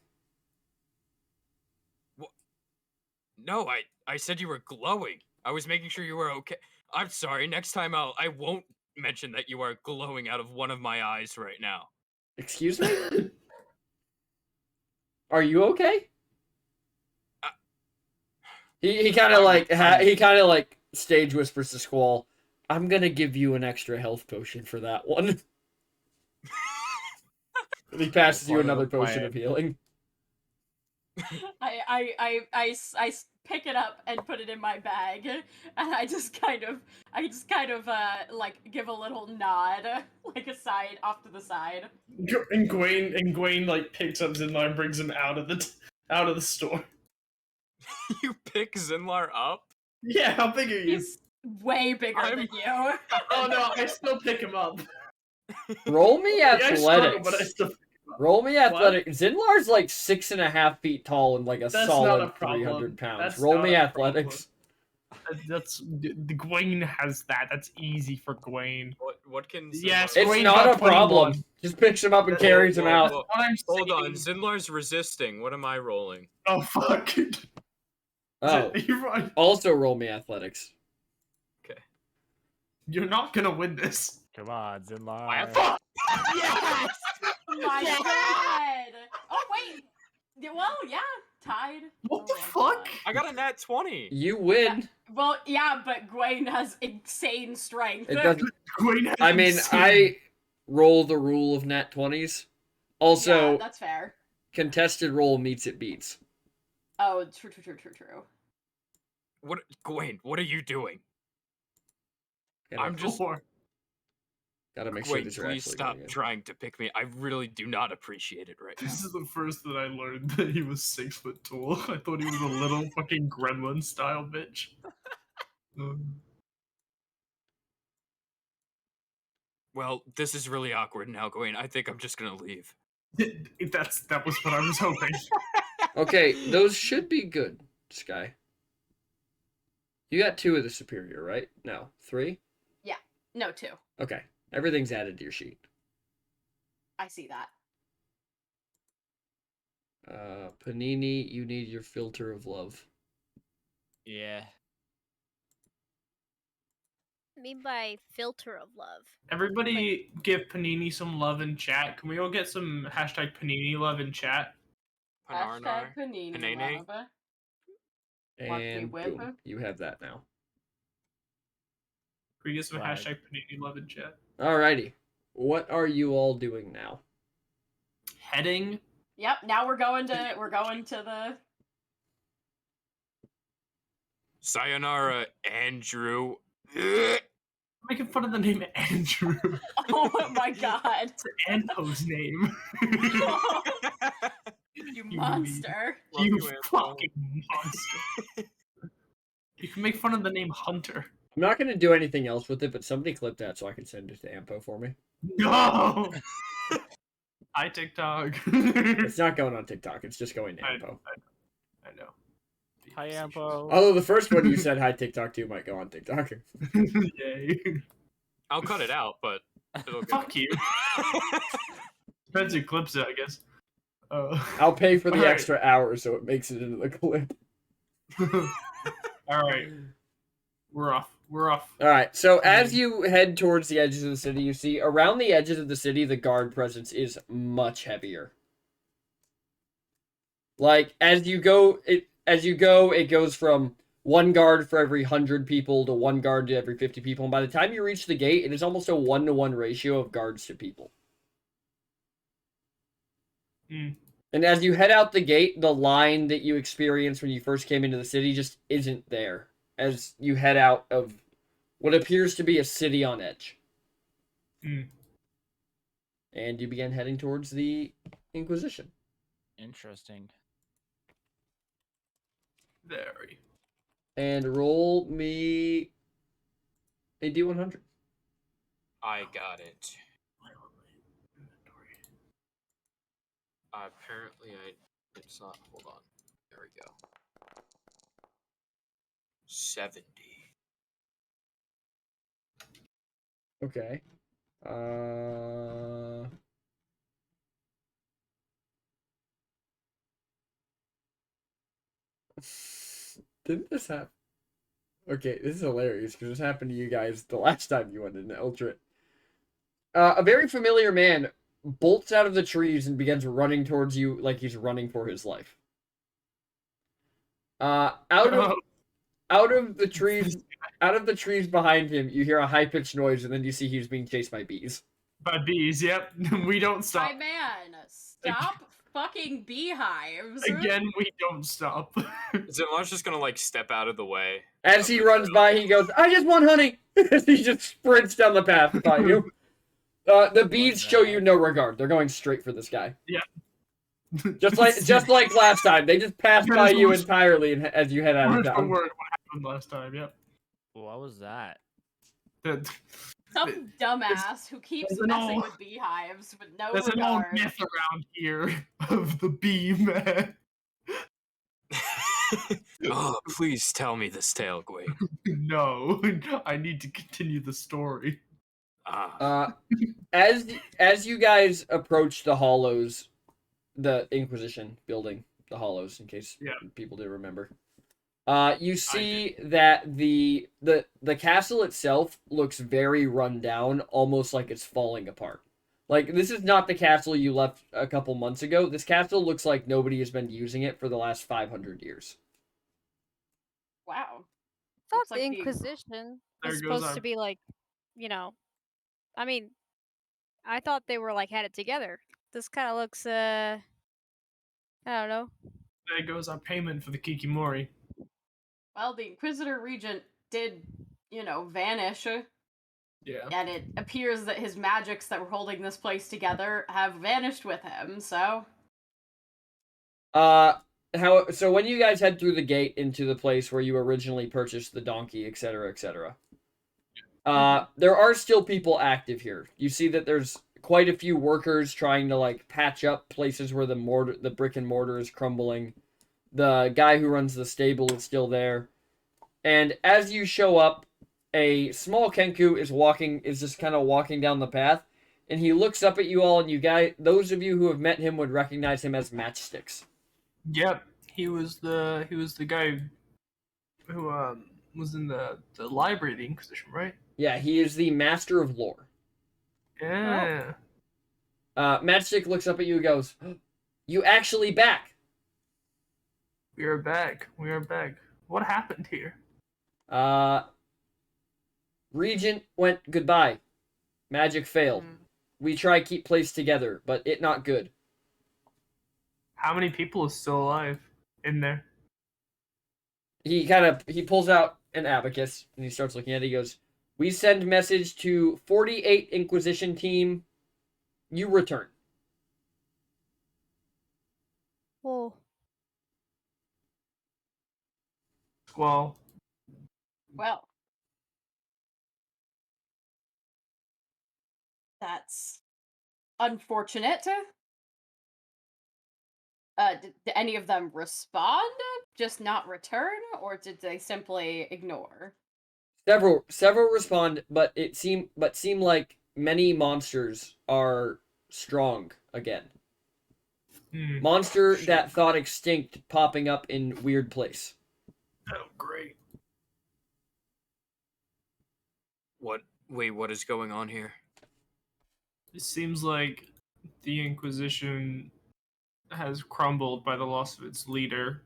No, I said you were glowing. I was making sure you were okay. I'm sorry. Next time I won't mention that you are glowing out of one of my eyes right now. Excuse me? Are you okay? He kind of like stage whispers to Squall. I'm gonna give you an extra health potion for that one. And he passes you Part of another the potion plan. of healing. I pick it up and put it in my bag, and I just kind of like give a little nod, like a side off to the side. And Gwaine like picks up Zinlar and brings him out of the store. You pick Zinlar up? Yeah, how big are you? He's way bigger I'm- than you. Oh no, I still pick him up. Roll me Like, I struggle, athletics. but I still. Roll me athletics. Zinlar's like 6.5 feet tall and like a That's solid not a problem. 300 pounds. That's Roll not me a athletics. That's the Gwaine has that. That's easy for Gwaine. What can Yes, Zinlar- It's Gwaine not got a problem. 21. Just picks him up and carries him Whoa, out. whoa. What I'm Hold on, saying- Zinlar's resisting. What am I rolling? Oh fuck! Oh, You're, also roll me athletics. you're not gonna win this. Come on, Zinlar. Fuck! Yes! Oh my god! Oh wait! Well, yeah, tied. What the Oh my fuck? God. I got a nat 20. You win. Well, yeah, but Gwaine has insane strength. It doesn't. Gwaine has I mean, insane- I roll the rule of nat 20s. Also, yeah, that's fair. contested roll meets it beats. Oh, true. What, Gwaine? What are you doing? Gotta, I'm just. Four. gotta make sure Gwaine, these are please actually stop going in. trying to pick me. I really do not appreciate it right now. This is the first that I learned that he was 6 foot tall. I thought he was a little fucking gremlin style bitch. Well, this is really awkward now, Gwaine. I think I'm just gonna leave. That was what I was hoping. Okay, those should be good, Sky. You got 2 of the superior, right? No, 3? No, 2. Okay, everything's added to your sheet. I see that. Panini, you need your filter of love. Yeah. I mean by filter of love. Everybody give Panini some love in chat. Can we all get some hashtag Panini love in chat? Panarnar. Panini. Panene. love. Want me And whip? boom, you have that now. Can we get some Right. hashtag Panini love in chat? Alrighty. What are you all doing now? Heading. Yep. Now we're going to the. Sayonara, Andrew. Making fun of the name Andrew. Oh my god! It's Anto's name. You monster! Love you you, Anto. fucking monster. You can make fun of the name Hunter. I'm not going to do anything else with it, but somebody clip that so I can send it to Ampo for me. No! Hi, TikTok. It's not going on TikTok, it's just going to I Ampo. I know. Hi, Ampo. Although the first one you said hi TikTok to might go on TikTok. Yay. I'll cut it out, but it'll go. Fuck you. Depends who clips it, I guess. I'll pay for the Alright. extra hour so it makes it into the clip. Alright, we're off. We're off. Alright, so as you head towards the edges of the city, you see around the edges of the city, the guard presence is much heavier. Like, as you go, it goes from 1 guard for every 100 people to 1 guard to every 50 people. And by the time you reach the gate, it is almost a 1-to-1 ratio of guards to people. Hmm. And as you head out the gate, the line that you experienced when you first came into the city just isn't there. As you head out of what appears to be a city on edge. Hmm. And you begin heading towards the Inquisition. Interesting. Very. And roll me a D100. I got it. Apparently, it's not. Hold on. There we go. 70. Okay. Didn't this happen? Okay, this is hilarious because this happened to you guys the last time you went into Eldritch. A very familiar man bolts out of the trees and begins running towards you like he's running for his life. Out of the trees behind him, you hear a high-pitched noise, and then you see he's being chased by bees. By bees, yep. We don't stop. My man, stop fucking beehives. Again, we don't stop. Zinlar's just gonna like step out of the way. As he runs by, he goes, "I just want honey!" As he just sprints down the path by you. The bees show you no regard. They're going straight for this guy. Yeah. Just like last time. They just pass Yeah, by that's you what- entirely as you head out of Word for town. word what happened last time, yep. What was that? Some dumbass who keeps There's an messing old- with beehives with no There's an old regard. myth around here of the bee man. Oh, please tell me this tale, Gwaine. No, I need to continue the story. As you guys approach the Hollows, the Inquisition building, the Hollows, in case Yeah. people do remember. You see that the castle itself looks very run down, almost like it's falling apart. Like, this is not the castle you left a couple months ago. This castle looks like nobody has been using it for the last 500 years. Wow. thought Looks the like the- Inquisition There was goes supposed our- to be like, I mean, I thought they were like had it together. This kind of looks, I don't know. There goes our payment for the Kikimori. Well, the Inquisitor Regent did, vanish. Yeah. And it appears that his magics that were holding this place together have vanished with him, so. So when you guys head through the gate into the place where you originally purchased the donkey, etc., etc., there are still people active here. You see that there's quite a few workers trying to like patch up places where the brick and mortar is crumbling. The guy who runs the stable is still there. And as you show up, a small Kenku is just kind of walking down the path, and he looks up at you all, and those of you who have met him would recognize him as Matchsticks. Yep. He was the guy who was in the library of the Inquisition, right? Yeah, he is the Master of Lore. Yeah. Matchstick looks up at you and goes, "You actually back?" We are back. What happened here? Regent went goodbye. Magic failed. We try keep place together, but it not good. How many people is still alive in there? He pulls out an abacus and he starts looking at it. He goes, "We send message to 48 Inquisition team. You return." Whoa. Well, Well. That's unfortunate. Did any of them respond? Just not return? Or did they simply ignore? Several respond, but seem like many monsters are strong again. Monster that thought extinct popping up in weird place. Oh, great. What is going on here? It seems like the Inquisition has crumbled by the loss of its leader,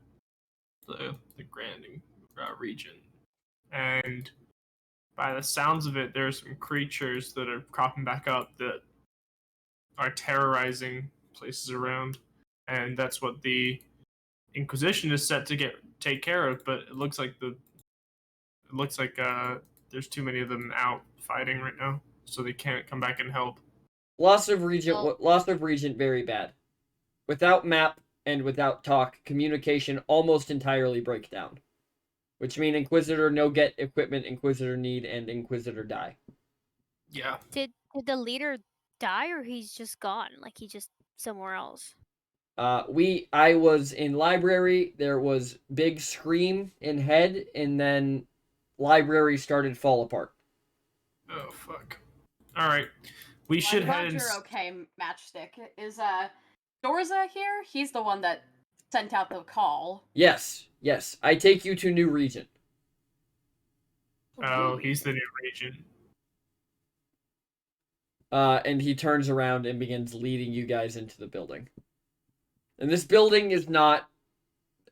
the Grand Regent. And by the sounds of it, there are some creatures that are cropping back up that are terrorizing places around. And that's what the Inquisition is set to take care of, but it looks like there's too many of them out fighting right now, so they can't come back and help. Loss of Regent very bad. Without map and without talk, communication almost entirely breaks down. Which means Inquisitor no get equipment, Inquisitor need, and Inquisitor die. Yeah. Did the leader die, or he's just gone? Like he just somewhere else? I was in library, there was big scream in head, and then library started fall apart. Oh, fuck. Alright. We should I'm head glad you're okay, Matchstick. Is Dorza here? He's the one that sent out the call. Yes. I take you to New Regent. Oh, he's the new regent. And he turns around and begins leading you guys into the building. And this building is not,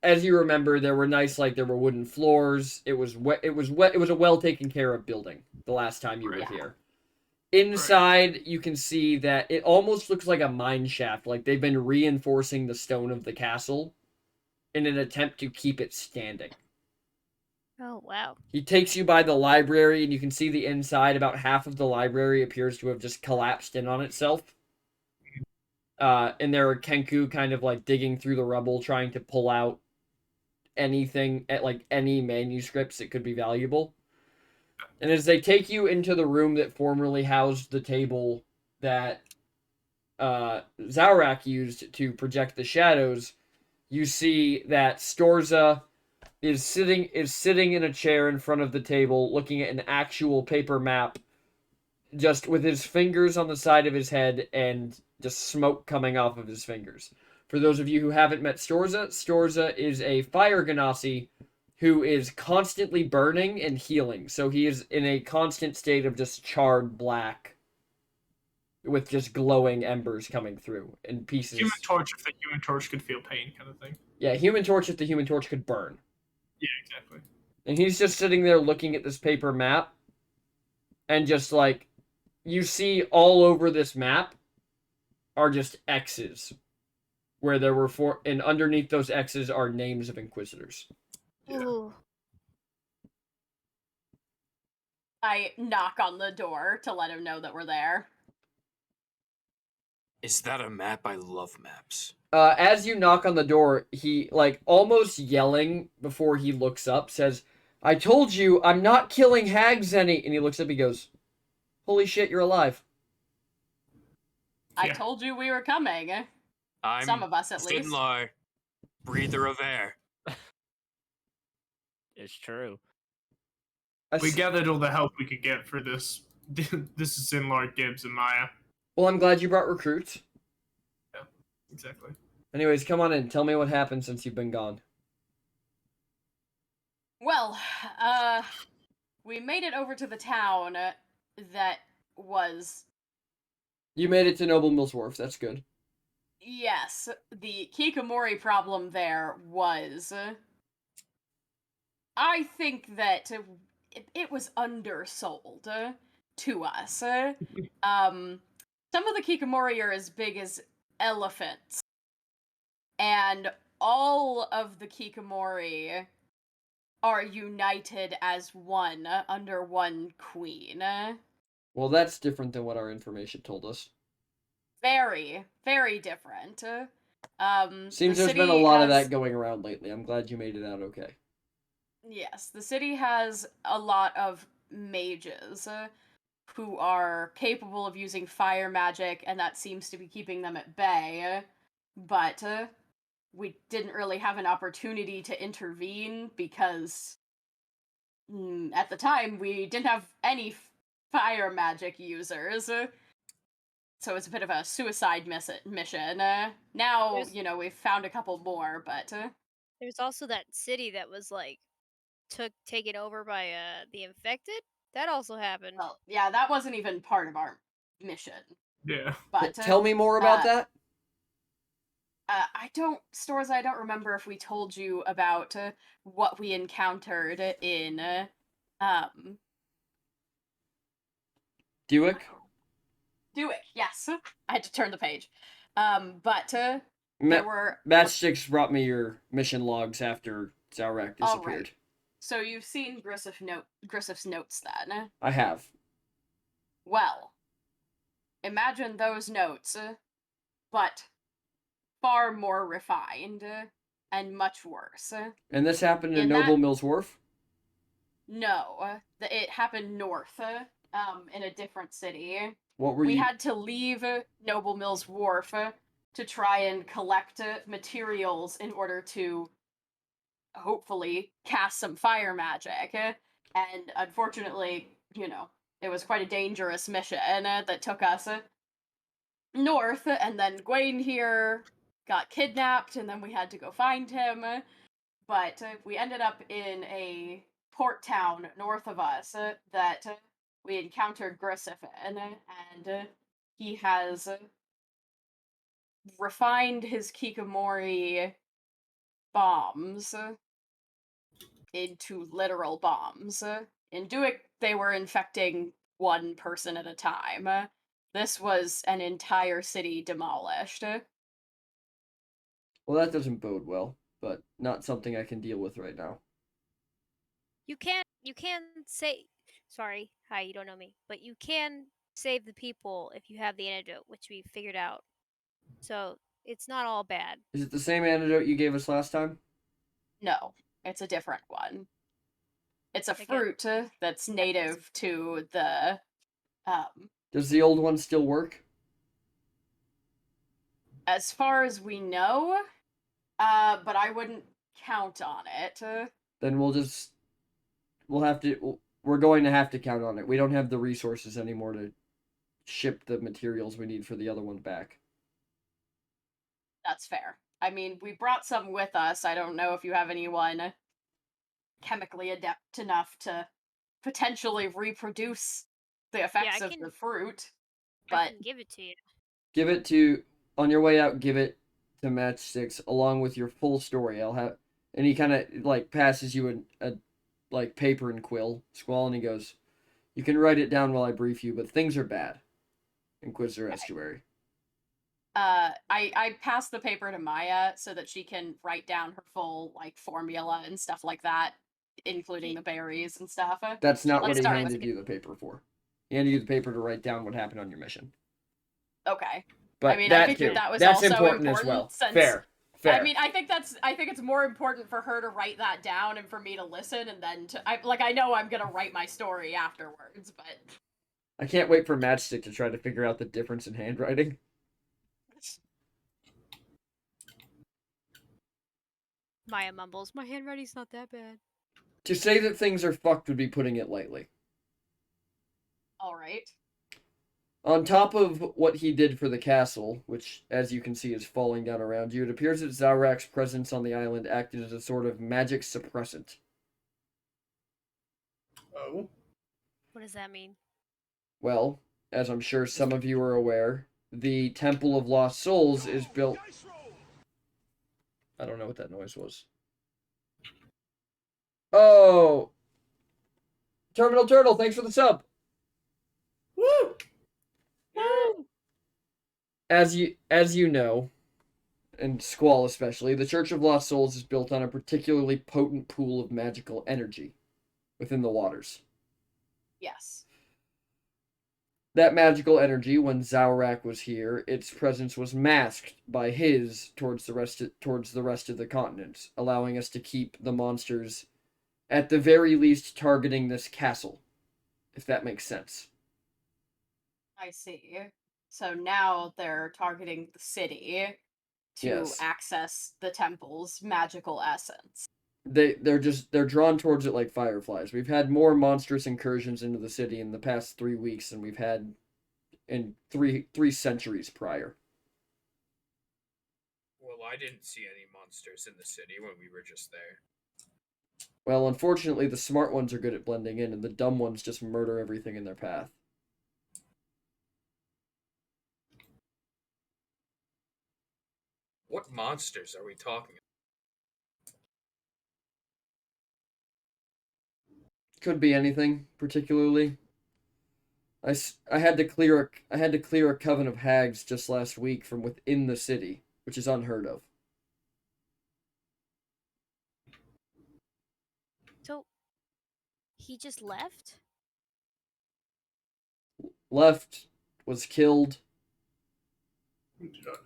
as you remember, there were wooden floors. It was a well taken care of building the last time you were here. Inside, you can see that it almost looks like a mine shaft, like they've been reinforcing the stone of the castle in an attempt to keep it standing. Oh, wow. He takes you by the library, and you can see the inside. About half of the library appears to have just collapsed in on itself. And there are Kenku kind of like digging through the rubble, trying to pull out anything, like any manuscripts that could be valuable. And as they take you into the room that formerly housed the table that Zaurak used to project the shadows, you see that Storza, is sitting in a chair in front of the table, looking at an actual paper map, just with his fingers on the side of his head and just smoke coming off of his fingers. For those of you who haven't met Storza, Storza is a fire Ganassi who is constantly burning and healing. So he is in a constant state of just charred black with just glowing embers coming through in pieces. Human Torch, if the Human Torch could feel pain, kind of thing. Yeah, Human Torch if the Human Torch could burn. Yeah, exactly. And he's just sitting there looking at this paper map, and just like, you see all over this map are just X's, where there were four, and underneath those X's are names of Inquisitors. Yeah. Ooh. I knock on the door to let him know that we're there. Is that a map? I love maps. As you knock on the door, he, like, almost yelling before he looks up, says, "I told you, I'm not killing hags any," and he looks up, he goes, "Holy shit, you're alive." I Yeah. told you we were coming. I'm Some of us, at least. Sinlar, breather of air. It's true. We gathered all the help we could get for this. This is Sinlar, Gibbs, and Maya. Well, I'm glad you brought recruits. Exactly. Anyways, come on in. Tell me what happened since you've been gone. Well, we made it over to the town that was, You made it to Noble Mills Wharf. That's good. yes, the Kikomori problem there was, I think that it was undersold to us. Some of the Kikomori are as big as elephants, and all of the Kikomori are united as one under one queen. Well, that's different than what our information told us. Very, very different. Seems the there's been a city lot of has- that going around lately. I'm glad you made it out okay. Yes, the city has a lot of mages who are capable of using fire magic, and that seems to be keeping them at bay. But we didn't really have an opportunity to intervene because at the time we didn't have any fire magic users. So it's a bit of a suicide mission. Now, There's- we've found a couple more, but There's also that city that was like taken over by the infected. That also happened. well, yeah, that wasn't even part of our mission. Yeah. But Tell me more about that. I don't remember if we told you about what we encountered in Dewick? Do it. Yes, I had to turn the page. But there were Matchsticks brought me your mission logs after Zaurek All disappeared. right. So you've seen Grissif's notes then. I have. Well, imagine those notes, but far more refined and much worse. And this happened in In Noble that- Mills Wharf? No, it happened north, in a different city. What were We you... had to leave Noble Mills Wharf to try and collect materials in order to hopefully cast some fire magic. And unfortunately, it was quite a dangerous mission that took us north, and then Gwaine here got kidnapped, and then we had to go find him. But we ended up in a port town north of us that we encountered Grissif in, and he has refined his Kikomori bombs into literal bombs. In Duik, they were infecting one person at a time. This was an entire city demolished. Well, that doesn't bode well, but not something I can deal with right now. You can say sorry, hi, you don't know me, but you can save the people if you have the antidote, which we figured out. So it's not all bad. Is it the same antidote you gave us last time? No, it's a different one. It's a Again. fruit that's native to the Does the old one still work? as far as we know, but I wouldn't count on it. then we're going to have to count on it. We don't have the resources anymore to ship the materials we need for the other one back. That's fair. I mean, we brought some with us. I don't know if you have anyone chemically adept enough to potentially reproduce the effects of can- the fruit. I But can give it to you. Give it to on your way out. Give it to Matchsticks along with your full story. And he kind of like passes you a like paper and quill, Squall, and he goes, "You can write it down while I brief you, but things are bad." Inquisitor Estuary. I pass the paper to Maya so that she can write down her full like formula and stuff like that, including the berries and stuff. That's not Let's what he start with handed you the paper for. He handed you the paper to write down what happened on your mission. Okay. But I mean, that I figured too. that was That's also important as well. since Fair. I mean, I think it's more important for her to write that down and for me to listen, and then I know I'm gonna write my story afterwards, but I can't wait for Matchstick to try to figure out the difference in handwriting. Maya mumbles, my handwriting's not that bad. To say that things are fucked would be putting it lightly. all right. On top of what he did for the castle, which, as you can see, is falling down around you, it appears that Zaurak's presence on the island acted as a sort of magic suppressant. Oh. What does that mean? Well, as I'm sure some of you are aware, the Temple of Lost Souls is built... I don't know what that noise was. Oh! Terminal Turtle, thanks for the sub! Woo! As you know, and Squall especially, the Church of Lost Souls is built on a particularly potent pool of magical energy within the waters. Yes. That magical energy, when Zaurak was here, its presence was masked by his towards the rest of the continent, allowing us to keep the monsters, at the very least, targeting this castle, if that makes sense. I see. So now they're targeting the city to Yes. access the temple's magical essence. They're drawn towards it like fireflies. We've had more monstrous incursions into the city in the past 3 weeks than we've had in three centuries prior. Well, I didn't see any monsters in the city when we were just there. Well, unfortunately, the smart ones are good at blending in, and the dumb ones just murder everything in their path. What monsters are we talking about? Could be anything, particularly. I had to clear a coven of hags just last week from within the city, which is unheard of. So, he just left? Left, was killed.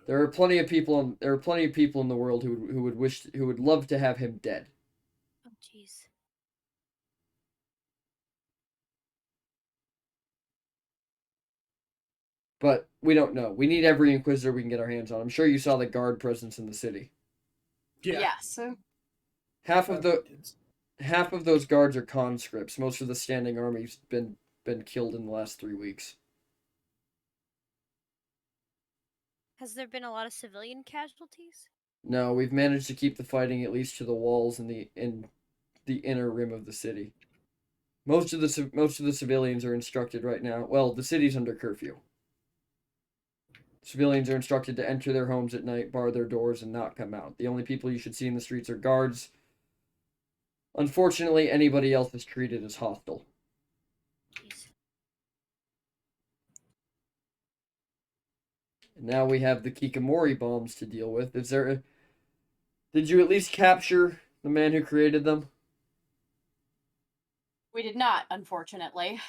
There are plenty of people in the world who would love to have him dead. Oh, jeez. But we don't know. We need every Inquisitor we can get our hands on. I'm sure you saw the guard presence in the city. Yeah. Yes. Half of those guards are conscripts. Most of the standing army's been killed in the last 3 weeks. Has there been a lot of civilian casualties? No, we've managed to keep the fighting at least to the walls in the inner rim of the city. Most of the civilians are instructed right now. Well, the city's under curfew. Civilians are instructed to enter their homes at night, bar their doors, and not come out. The only people you should see in the streets are guards. Unfortunately, anybody else is treated as hostile. Jeez. And now we have the Kikamori bombs to deal with. Did you at least capture the man who created them? We did not, unfortunately.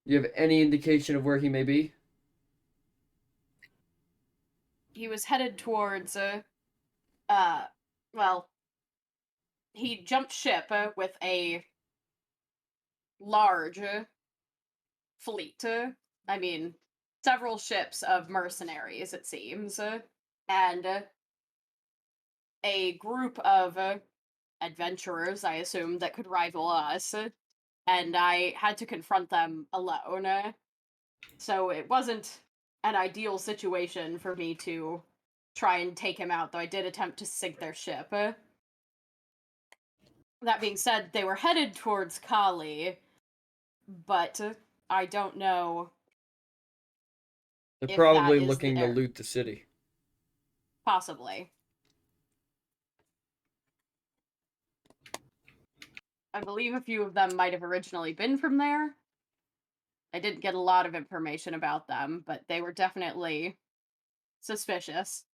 Do you have any indication of where he may be? He was headed towards he jumped ship with a large fleet. I mean, several ships of mercenaries, it seems, and a group of adventurers, I assumed, that could rival us, and I had to confront them alone. So it wasn't an ideal situation for me to try and take him out, though I did attempt to sink their ship. That being said, they were headed towards Kali, but I don't know They're if probably that is looking to their- loot the city. Possibly. I believe a few of them might have originally been from there. I didn't get a lot of information about them, but they were definitely suspicious.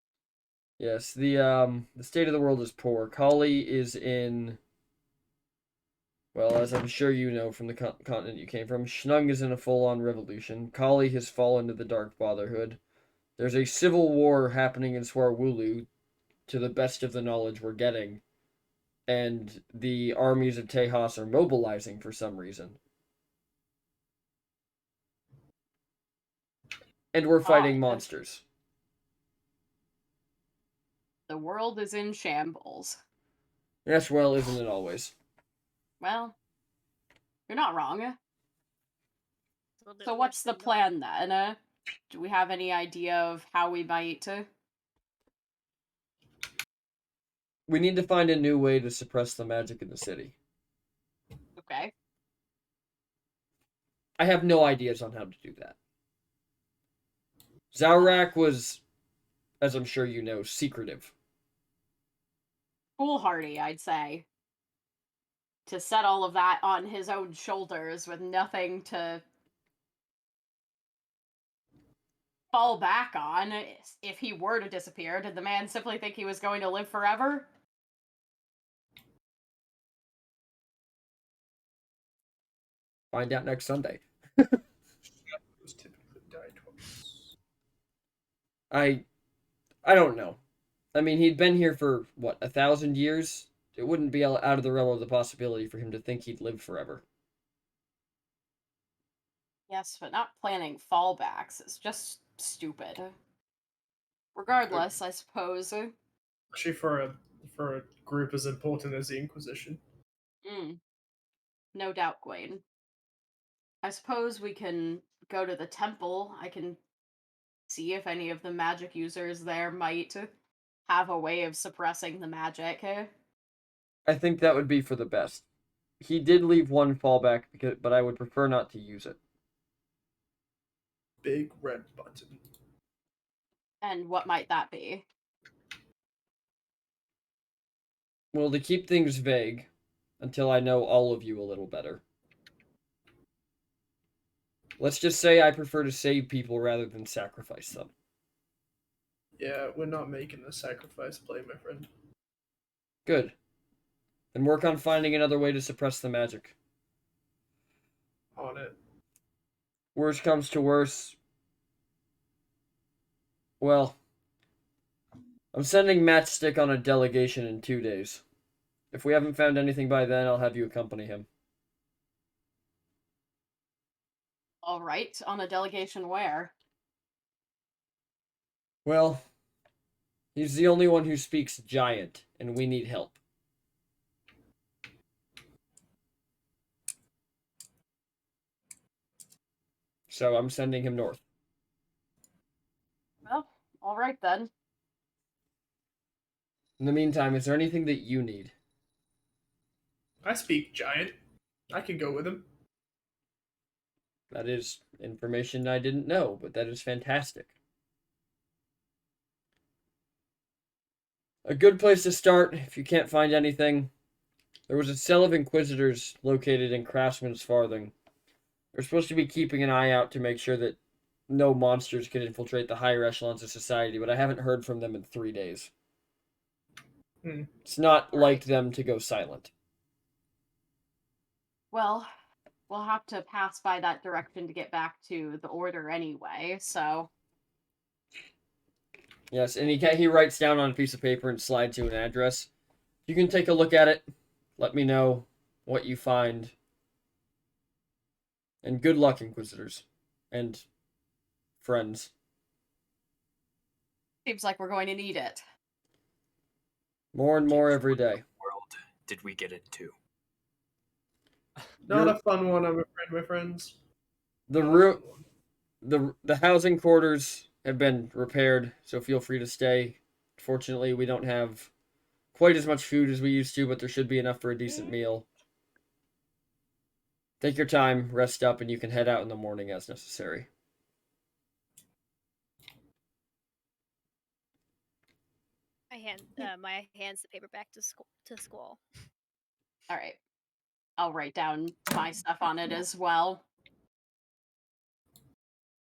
Yes, the state of the world is poor. Kali is in, well, as I'm sure you know from the continent you came from, Schnung is in a full-on revolution. Kali has fallen to the Dark Brotherhood. There's a civil war happening in Swarwulu, to the best of the knowledge we're getting, and the armies of Tejas are mobilizing for some reason. And we're fighting Odd. monsters. The world is in shambles. Yes, well, isn't it always? Well, you're not wrong. It's a little bit So worse what's the than plan then? Do we have any idea of how we might? We need to find a new way to suppress the magic in the city. Okay. I have no ideas on how to do that. Zaurak was, as I'm sure you know, secretive. Foolhardy, I'd say. To set all of that on his own shoulders with nothing to fall back on if he were to disappear. Did the man simply think he was going to live forever? Find out next Sunday. Shadows typically die twice. I don't know. I mean, he'd been here for, what, 1,000 years? It wouldn't be out of the realm of the possibility for him to think he'd live forever. Yes, but not planning fallbacks is just stupid. Regardless, I suppose. Actually, for a group as important as the Inquisition. No doubt, Gwaine. I suppose we can go to the temple. I can see if any of the magic users there might have a way of suppressing the magic. I think that would be for the best. He did leave one fallback, but I would prefer not to use it. Big red button. And what might that be? Well, to keep things vague, until I know all of you a little better. Let's just say I prefer to save people rather than sacrifice them. Yeah, we're not making the sacrifice play, my friend. Good. Then work on finding another way to suppress the magic. On it. Worst comes to worst. Well, I'm sending Matchstick on a delegation in 2 days. If we haven't found anything by then, I'll have you accompany him. All right, on a delegation where? Well, he's the only one who speaks giant, and we need help. So I'm sending him north. Well, all right then. In the meantime, is there anything that you need? I speak giant. I can go with him. That is information I didn't know, but that is fantastic. A good place to start, if you can't find anything, there was a cell of Inquisitors located in Craftsman's Farthing. We're supposed to be keeping an eye out to make sure that no monsters can infiltrate the higher echelons of society, but I haven't heard from them in 3 days. It's not like them to go silent. Well, we'll have to pass by that direction to get back to the order anyway, so... Yes, and he writes down on a piece of paper and slides you an address. You can take a look at it. Let me know what you find. And good luck, Inquisitors. And friends. Seems like we're going to need it. More and more every day. World. did we get into? Not You're- a fun one, I'm afraid, my friends. The Not a room, fun one. the housing quarters have been repaired, so feel free to stay. Fortunately, we don't have quite as much food as we used to, but there should be enough for a decent meal. Take your time, rest up, and you can head out in the morning as necessary. My hands the paper back to Squall. All right. I'll write down my stuff on it as well.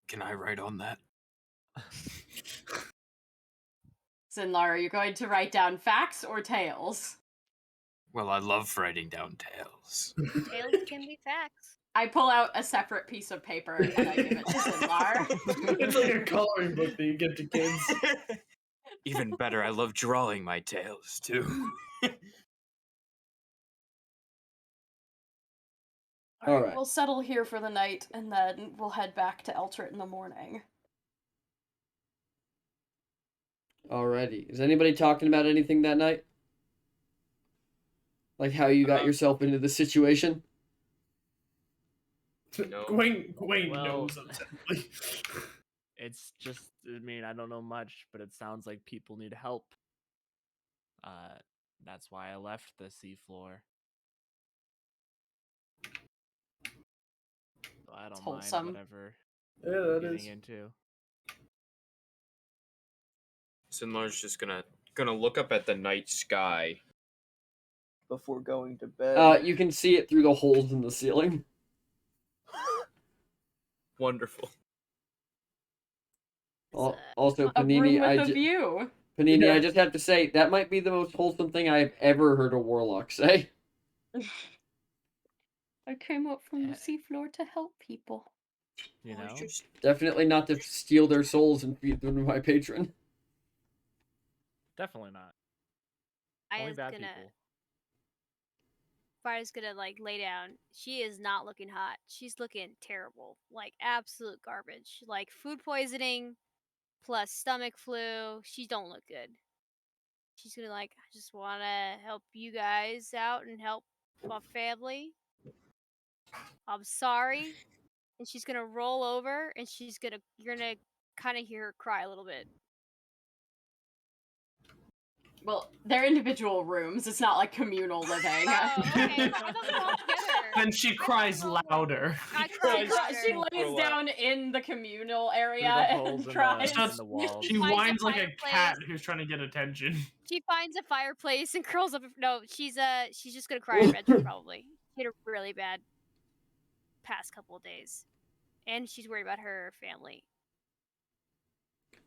Can I write on that? Sinlar, are you going to write down facts or tales? Well, I love writing down tales. Tales can be facts. I pull out a separate piece of paper and I give it to Sinlar. It's like a coloring book that you give to kids. Even better, I love drawing my tales too. All right. We'll settle here for the night and then we'll head back to Eltrit in the morning. Alrighty. Is anybody talking about anything that night? Like how you got yourself into the situation? No. Gwen Well- knows upsetly. It's just, I mean, I don't know much, but it sounds like people need help. That's why I left the seafloor. So I don't mind wholesome. whatever Yeah, you're that getting is. into. Sinlar's just gonna look up at the night sky before going to bed. You can see it through the holes in the ceiling. Wonderful. Also, A room Panini, with a view. Panini, Yeah. I just have to say that might be the most wholesome thing I've ever heard a warlock say. I came up from the seafloor to help people. You know? Definitely not to steal their souls and feed them to my patron. Definitely not. I Only is bad gonna. people. Fire's gonna like lay down. She is not looking hot. She's looking terrible. Like absolute garbage. Like food poisoning plus stomach flu. She don't look good. She's gonna like, I just wanna help you guys out and help my family. I'm sorry. And she's gonna roll over and you're gonna kinda hear her cry a little bit. Well, they're individual rooms. It's not like communal living. Oh, okay. I thought they were all together. Then she cries louder. I She, cried she louder. lays down in the communal area Through the and holes in cries. in the walls. She finds a whines like a fireplace. cat who's trying to get attention. She finds a fireplace and curls up. No, she's just gonna cry in bedroom probably. She had a really bad past couple of days, and she's worried about her family,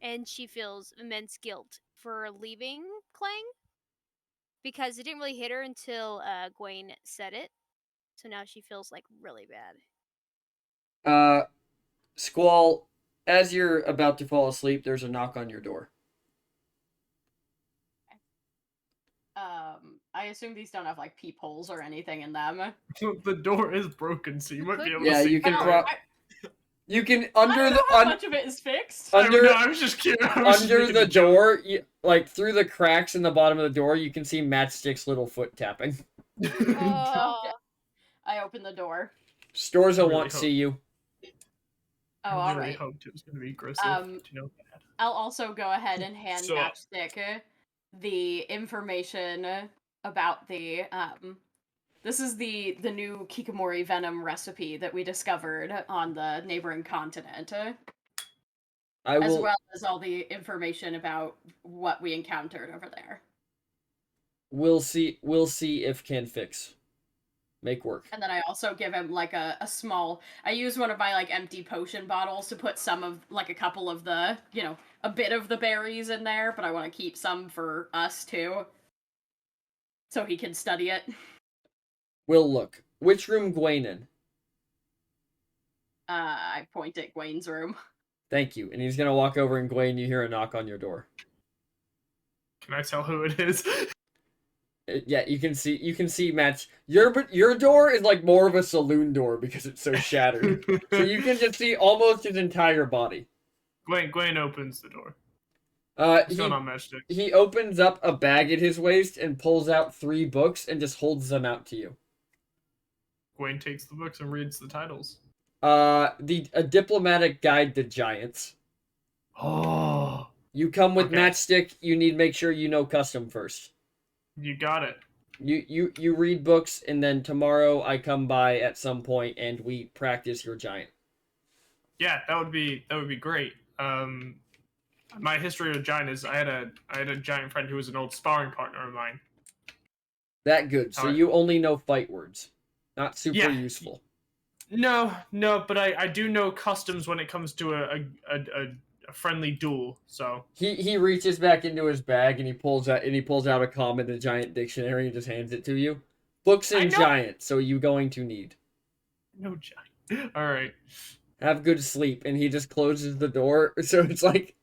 and she feels immense guilt for leaving Clang because it didn't really hit her until Gwen said it. So now she feels like really bad. Squall, as you're about to fall asleep, there's a knock on your door. I assume these don't have like peepholes or anything in them. The door is broken, so you might be able Yeah, to see. you can through pro- it. You can I under don't the know how un- much of it is fixed. I under don't know, I was just curious. I was just under making the a joke. door, like through the cracks in the bottom of the door, you can see Matchstick's little foot tapping. Oh, I open the door. Stores will Really want to hope- see you. Oh, I all really right. hoped it was going to be aggressive. Um, Do you know that? I'll also go ahead and hand So- Matchstick the information about the this is the new Kikamori venom recipe that we discovered on the neighboring continent, I as will. well as all the information about what we encountered over there. We'll see. We'll see if can fix. Make work. And then I also give him like a small. I use one of my like empty potion bottles to put some of like a couple of the a bit of the berries in there, but I want to keep some for us too, so he can study it. We'll look. Which room Gwen in? I point at Gwen's room. Thank you. And he's gonna walk over, and Gwen, you hear a knock on your door. Can I tell who it is? Yeah, you can see Matt's. Your door is like more of a saloon door because it's so shattered. So you can just see almost his entire body. Gwen opens the door. What's He going on, Matchstick? he opens up a bag at his waist and pulls out 3 books and just holds them out to you. Gwen takes the books and reads the titles. A diplomatic guide to giants. Oh, You come with Okay. Matchstick. You need to make sure you know custom first. you got it. You read books, and then tomorrow I come by at some point and we practice your giant. Yeah, that would be great. My history with giant is I had a giant friend who was an old sparring partner of mine. That good. So Alright. you only know fight words. Not super Yeah. useful. No, but I do know customs when it comes to a friendly duel. So He reaches back into his bag and he pulls out a common and giant dictionary and just hands it to you. Books I and know- giant, so you going to need. no giant. All right. Have good sleep, and he just closes the door, so it's like,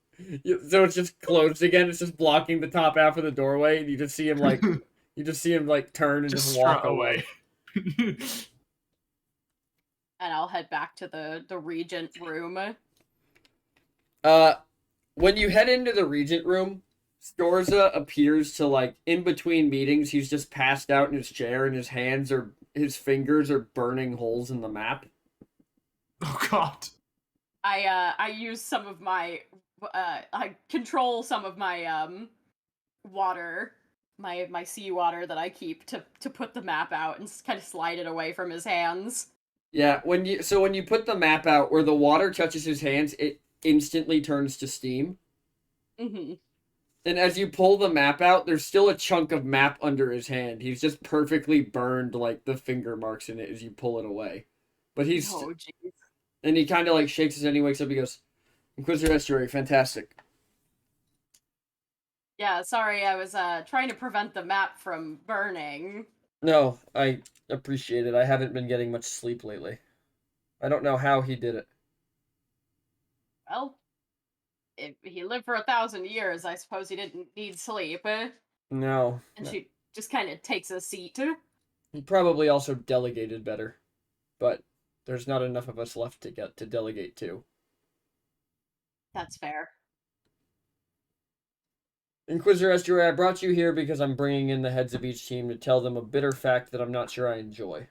so it's just closed again. It's just blocking the top half of the doorway, and you just see him like turn and just walk strut away. And I'll head back to the regent room. When you head into the regent room, Storza appears to, like, in between meetings, he's just passed out in his chair, and his fingers are burning holes in the map. Oh God. I use some of my I control some of my water, my seawater that I keep to put the map out and kind of slide it away from his hands. Yeah, when you put the map out where the water touches his hands, it instantly turns to steam. Mm-hmm. And as you pull the map out, there's still a chunk of map under his hand. He's just perfectly burned, like, the finger marks in it as you pull it away. But he's... Oh jeez. And he kind of, like, shakes his head and he wakes up, he goes, Inquisitor Estuary, fantastic. Yeah, sorry, I was trying to prevent the map from burning. No, I appreciate it. I haven't been getting much sleep lately. I don't know how he did it. Well, if he lived for 1,000 years, I suppose he didn't need sleep. No. And she just kind of takes a seat. He probably also delegated better. But there's not enough of us left to get to delegate to. That's fair. Inquisitor Estuary, I brought you here because I'm bringing in the heads of each team to tell them a bitter fact that I'm not sure I enjoy.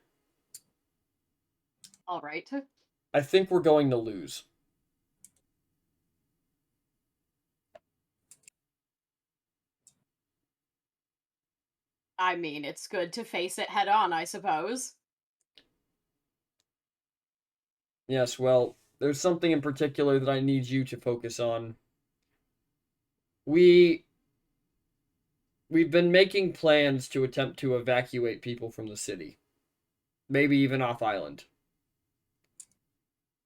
All right. I think we're going to lose. I mean, it's good to face it head on, I suppose. Yes, well, there's something in particular that I need you to focus on. We've been making plans to attempt to evacuate people from the city. Maybe even off island.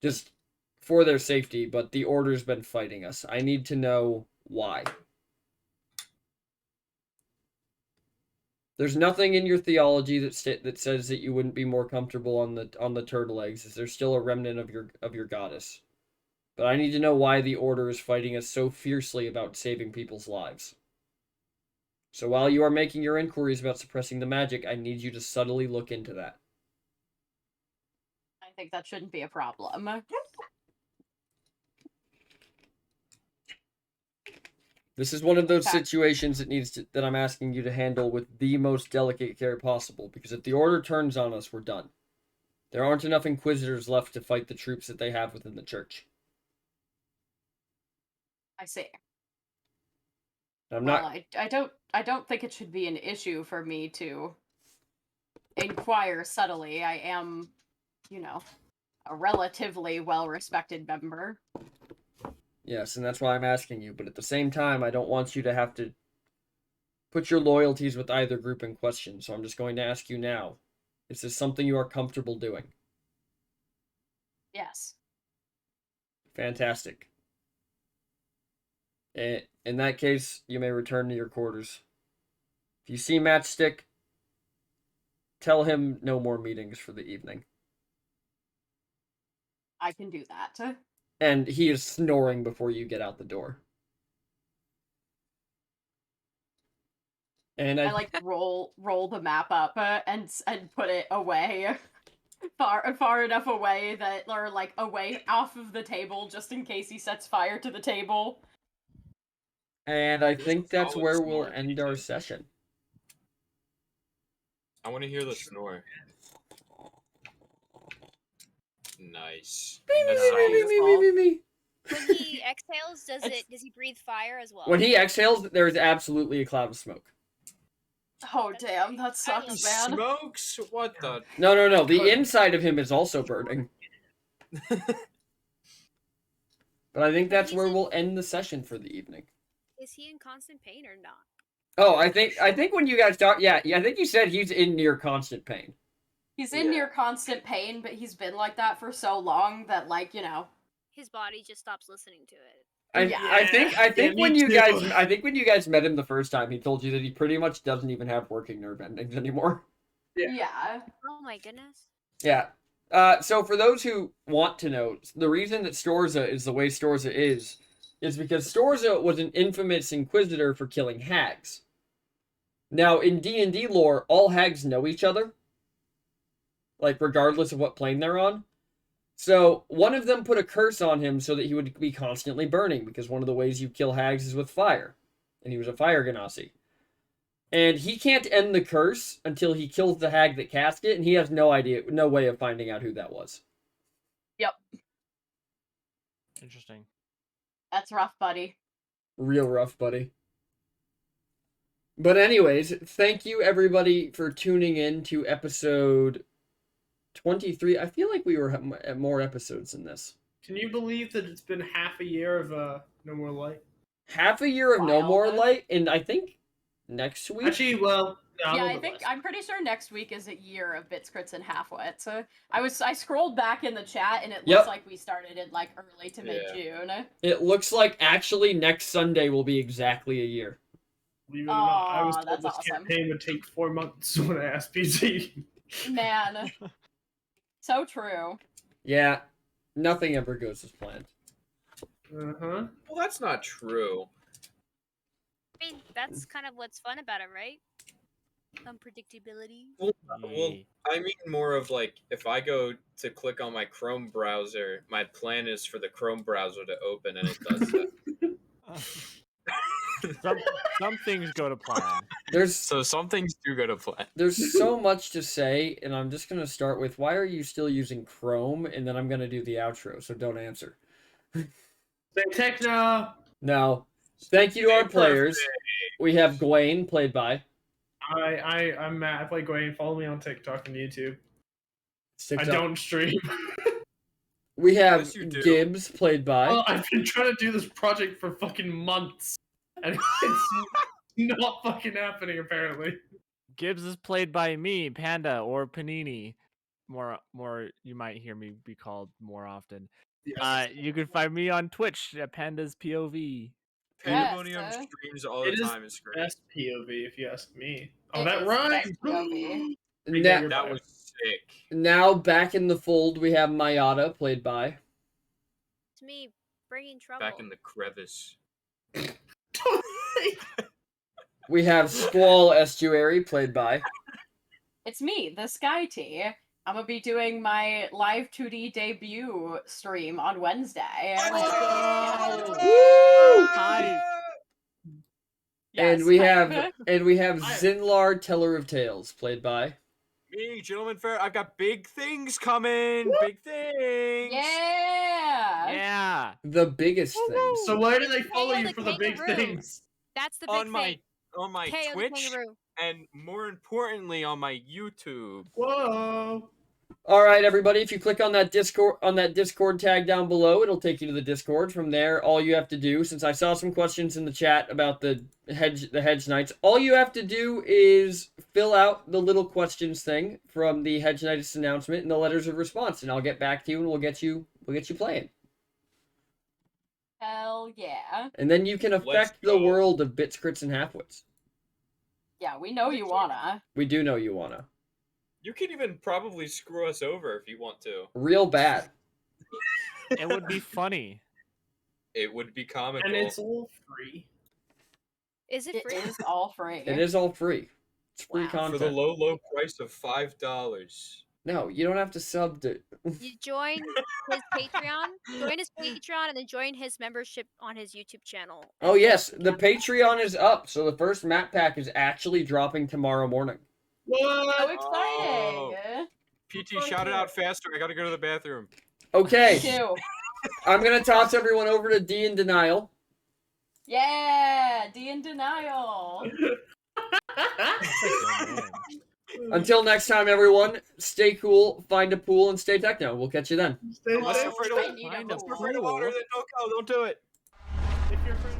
Just for their safety, but the Order's been fighting us. I need to know why. There's nothing in your theology that says that you wouldn't be more comfortable on the turtle eggs, as there's still a remnant of your goddess. But I need to know why the Order is fighting us so fiercely about saving people's lives. So while you are making your inquiries about suppressing the magic, I need you to subtly look into that. I think that shouldn't be a problem. This is one of those Okay. situations that I'm asking you to handle with the most delicate care possible, because if the Order turns on us, we're done. There aren't enough Inquisitors left to fight the troops that they have within the Church. I see. I'm Well, not... I don't think it should be an issue for me to inquire subtly. I am, a relatively well-respected member. Yes, and that's why I'm asking you, but at the same time, I don't want you to have to put your loyalties with either group in question, so I'm just going to ask you now. Is this something you are comfortable doing? Yes. Fantastic. In that case, you may return to your quarters. If you see Matchstick, tell him no more meetings for the evening. I can do that. And he is snoring before you get out the door. And I like roll the map up and put it away, far enough away that, or like away off of the table, just in case he sets fire to the table. And I Here's think a that's solid where we'll snore, end our DJ. session. I want to hear the snore. Nice. Me, That's me, solid. me, me, me, me, me. When he exhales, It's- does he breathe fire as well? When he exhales, there is absolutely a cloud of smoke. Oh That's damn, great. that sucks, man. Smokes? What the? No, no, no. The Cut. inside of him is also burning. But I think But that's he's where in- we'll end the session for the evening. Is he in constant pain or not? Oh, I think when you guys talk, yeah, I think you said he's in near constant pain. He's in near constant pain, but he's been like that for so long that, like, you know. His body just stops listening to it. I think me when you too. guys met him the first time, he told you that he pretty much doesn't even have working nerve endings anymore. Yeah. Oh my goodness. Yeah. So for those who want to know, the reason that Storza is the way Storza is because Storza was an infamous inquisitor for killing hags. Now, in D&D lore, all hags know each other, like, regardless of what plane they're on. So, one of them put a curse on him so that he would be constantly burning, because one of the ways you kill hags is with fire. And he was a fire genasi. And he can't end the curse until he kills the hag that cast it, and he has no way of finding out who that was. Yep. Interesting. That's rough, buddy. Real rough, buddy. But anyways, thank you everybody for tuning in to episode 23. I feel like we were at more episodes than this. Can you believe that it's been half a year of No More Light? Half a year of No Wild. More Light, and I think next week. Actually, well, no, a Yeah, little I bit think less. I'm pretty sure next week is a year of Bits, Crits, and Halfwit. So I scrolled back in the chat and it looks Yep. like we started in like early to mid June. It looks like actually next Sunday will be exactly a year. Believe it or not, I was Aw, told that's this awesome. campaign would take 4 months when I asked PT. Man. So true. Yeah, nothing ever goes as planned. Uh-huh. Well, that's not true. I mean, that's kind of what's fun about it, right? Unpredictability. Well, Yay. I mean more of like if I go to click on my Chrome browser, my plan is for the Chrome browser to open, and it does that. Some things go to plan. There's So some things do go to plan. There's so much to say, and I'm just gonna start with why are you still using Chrome, and then I'm gonna do the outro, so don't answer. Say techno! Now, thank you to our Happy players. birthday. We have Gwaine, played by I'm Matt. I play Gwaine. Follow me on TikTok and YouTube. I TikTok. don't stream. We have Yes, you do. Gibbs, played by Well, I've been trying to do this project for fucking months. And it's not fucking happening, apparently. Gibbs is played by me, Panda, or Panini. More, you might hear me be called more often. You can find me on Twitch at Panda's POV. Pandemonium Yes, streams all It the is time. It's great. Best POV, if you ask me. Oh, It that is rhymes! best POV. Na- That was sick. now back in the fold. We have Mayada, played by It's me bringing trouble. Back in the crevice. we have Squall Estuary, played by It's me, the Sky Tea. I'm gonna be doing my live 2D debut stream on Wednesday. Hi. Yes, and we hype. have Zinlar, Teller of Tales, played by Me, Gentleman Fair. I've got big things coming. Big things. Yeah. Yeah. the biggest things. So why do they KO follow you the for the big kangaroo. things? That's the big On my thing. KO the Twitch, kangaroo. and more importantly on my YouTube. Whoa! All right, everybody. If you click on that Discord tag down below, it'll take you to the Discord. From there, all you have to do, since I saw some questions in the chat about the Hedge Knights, all you have to do is fill out the little questions thing from the Hedge Knights announcement and the letters of response, and I'll get back to you and we'll get you playing. Hell yeah. And then you can Let's affect the go. world of Bits, Crits, and Halfwits. Yeah, we know you wanna. We do know you wanna. You can even probably screw us over if you want to. Real bad. It would be funny. It would be comical. And it's all free. Is it It free? is all free. It is all free. It's free Wow. for content. the low price of $5. No, you don't have to sub to. You join his Patreon, and then join his membership on his YouTube channel. Oh yes, the Patreon is up, so the first map pack is actually dropping tomorrow morning. So What? exciting! PT, shout it out faster. I gotta go to the bathroom. Okay, Me too. I'm gonna toss everyone over to D in Denial. Yeah, D in denial. Until next time, everyone, stay cool, find a pool, and stay techno. We'll catch you then. Stay Unless safe. you're afraid I of, need a unless you're pool. afraid of water, then don't go. Don't do it. If you're afraid-